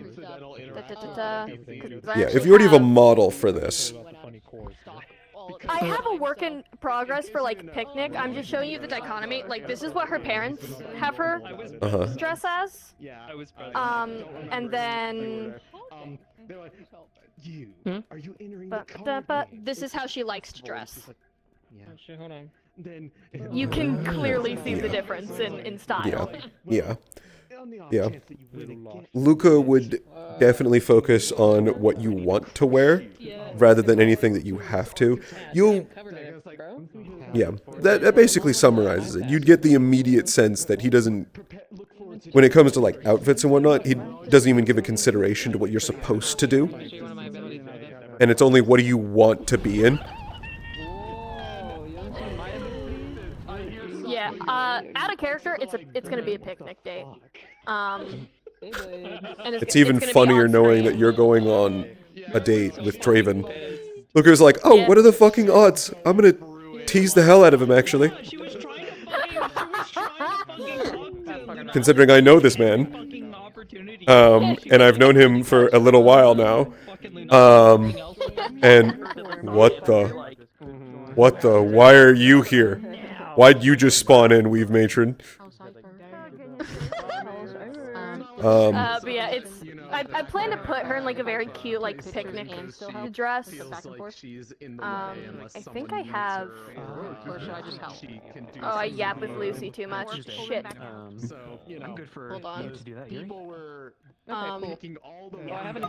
Yeah, if you already have a model for this. I have a work in progress for like picnic. I'm just showing you the dichotomy. Like, this is what her parents have her dress as. And then. But this is how she likes to dress. Hold on. You can clearly see the difference in style. Yeah. Luca would definitely focus on what you want to wear rather than anything that you have to. Yeah, that basically summarizes it. You'd get the immediate sense that he doesn't, when it comes to like outfits and whatnot, he doesn't even give a consideration to what you're supposed to do. And it's only, what do you want to be in? Yeah, out of character, it's gonna be a picnic date. And It's even funnier knowing that you're going on a date with Draven. Luca's like, oh, what are the fucking odds? I'm gonna tease the hell out of him, actually. Considering I know this man. And I've known him for a little while now. And what the, why are you here? Why'd you just spawn in, Weave Matron? But yeah, it's. I plan to put her in like a very cute like picnic dress. I think I have. Oh, I yap with Lucy too much. Shit. I'm good for Hold on. you to do that, Yuri.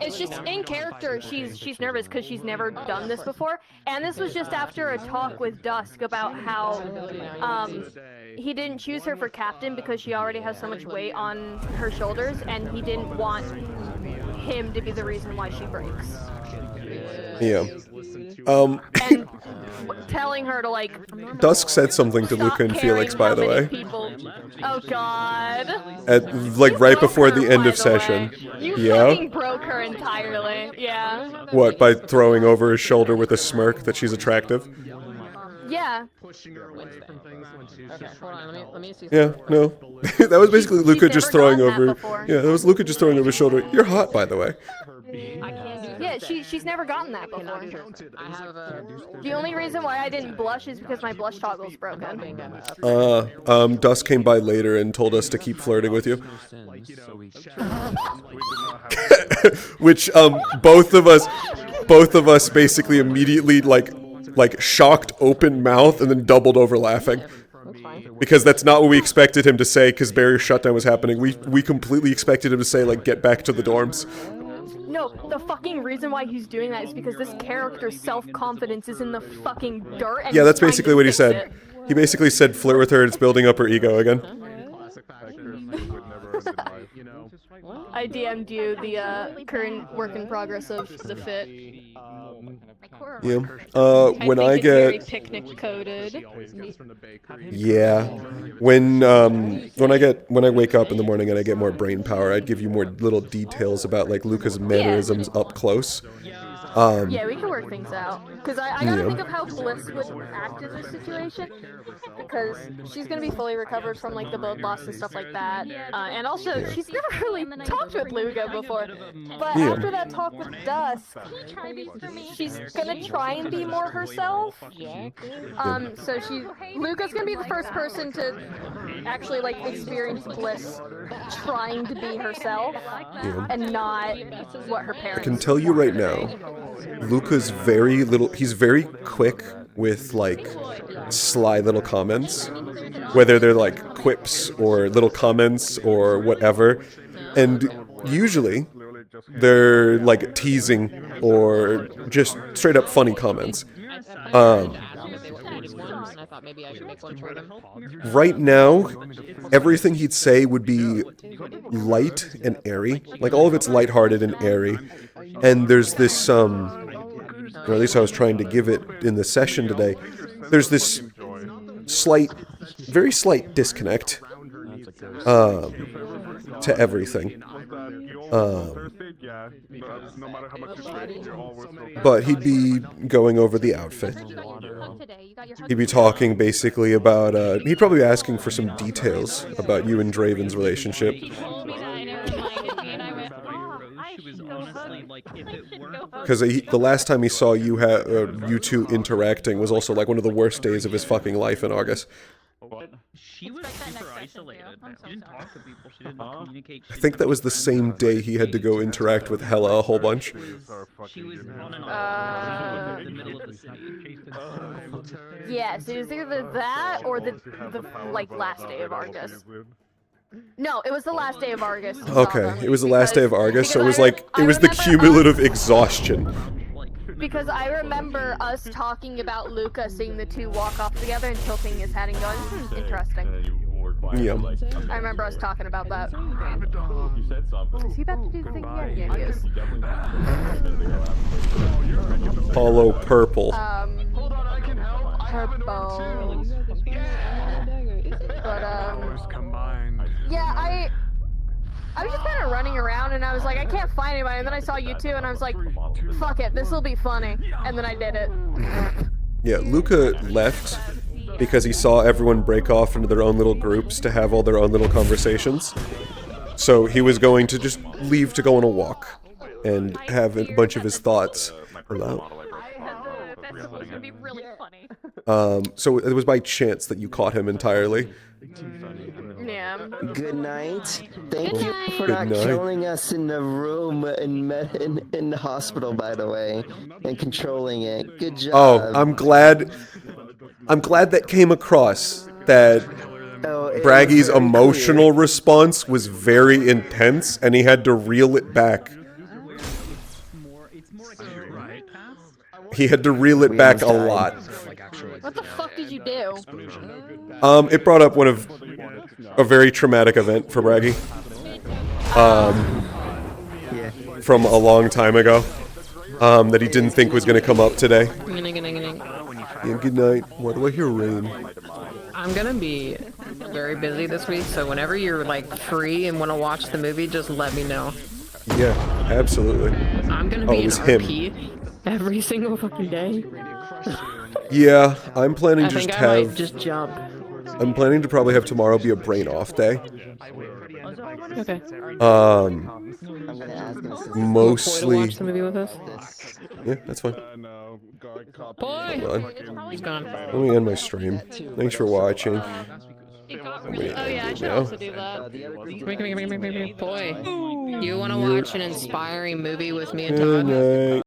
It's just in character. She's nervous because she's never done this before, and this was just after a talk with Dusk about how he didn't choose her for captain because she already has so much weight on her shoulders, and he didn't want him to be the reason why she breaks. Yeah. And telling her to like. Dusk said something to Luca and Felix, by the way. Oh God. Like right before the end of session. You Yeah. fucking broke her entirely. Yeah. What, by throwing over his shoulder with a smirk that she's attractive? Yeah. Yeah, no. That was basically Luca just throwing over. Yeah, that was Luca just throwing over his shoulder. You're hot, by the way. Yeah, she's never gotten that before. The only reason why I didn't blush is because my blush toggle's broken. Dusk came by later and told us to keep flirting with you. Which, both of us basically immediately, like shocked open mouth and then doubled over laughing. Because that's not what we expected him to say, because barrier shutdown was happening. We completely expected him to say, like, get back to the dorms. No, the fucking reason why he's doing that is because this character's self-confidence is in the fucking dirt. And Yeah, that's basically what he said. He basically said flirt with her and it's building up her ego again. I DM'd you the current work in progress of the fit. Yeah. When I I think it's very get picnic coded. Yeah. When I wake up in the morning and I get more brain power, I'd give you more little details about like Luca's mannerisms up close. Yeah, we can work things out. Because I gotta Yeah. think of how Bliss would act in this situation. Because she's gonna be fully recovered from like the blood loss and stuff like that. And also, she's never really talked with Luca before. But Yeah. after that talk with Dusk, she's gonna try and be more herself. So Luca's gonna be the first person to actually like experience Bliss trying to be herself and not what her I parents. can tell you right now, Luca's he's very quick with like sly little comments, whether they're like quips or little comments or whatever, and usually they're like teasing or just straight up funny comments. Right now, everything he'd say would be light and airy, like all of it's lighthearted and airy, and there's this or at least I was trying to give it in the session today, there's this very slight disconnect to everything. But he'd be going over the outfit. He'd be talking basically about, he'd probably be asking for some details about you and Draven's relationship. Because the last time he saw you two interacting was also like one of the worst days of his fucking life in August. She was super isolated. She didn't talk to people. She didn't communicate. I think that was the same day he had to go interact with Hella a whole bunch. She was on and off in the middle of the city. Yes, it was either that or the like last day of Argus. No, it was the last day of Argus. Okay, it was the last day of Argus, so it was like, it was the cumulative exhaustion. Because I remember us talking about Luca seeing the two walk off together and tilting his head and going, interesting. Yeah. I remember us talking about that. Is he about to do the thing again? Yeah, he is. Hollow purple. Purple. But, yeah, I was just kind of running around and I was like, I can't find anybody, and then I saw you two and I was like, fuck it, this'll be funny, and then I did it. Yeah, Luca left because he saw everyone break off into their own little groups to have all their own little conversations. So he was going to just leave to go on a walk and have a bunch of his thoughts aloud. That's supposed to be really funny. So it was by chance that you caught him entirely. Yeah. Good night. Thank you for Good not night. killing us in the room in the hospital, by the way, and controlling it. Good job. Oh, I'm glad that came across. That it Braggy's was very emotional response was very intense, and he had to reel it back. He had to reel it back a lot. What the fuck did you do? It brought up a very traumatic event for Braggy. From a long time ago. That he didn't think was gonna come up today. Yeah, good night. Why do I hear rain? I'm gonna be very busy this week, so whenever you're like free and want to watch the movie, just let me know. Yeah, absolutely. I'm gonna Oh, be it in was him. RP every single fucking day. Yeah, I'm planning I to think just I might have. just jump. I'm planning to probably have tomorrow be a brain off day. Okay. Mostly. Watch the movie with us. Yeah, that's fine. Boy, Hold on. he's gone. Let me end my stream. Thanks for watching. Wait, Oh yeah, I should now? also do that. Boy, you want to watch an inspiring movie with me and Good Todd? night.